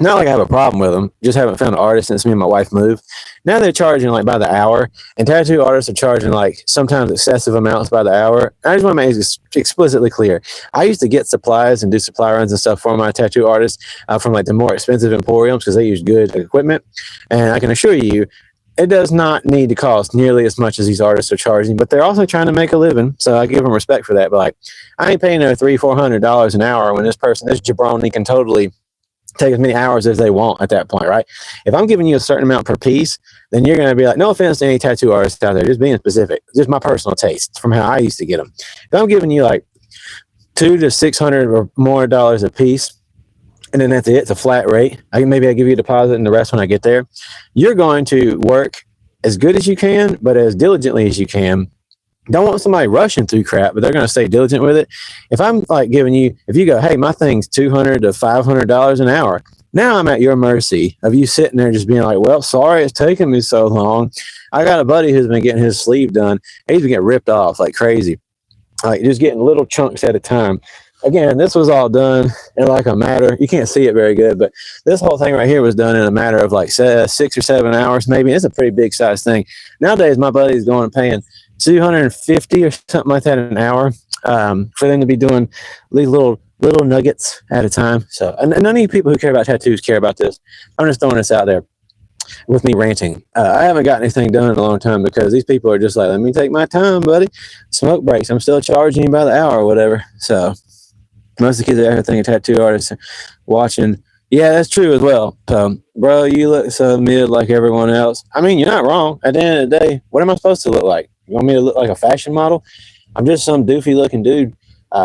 not like I have a problem with them, just haven't found an artist since me and my wife moved. Now they're charging like by the hour, and tattoo artists are charging like sometimes excessive amounts by the hour. I just want to make it explicitly clear. I used to get supplies and do supply runs and stuff for my tattoo artists from like the more expensive emporiums because they use good equipment. And I can assure you, it does not need to cost nearly as much as these artists are charging, but they're also trying to make a living. So I give them respect for that. But like, I ain't paying them $300-400 an hour when this jabroni can totally take as many hours as they want at that point, right? If I'm giving you a certain amount per piece, then you're going to be like, no offense to any tattoo artists out there, just being specific, just my personal taste from how I used to get them. If I'm giving you like $200 to $600 or more dollars a piece, and then that's it, it's a flat rate. Maybe I give you a deposit and the rest when I get there. You're going to work as good as you can, but as diligently as you can. Don't want somebody rushing through crap, but they're going to stay diligent with it. If I'm like giving you, if you go, hey, my thing's $200 to $500 an hour, now I'm at your mercy of you sitting there just being like, well, sorry it's taking me so long. I got a buddy who's been getting his sleeve done. He's been getting ripped off like crazy, like just getting little chunks at a time. Again, this was all done in like a matter, you can't see it very good, but this whole thing right here was done in a matter of like 6 or 7 hours, maybe. It's a pretty big size thing. Nowadays, my buddy's going and paying $250 or something like that an hour for them to be doing these little nuggets at a time. So, and none of you people who care about tattoos care about this. I'm just throwing this out there with me ranting. I haven't got anything done in a long time because these people are just like, let me take my time, buddy. Smoke breaks. I'm still charging you by the hour or whatever. So most of the kids that ever think of tattoo artists watching. Yeah, that's true as well. So, bro, you look so mid like everyone else. I mean, you're not wrong. At the end of the day, what am I supposed to look like? You want me to look like a fashion model? I'm just some doofy looking dude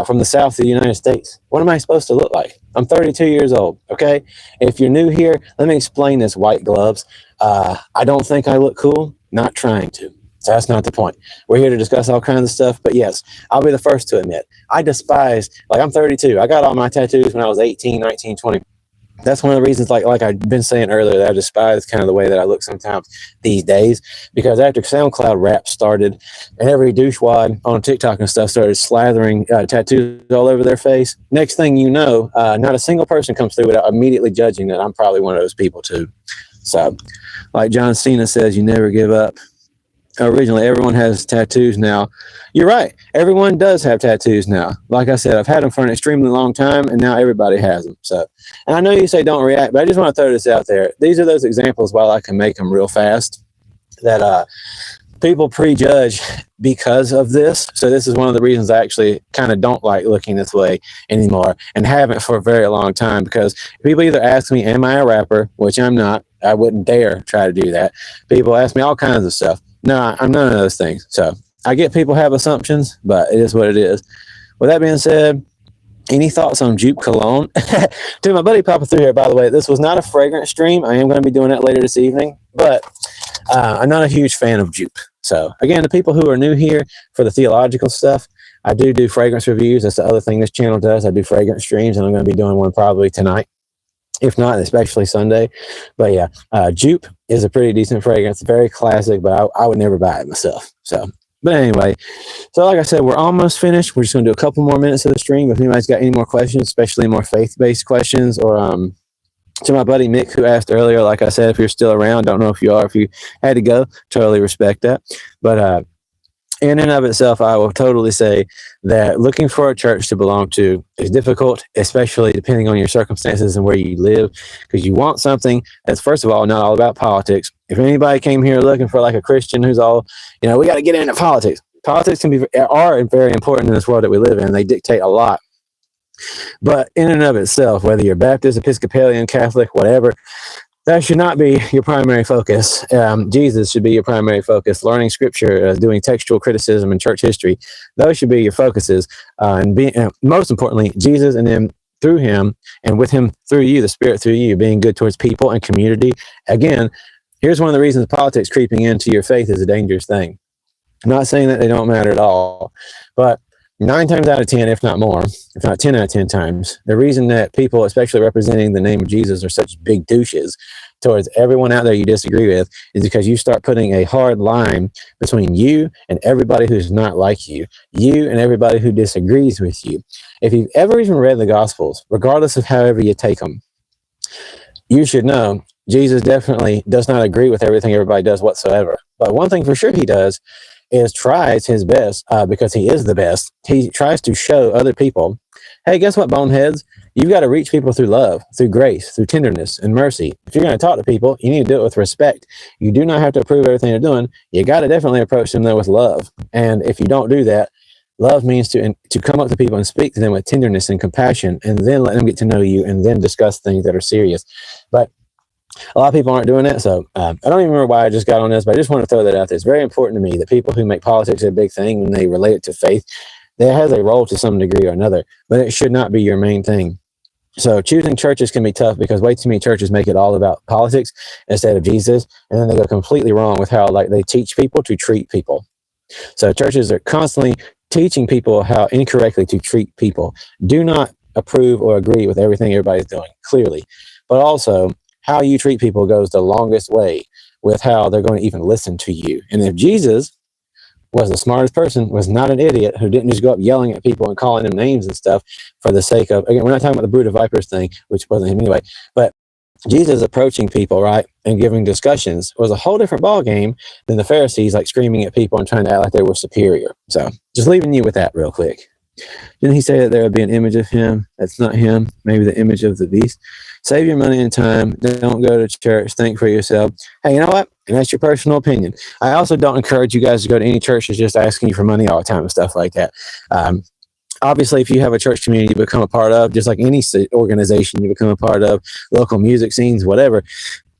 from the south of the United States. What am I supposed to look like? I'm 32 years old, okay? If you're new here, let me explain this, white gloves. I don't think I look cool. Not trying to. So that's not the point. We're here to discuss all kinds of stuff. But yes, I'll be the first to admit, I despise, like I'm 32. I got all my tattoos when I was 18, 19, 20. That's one of the reasons, like I've been saying earlier, that I despise kind of the way that I look sometimes these days, because after SoundCloud rap started and every douchewad on TikTok and stuff started slathering tattoos all over their face, next thing you know, not a single person comes through without immediately judging that I'm probably one of those people too. So like John Cena says, you never give up. Originally, everyone has tattoos now. You're right. Everyone does have tattoos now. Like I said, I've had them for an extremely long time, and now everybody has them. So, and I know you say don't react, but I just want to throw this out there. These are those examples, while I can make them real fast, that people prejudge because of this. So this is one of the reasons I actually kind of don't like looking this way anymore, and haven't for a very long time, because people either ask me, am I a rapper? Which I'm not. I wouldn't dare try to do that. People ask me all kinds of stuff. No, I'm none of those things. So I get people have assumptions, but it is what it is. With that being said, any thoughts on Jupe Cologne? To my buddy Papa through here, by the way, this was not a fragrance stream. I am going to be doing that later this evening, but I'm not a huge fan of Jupe. So again, the people who are new here for the theological stuff, I do fragrance reviews. That's the other thing this channel does. I do fragrance streams, and I'm going to be doing one probably tonight. If not, especially Sunday. But yeah, Jupe is a pretty decent fragrance. Very classic, but I would never buy it myself. So, but anyway, so like I said, we're almost finished. We're just going to do a couple more minutes of the stream. If anybody's got any more questions, especially more faith-based questions, or to my buddy Mick, who asked earlier, like I said, if you're still around, don't know if you are, if you had to go, totally respect that. But in and of itself, I will totally say that looking for a church to belong to is difficult, especially depending on your circumstances and where you live, because you want something that's, first of all, not all about politics. If anybody came here looking for like a Christian who's all, we got to get into politics. Politics are very important in this world that we live in. They dictate a lot. But in and of itself, whether you're Baptist, Episcopalian, Catholic, whatever, That should not be your primary focus. Jesus should be your primary focus. Learning scripture, doing textual criticism and church history, those should be your focuses. Most importantly, Jesus, and then through him and with him through you, the Spirit through you, being good towards people and community. Again, here's one of the reasons politics creeping into your faith is a dangerous thing. I'm not saying that they don't matter at all, but 9 times out of 10, if not more, if not 10 out of 10 times, the reason that people, especially representing the name of Jesus, are such big douches towards everyone out there you disagree with is because you start putting a hard line between you and everybody who's not like you and everybody who disagrees with you. If you've ever even read the Gospels, regardless of however you take them, you should know Jesus definitely does not agree with everything everybody does whatsoever. But one thing for sure he does is tries his best, because he is the best. He tries to show other people, hey, guess what, boneheads? You've got to reach people through love, through grace, through tenderness and mercy. If you're going to talk to people, you need to do it with respect. You do not have to approve everything they're doing. You got to definitely approach them, though, with love. And if you don't do that, love means to come up to people and speak to them with tenderness and compassion, and then let them get to know you, and then discuss things that are serious. But a lot of people aren't doing that, so I don't even remember why I just got on this, but I just want to throw that out there. It's very important to me that people who make politics a big thing when they relate it to faith, that has a role to some degree or another, but it should not be your main thing. So choosing churches can be tough because way too many churches make it all about politics instead of Jesus, and then they go completely wrong with how they teach people to treat people. So churches are constantly teaching people how incorrectly to treat people. Do not approve or agree with everything everybody's doing, clearly, but also how you treat people goes the longest way with how they're going to even listen to you. And if Jesus was the smartest person, was not an idiot who didn't just go up yelling at people and calling them names and stuff for the sake of, again, we're not talking about the brood of vipers thing, which wasn't him anyway, but Jesus approaching people, right, and giving discussions was a whole different ball game than the Pharisees, like screaming at people and trying to act like they were superior. So just leaving you with that real quick. Didn't he say that there would be an image of him? That's not him. Maybe the image of the beast. Save your money and time. Don't go to church. Think for yourself. Hey, you know what? And that's your personal opinion. I also don't encourage you guys to go to any church that's just asking you for money all the time and stuff like that. Obviously, if you have a church community you become a part of, just like any organization you become a part of, local music scenes, whatever,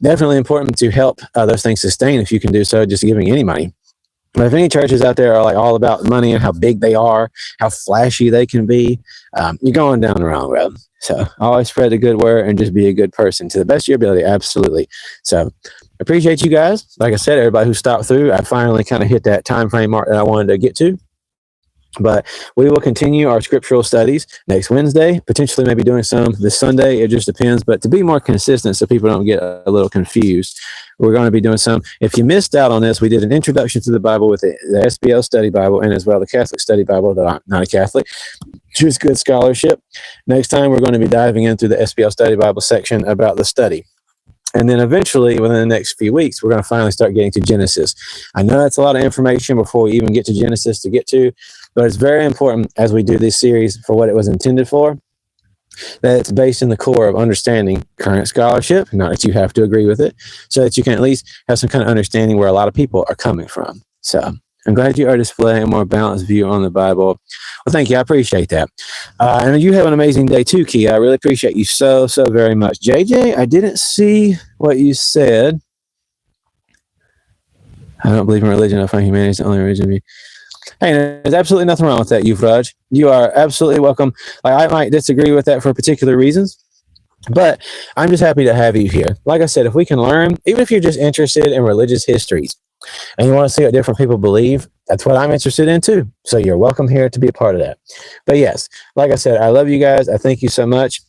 definitely important to help those things sustain if you can do so, just giving any money. But if any churches out there are like all about money and how big they are, how flashy they can be, you're going down the wrong road. So always spread the good word and just be a good person to the best of your ability. Absolutely. So appreciate you guys. Like I said, everybody who stopped through, I finally kind of hit that time frame mark that I wanted to get to. But we will continue our scriptural studies next Wednesday, potentially maybe doing some this Sunday. It just depends. But to be more consistent so people don't get a little confused, we're going to be doing some. If you missed out on this, we did an introduction to the Bible with the SBL study Bible and as well the Catholic study Bible, that I'm not a Catholic. Choose good scholarship. Next time, we're going to be diving into the SBL study Bible section about the study. And then eventually, within the next few weeks, we're going to finally start getting to Genesis. I know that's a lot of information before we even get to Genesis to get to, but it's very important as we do this series for what it was intended for, that it's based in the core of understanding current scholarship, not that you have to agree with it, so that you can at least have some kind of understanding where a lot of people are coming from. So I'm glad you are displaying a more balanced view on the Bible. Well, thank you. I appreciate that. And you have an amazing day too, Kia. I really appreciate you so very much. JJ, I didn't see what you said. I don't believe in religion. I find humanity is the only religion. Hey, there's absolutely nothing wrong with that, Euphrasia. You are absolutely welcome. I might disagree with that for particular reasons, but I'm just happy to have you here. Like I said, if we can learn, even if you're just interested in religious histories and you want to see what different people believe, that's what I'm interested in too. So you're welcome here to be a part of that. But yes, like I said, I love you guys. I thank you so much.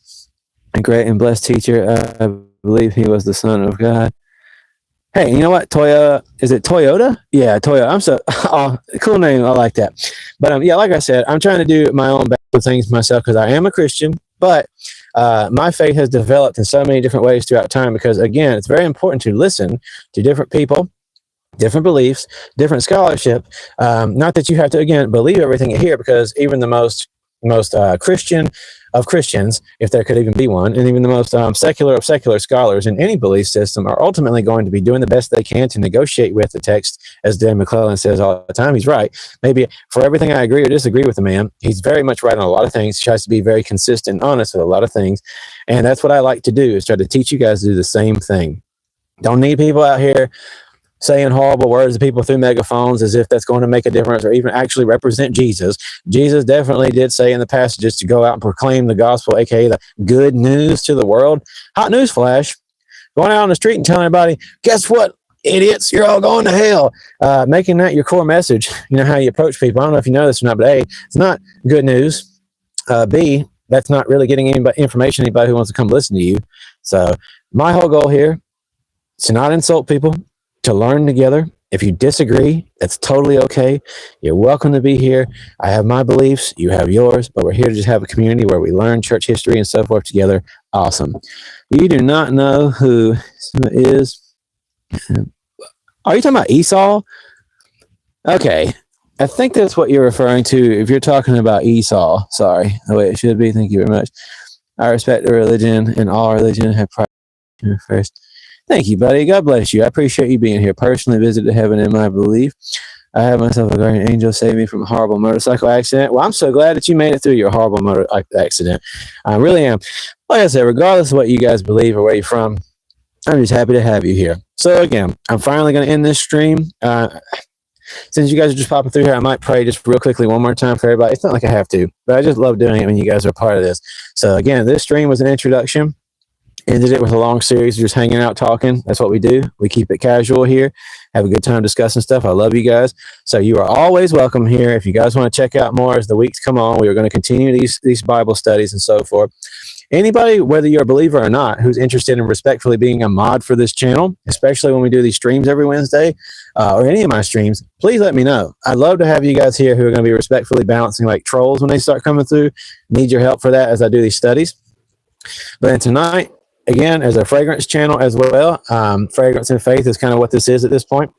A great and blessed teacher. I believe he was the Son of God. Hey, you know what? Is it Toyota? Yeah, Toyota. Cool name. I like that. But yeah, like I said, I'm trying to do my own things myself because I am a Christian, but my faith has developed in so many different ways throughout time because, again, it's very important to listen to different people, different beliefs, different scholarship. Not that you have to, again, believe everything you hear, because even the most most Christian of Christians, if there could even be one, and even the most secular of secular scholars in any belief system are ultimately going to be doing the best they can to negotiate with the text, as Dan McClellan says all the time. He's right. Maybe for everything I agree or disagree with the man, he's very much right on a lot of things. He tries to be very consistent and honest with a lot of things, and that's what I like to do, is try to teach you guys to do the same thing. Don't need people out here saying horrible words to people through megaphones as if that's going to make a difference or even actually represent Jesus. Jesus definitely did say in the passages to go out and proclaim the gospel, aka the good news to the world. Hot news flash, going out on the street and telling everybody, guess what, idiots, you're all going to hell. Making that your core message, you know, how you approach people. I don't know if you know this or not, but A, it's not good news. B, that's not really getting anybody information, anybody who wants to come listen to you. So my whole goal here is to not insult people, to learn together. If you disagree, that's totally okay. You're welcome to be here. I have my beliefs, you have yours, but we're here to just have a community where we learn church history and so forth together. Awesome. You do not know who is. Are you talking about Esau? Okay. I think that's what you're referring to if you're talking about Esau. Sorry. The way it should be. Thank you very much. I respect the religion, and all religion have pride first. Thank you, buddy. God bless you. I appreciate you being here. Personally visited heaven in my belief. I have myself a guardian angel save me from a horrible motorcycle accident. Well, I'm so glad that you made it through your horrible motor accident. I really am. Like I said, regardless of what you guys believe or where you're from, I'm just happy to have you here. So again, I'm finally going to end this stream. Since you guys are just popping through here, I might pray just real quickly one more time for everybody. It's not like I have to, but I just love doing it when you guys are a part of this. So again, this stream was an introduction. Ended it with a long series of just hanging out, talking. That's what we do. We keep it casual here. Have a good time discussing stuff. I love you guys. So you are always welcome here. If you guys want to check out more as the weeks come on, we are going to continue these Bible studies and so forth. Anybody, whether you're a believer or not, who's interested in respectfully being a mod for this channel, especially when we do these streams every Wednesday, or any of my streams, please let me know. I'd love to have you guys here who are going to be respectfully balancing like trolls when they start coming through. Need your help for that as I do these studies. But then tonight, again, as a fragrance channel as well, fragrance and faith is kind of what this is at this point.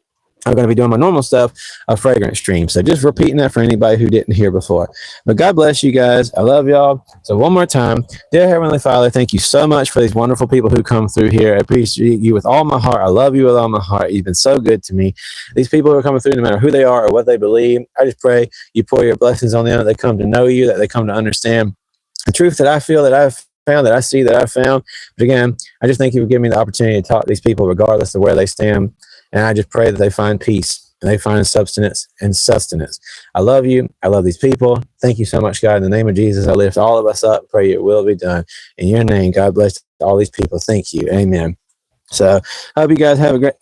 I'm going to be doing my normal stuff, a fragrance stream. So just repeating that for anybody who didn't hear before. But God bless you guys. I love y'all. So one more time, dear Heavenly Father, thank you so much for these wonderful people who come through here. I appreciate you with all my heart. I love you with all my heart. You've been so good to me. These people who are coming through, no matter who they are or what they believe, I just pray you pour your blessings on them, that they come to know you, that they come to understand the truth that I feel that I've found, that I see, that I found. But again, I just thank you for giving me the opportunity to talk to these people regardless of where they stand. And I just pray that they find peace and they find substance and sustenance. I love you. I love these people. Thank you so much, God. In the name of Jesus, I lift all of us up. Pray your will be done. In your name, God bless all these people. Thank you. Amen. So I hope you guys have a great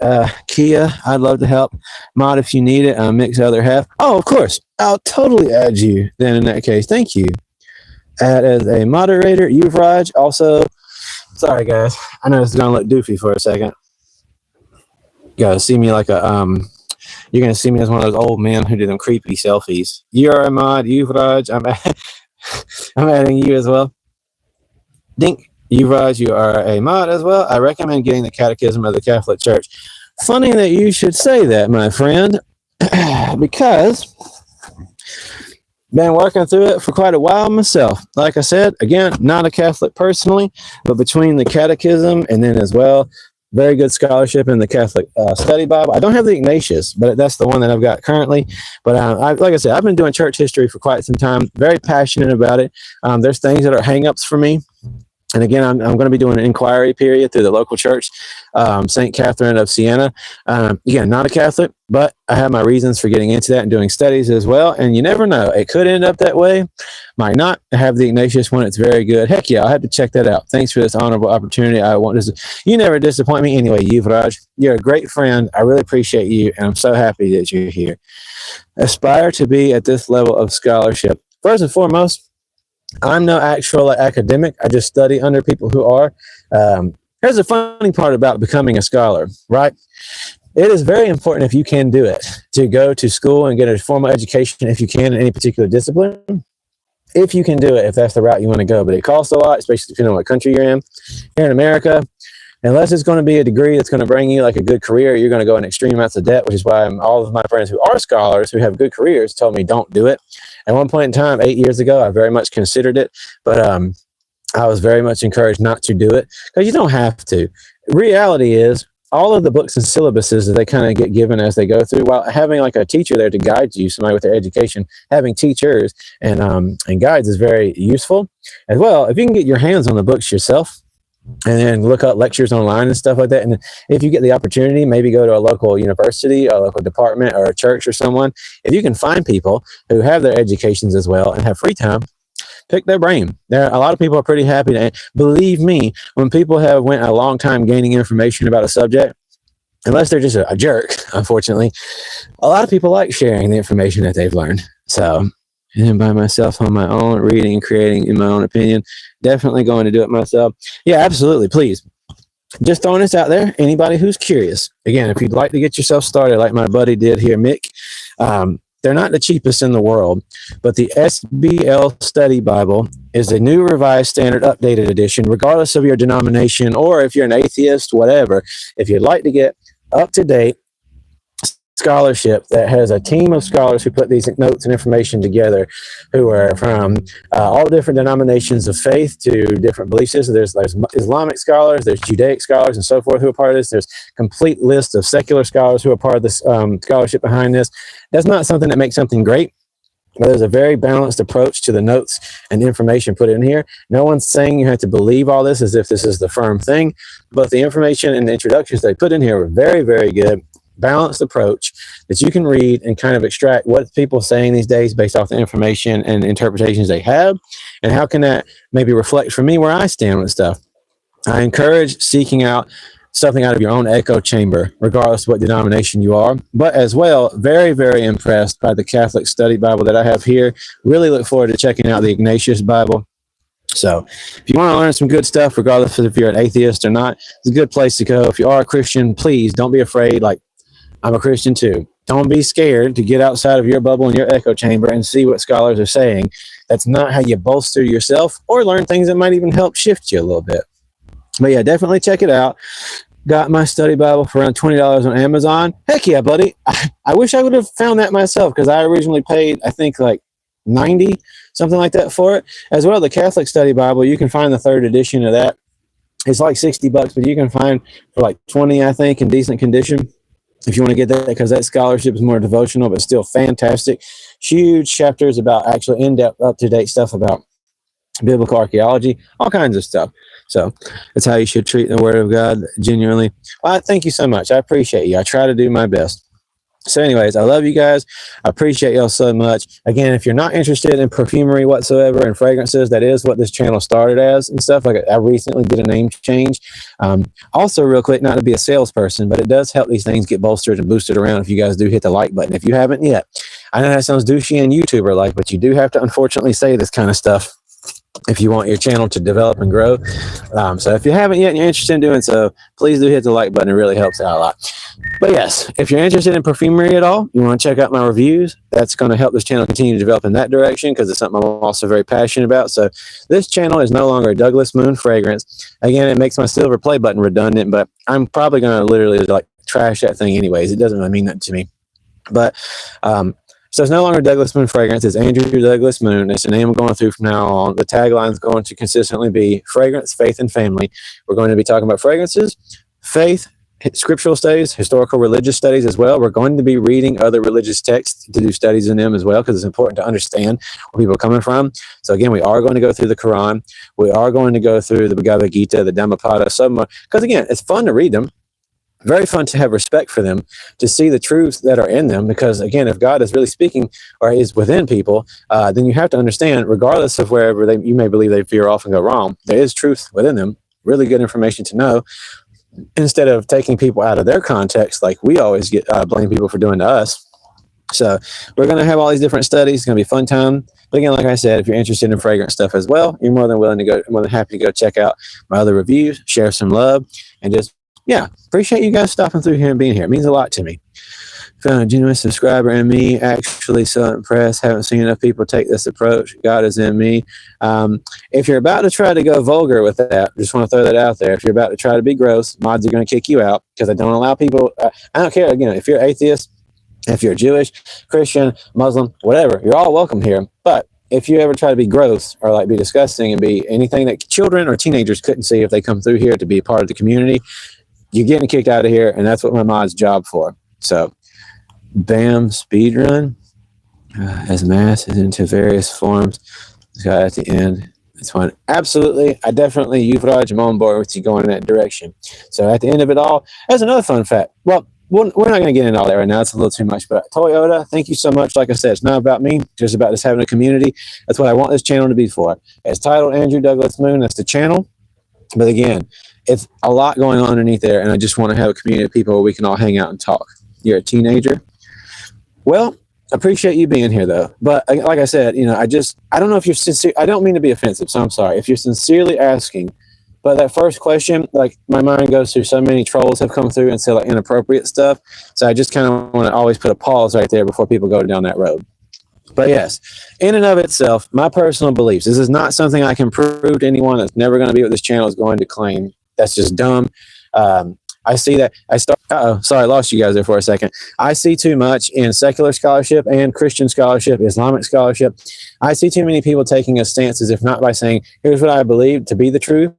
Kia. I'd love to help mod if you need it. Mix the other half. Oh, of course. I'll totally add you then in that case. Thank you. Add as a moderator, Yuvraj. Also, sorry guys, I know it's gonna look doofy for a second. You gotta see me like a you're gonna see me as one of those old men who do them creepy selfies. You are a mod, Yuvraj. I'm adding you as well. Dink, Yuvraj, you are a mod as well. I recommend getting the Catechism of the Catholic Church. Funny that you should say that, my friend, because been working through it for quite a while myself. Like I said, again, not a Catholic personally, but between the Catechism and then as well, very good scholarship in the Catholic Study Bible. I don't have the Ignatius, but that's the one that I've got currently. But like I said, I've been doing church history for quite some time. Very passionate about it. There's things that are hang-ups for me. And again, I'm going to be doing an inquiry period through the local church, St. Catherine of Siena. Again, not a Catholic, but I have my reasons for getting into that and doing studies as well. And you never know. It could end up that way. Might not. I have the Ignatius one. It's very good. Heck yeah, I'll have to check that out. Thanks for this honorable opportunity. I want this. You never disappoint me anyway, Yuvraj. You're a great friend. I really appreciate you, and I'm so happy that you're here. Aspire to be at this level of scholarship. First and foremost, I'm no actual academic. I just study under people who are. Here's the funny part about becoming a scholar, right? It is very important, if you can do it, to go to school and get a formal education if you can in any particular discipline. If you can do it, if that's the route you want to go. But it costs a lot, especially depending on what country you're in. Here in America, unless it's going to be a degree that's going to bring you like a good career, you're going to go in extreme amounts of debt, which is why all of my friends who are scholars who have good careers told me don't do it. At one point in time, 8 years ago, I very much considered it, but I was very much encouraged not to do it because you don't have to. Reality is, all of the books and syllabuses that they kind of get given as they go through, while having like a teacher there to guide you, somebody with their education, having teachers and guides is very useful as well. If you can get your hands on the books yourself and then look up lectures online and stuff like that, and if you get the opportunity, maybe go to a local university or a local department or a church or someone, if you can find people who have their educations as well and have free time, pick their brain. A lot of people are pretty happy to, believe me, when people have went a long time gaining information about a subject, unless they're just a jerk, unfortunately, a lot of people like sharing the information that they've learned. So, and by myself on my own, reading and creating in my own opinion, definitely going to do it myself. Yeah, absolutely. Please. Just throwing this out there. Anybody who's curious, again, if you'd like to get yourself started like my buddy did here, Mick, they're not the cheapest in the world, but the SBL Study Bible is a new revised standard updated edition, regardless of your denomination or if you're an atheist, whatever. If you'd like to get up-to-date scholarship that has a team of scholars who put these notes and information together, who are from all different denominations of faith to different belief systems. There's Islamic scholars, there's Judaic scholars and so forth who are part of this. There's complete list of secular scholars who are part of this scholarship behind this. That's not something that makes something great, but there's a very balanced approach to the notes and information put in here. No one's saying you have to believe all this as if this is the firm thing, but the information and the introductions they put in here were very, very good. Balanced approach that you can read and kind of extract what people are saying these days based off the information and interpretations they have, and how can that maybe reflect for me where I stand with stuff. I encourage seeking out something out of your own echo chamber, regardless of what denomination you are, but as well, very, very impressed by the Catholic Study Bible that I have here. Really look forward to checking out the Ignatius Bible. So if you want to learn some good stuff, regardless of if you're an atheist or not, it's a good place to go. If you are a Christian, please don't be afraid. Like, I'm a Christian too. Don't be scared to get outside of your bubble and your echo chamber and see what scholars are saying. That's not how you bolster yourself or learn things that might even help shift you a little bit. But yeah, definitely check it out. Got my study Bible for around $20 on Amazon. Heck yeah, buddy. I wish I would have found that myself because I originally paid, I think, like $90, something like that for it. As well, the Catholic Study Bible, you can find the third edition of that. It's like $60, but you can find for like $20, I think, in decent condition. If you want to get that, because that scholarship is more devotional, but still fantastic. Huge chapters about actually in-depth, up-to-date stuff about biblical archaeology, all kinds of stuff. So that's how you should treat the Word of God genuinely. Well, thank you so much. I appreciate you. I try to do my best. So anyways, I love you guys. I appreciate y'all so much. Again, if you're not interested in perfumery whatsoever and fragrances, that is what this channel started as and stuff. Like, I recently did a name change. Also, real quick, not to be a salesperson, but it does help these things get bolstered and boosted around if you guys do hit the like button. If you haven't yet, I know that sounds douchey and YouTuber-like, but you do have to unfortunately say this kind of stuff if you want your channel to develop and grow. So if you haven't yet and you're interested in doing so, please do hit the like button. It really helps out a lot. But yes, if you're interested in perfumery at all, you want to check out my reviews, that's going to help this channel continue to develop in that direction because it's something I'm also very passionate about. So this channel is no longer a Douglas Moon fragrance. Again, it makes my silver play button redundant, but I'm probably going to literally like trash that thing anyways. It doesn't really mean that to me. But so it's no longer Douglas Moon fragrance. It's Andrew Douglas Moon. It's the name I'm going through from now on. The tagline is going to consistently be fragrance, faith, and family. We're going to be talking about fragrances, faith, scriptural studies, historical religious studies as well. We're going to be reading other religious texts to do studies in them as well because it's important to understand where people are coming from. So again, we are going to go through the Quran. We are going to go through the Bhagavad Gita, the Dhammapada, so much. Because again, it's fun to read them. Very fun to have respect for them, to see the truths that are in them. Because again, if God is really speaking or is within people, then you have to understand, regardless of wherever you may believe they veer off and go wrong, there is truth within them. Really good information to know. Instead of taking people out of their context, like we always get blame people for doing to us. So we're going to have all these different studies. It's going to be a fun time. But again, like I said, if you're interested in fragrance stuff as well, you're more than happy to go check out my other reviews, share some love, and just, yeah, appreciate you guys stopping through here and being here. It means a lot to me. Found a genuine subscriber in me. Actually so impressed. Haven't seen enough people take this approach. God is in me. If you're about to try to go vulgar with that, just want to throw that out there. If you're about to try to be gross, mods are going to kick you out because I don't allow people. I don't care. Again, if you're atheist, if you're Jewish, Christian, Muslim, whatever, you're all welcome here. But if you ever try to be gross or like be disgusting and be anything that children or teenagers couldn't see if they come through here to be a part of the community, you're getting kicked out of here. And that's what my mod's job for. So, bam, speed run. As mass is into various forms. Got at the end. It's fun. Absolutely. I definitely, Yuvraj, I'm on board with you going in that direction. So at the end of it all, there's another fun fact. Well, we're not going to get into all that right now. It's a little too much. But Toyota, thank you so much. Like I said, it's not about me. It's just about us having a community. That's what I want this channel to be for. It's titled Andrew Douglas Moon. That's the channel. But again, it's a lot going on underneath there. And I just want to have a community of people where we can all hang out and talk. You're a teenager. Well, appreciate you being here though. But like I said, I don't know if you're sincere. I don't mean to be offensive, so I'm sorry. If you're sincerely asking, but that first question, like my mind goes through so many trolls have come through and said like inappropriate stuff. So I just kind of want to always put a pause right there before people go down that road. But yes, in and of itself, my personal beliefs, this is not something I can prove to anyone. That's never going to be what this channel is going to claim. That's just dumb. I see that. Sorry, I lost you guys there for a second. I see too much in secular scholarship and Christian scholarship, Islamic scholarship. I see too many people taking a stance as if not by saying, here's what I believe to be the truth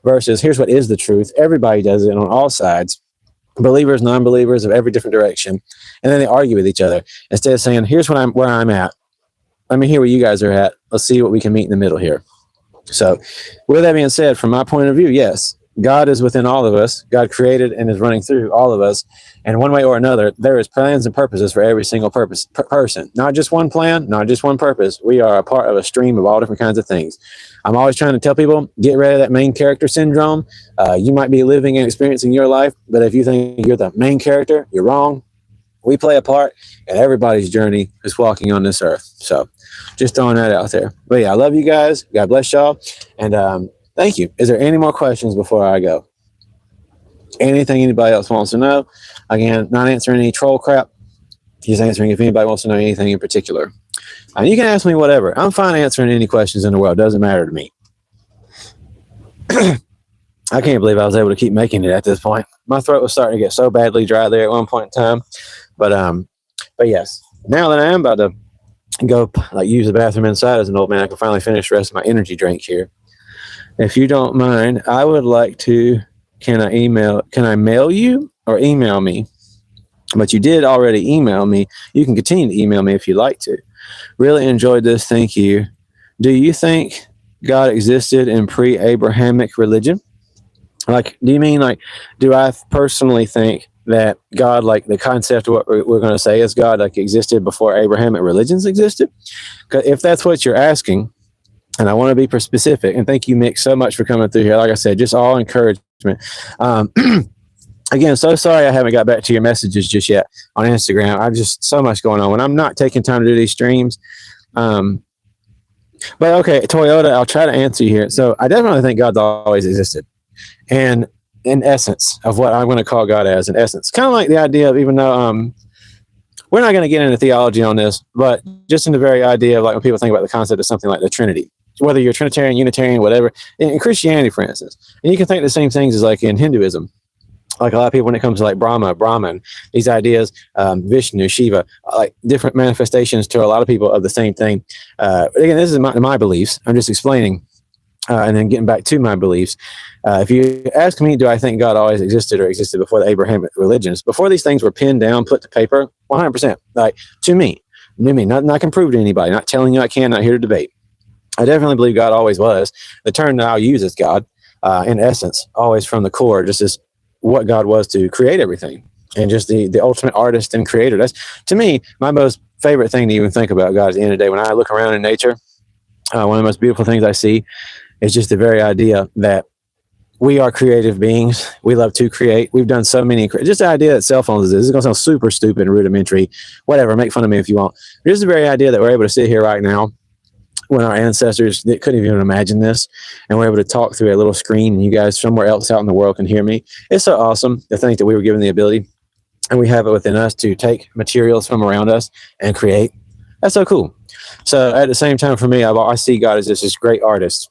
versus here's what is the truth. Everybody does it on all sides, believers, non-believers of every different direction. And then they argue with each other instead of saying, here's where I'm at. Let me hear where you guys are at. Let's see what we can meet in the middle here. So with that being said, from my point of view, yes, God is within all of us. God created and is running through all of us. And one way or another, there is plans and purposes for every single person. Not just one plan, not just one purpose. We are a part of a stream of all different kinds of things. I'm always trying to tell people, get rid of that main character syndrome. You might be living and experiencing your life, but if you think you're the main character, you're wrong. We play a part in everybody's journey is walking on this earth. So just throwing that out there. But yeah, I love you guys. God bless y'all. And, thank you. Is there any more questions before I go? Anything anybody else wants to know? Again, not answering any troll crap. Just answering if anybody wants to know anything in particular. You can ask me whatever. I'm fine answering any questions in the world. Doesn't matter to me. I can't believe I was able to keep making it at this point. My throat was starting to get so badly dry there at one point in time. But yes, now that I am about to go use the bathroom inside as an old man, I can finally finish the rest of my energy drink here. If you don't mind, I would like to, can I mail you or email me? But you did already email me. You can continue to email me if you'd like to. Really enjoyed this. Thank you. Do you think God existed in pre-Abrahamic religion? Do you mean do I personally think that God, the concept of what we're going to say is God, existed before Abrahamic religions existed? Because if that's what you're asking, and I want to be specific, and thank you, Mick, so much for coming through here. Like I said, just all encouragement. Again, so sorry I haven't got back to your messages just yet on Instagram. I've just so much going on when I'm not taking time to do these streams. But okay, Toyota, I'll try to answer you here. So I definitely think God's always existed. And in essence of what I'm going to call God as, in essence, kind of like the idea of, even though we're not going to get into theology on this, but just in the very idea of when people think about the concept of something like the Trinity, whether you're Trinitarian, Unitarian, whatever, in Christianity, for instance, and you can think the same things as in Hinduism. A lot of people, when it comes to Brahman, these ideas, Vishnu, Shiva, different manifestations to a lot of people of the same thing. Again, this is my beliefs. I'm just explaining and then getting back to my beliefs. If you ask me, do I think God always existed or existed before the Abrahamic religions, before these things were pinned down, put to paper? 100%. To me, not I can prove to anybody, not telling you I can, not here to debate. I definitely believe God always was. The term that I'll use is God, in essence, always from the core, just as what God was to create everything, and just the ultimate artist and creator. That's, to me, my most favorite thing to even think about God at the end of the day. When I look around in nature, one of the most beautiful things I see is just the very idea that we are creative beings. We love to create. We've done so many, just the idea that cell phones is going to sound super stupid and rudimentary, whatever, make fun of me if you want. But just the very idea that we're able to sit here right now when our ancestors that couldn't even imagine this, and we're able to talk through a little screen, and you guys somewhere else out in the world can hear me. It's so awesome to think that we were given the ability and we have it within us to take materials from around us and create. That's so cool. So at the same time, for me, I see God as this great artist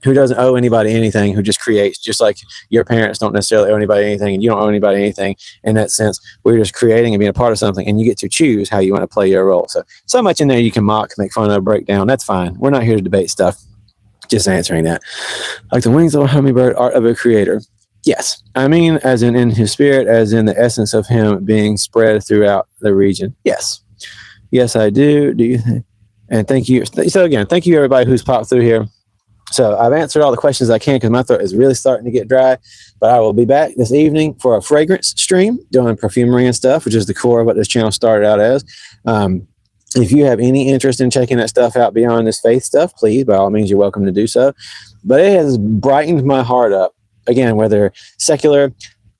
who doesn't owe anybody anything, who just creates, just like your parents don't necessarily owe anybody anything, and you don't owe anybody anything. In that sense, we're just creating and being a part of something, and you get to choose how you want to play your role. So much in there you can mock, make fun of, break down. That's fine. We're not here to debate stuff. Just answering that. Like the wings of a hummingbird, art of a creator. Yes. I mean, as in his spirit, as in the essence of him being spread throughout the region. Yes. Yes, I do. Do you think? And thank you. So again, thank you everybody who's popped through here. So I've answered all the questions I can because my throat is really starting to get dry. But I will be back this evening for a fragrance stream doing perfumery and stuff, which is the core of what this channel started out as. If you have any interest in checking that stuff out beyond this faith stuff, please, by all means, you're welcome to do so. But it has brightened my heart up. Again, whether secular,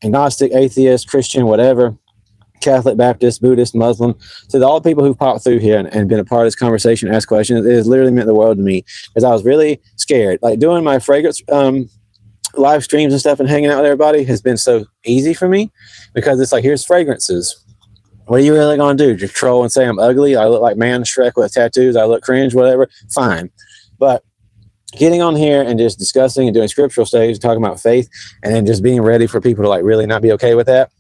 agnostic, atheist, Christian, whatever, Catholic, Baptist, Buddhist, Muslim, to all the people who've popped through here and been a part of this conversation, asked questions, it has literally meant the world to me because I was really scared. Like doing my fragrance live streams and stuff and hanging out with everybody has been so easy for me because it's like, here's fragrances. What are you really going to do? Just troll and say I'm ugly? I look like Man Shrek with tattoos. I look cringe, whatever. Fine. But getting on here and just discussing and doing scriptural studies, talking about faith, and then just being ready for people to like really not be okay with that.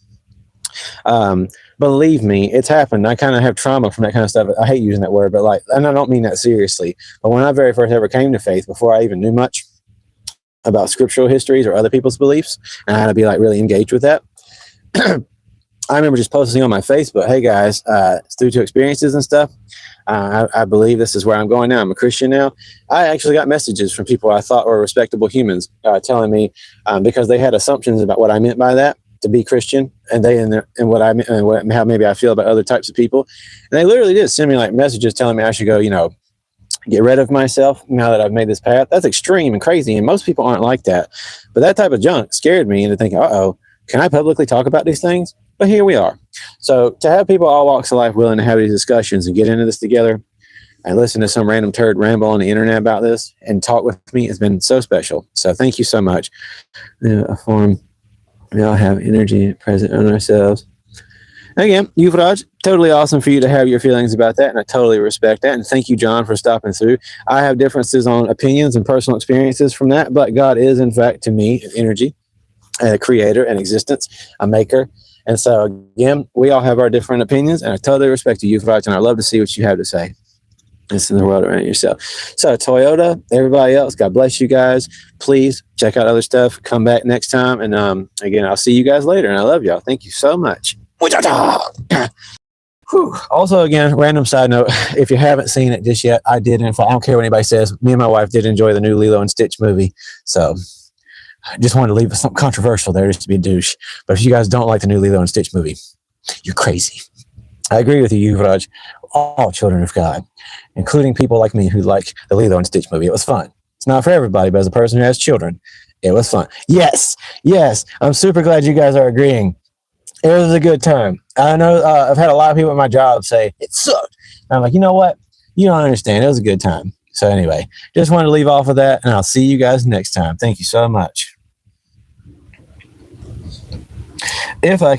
Believe me, it's happened. I kind of have trauma from that kind of stuff. I hate using that word, but like, and I don't mean that seriously. But when I very first ever came to faith, before I even knew much about scriptural histories or other people's beliefs, and I had to be like really engaged with that. I remember just posting on my Facebook, hey guys, due to experiences and stuff, I believe this is where I'm going now. I'm a Christian now. I actually got messages from people I thought were respectable humans telling me because they had assumptions about what I meant by that, to be Christian, and what I meant and how maybe I feel about other types of people. And they literally did send me like messages telling me I should go, get rid of myself now that I've made this path. That's extreme and crazy, and most people aren't like that. But that type of junk scared me into thinking, can I publicly talk about these things? But here we are. So to have people all walks of life willing to have these discussions and get into this together and listen to some random turd ramble on the internet about this and talk with me has been so special. So thank you so much. A form, we all have energy present on ourselves. Again, Yuvraj, totally awesome for you to have your feelings about that, and I totally respect that. And thank you, John, for stopping through. I have differences on opinions and personal experiences from that, but God is, in fact, to me, an energy, a creator, an existence, a maker. And so, again, we all have our different opinions, and I totally respect you, Yuvraj, and I love to see what you have to say. It's in the world around yourself. So, Toyota, everybody else, God bless you guys. Please check out other stuff. Come back next time. And again, I'll see you guys later. And I love y'all. Thank you so much. Also, again, random side note, if you haven't seen it just yet, I did. And I don't care what anybody says, me and my wife did enjoy the new Lilo and Stitch movie. So I just wanted to leave something controversial there just to be a douche. But if you guys don't like the new Lilo and Stitch movie, you're crazy. I agree with you, Yuvraj. All children of God, including people like me who like the Lilo and Stitch movie. It was fun. It's not for everybody, but as a person who has children, it was fun. Yes. I'm super glad you guys are agreeing. It was a good time. I know I've had a lot of people at my job say, it sucked. And I'm like, you know what? You don't understand. It was a good time. So anyway, just wanted to leave off of that, and I'll see you guys next time. Thank you so much. If I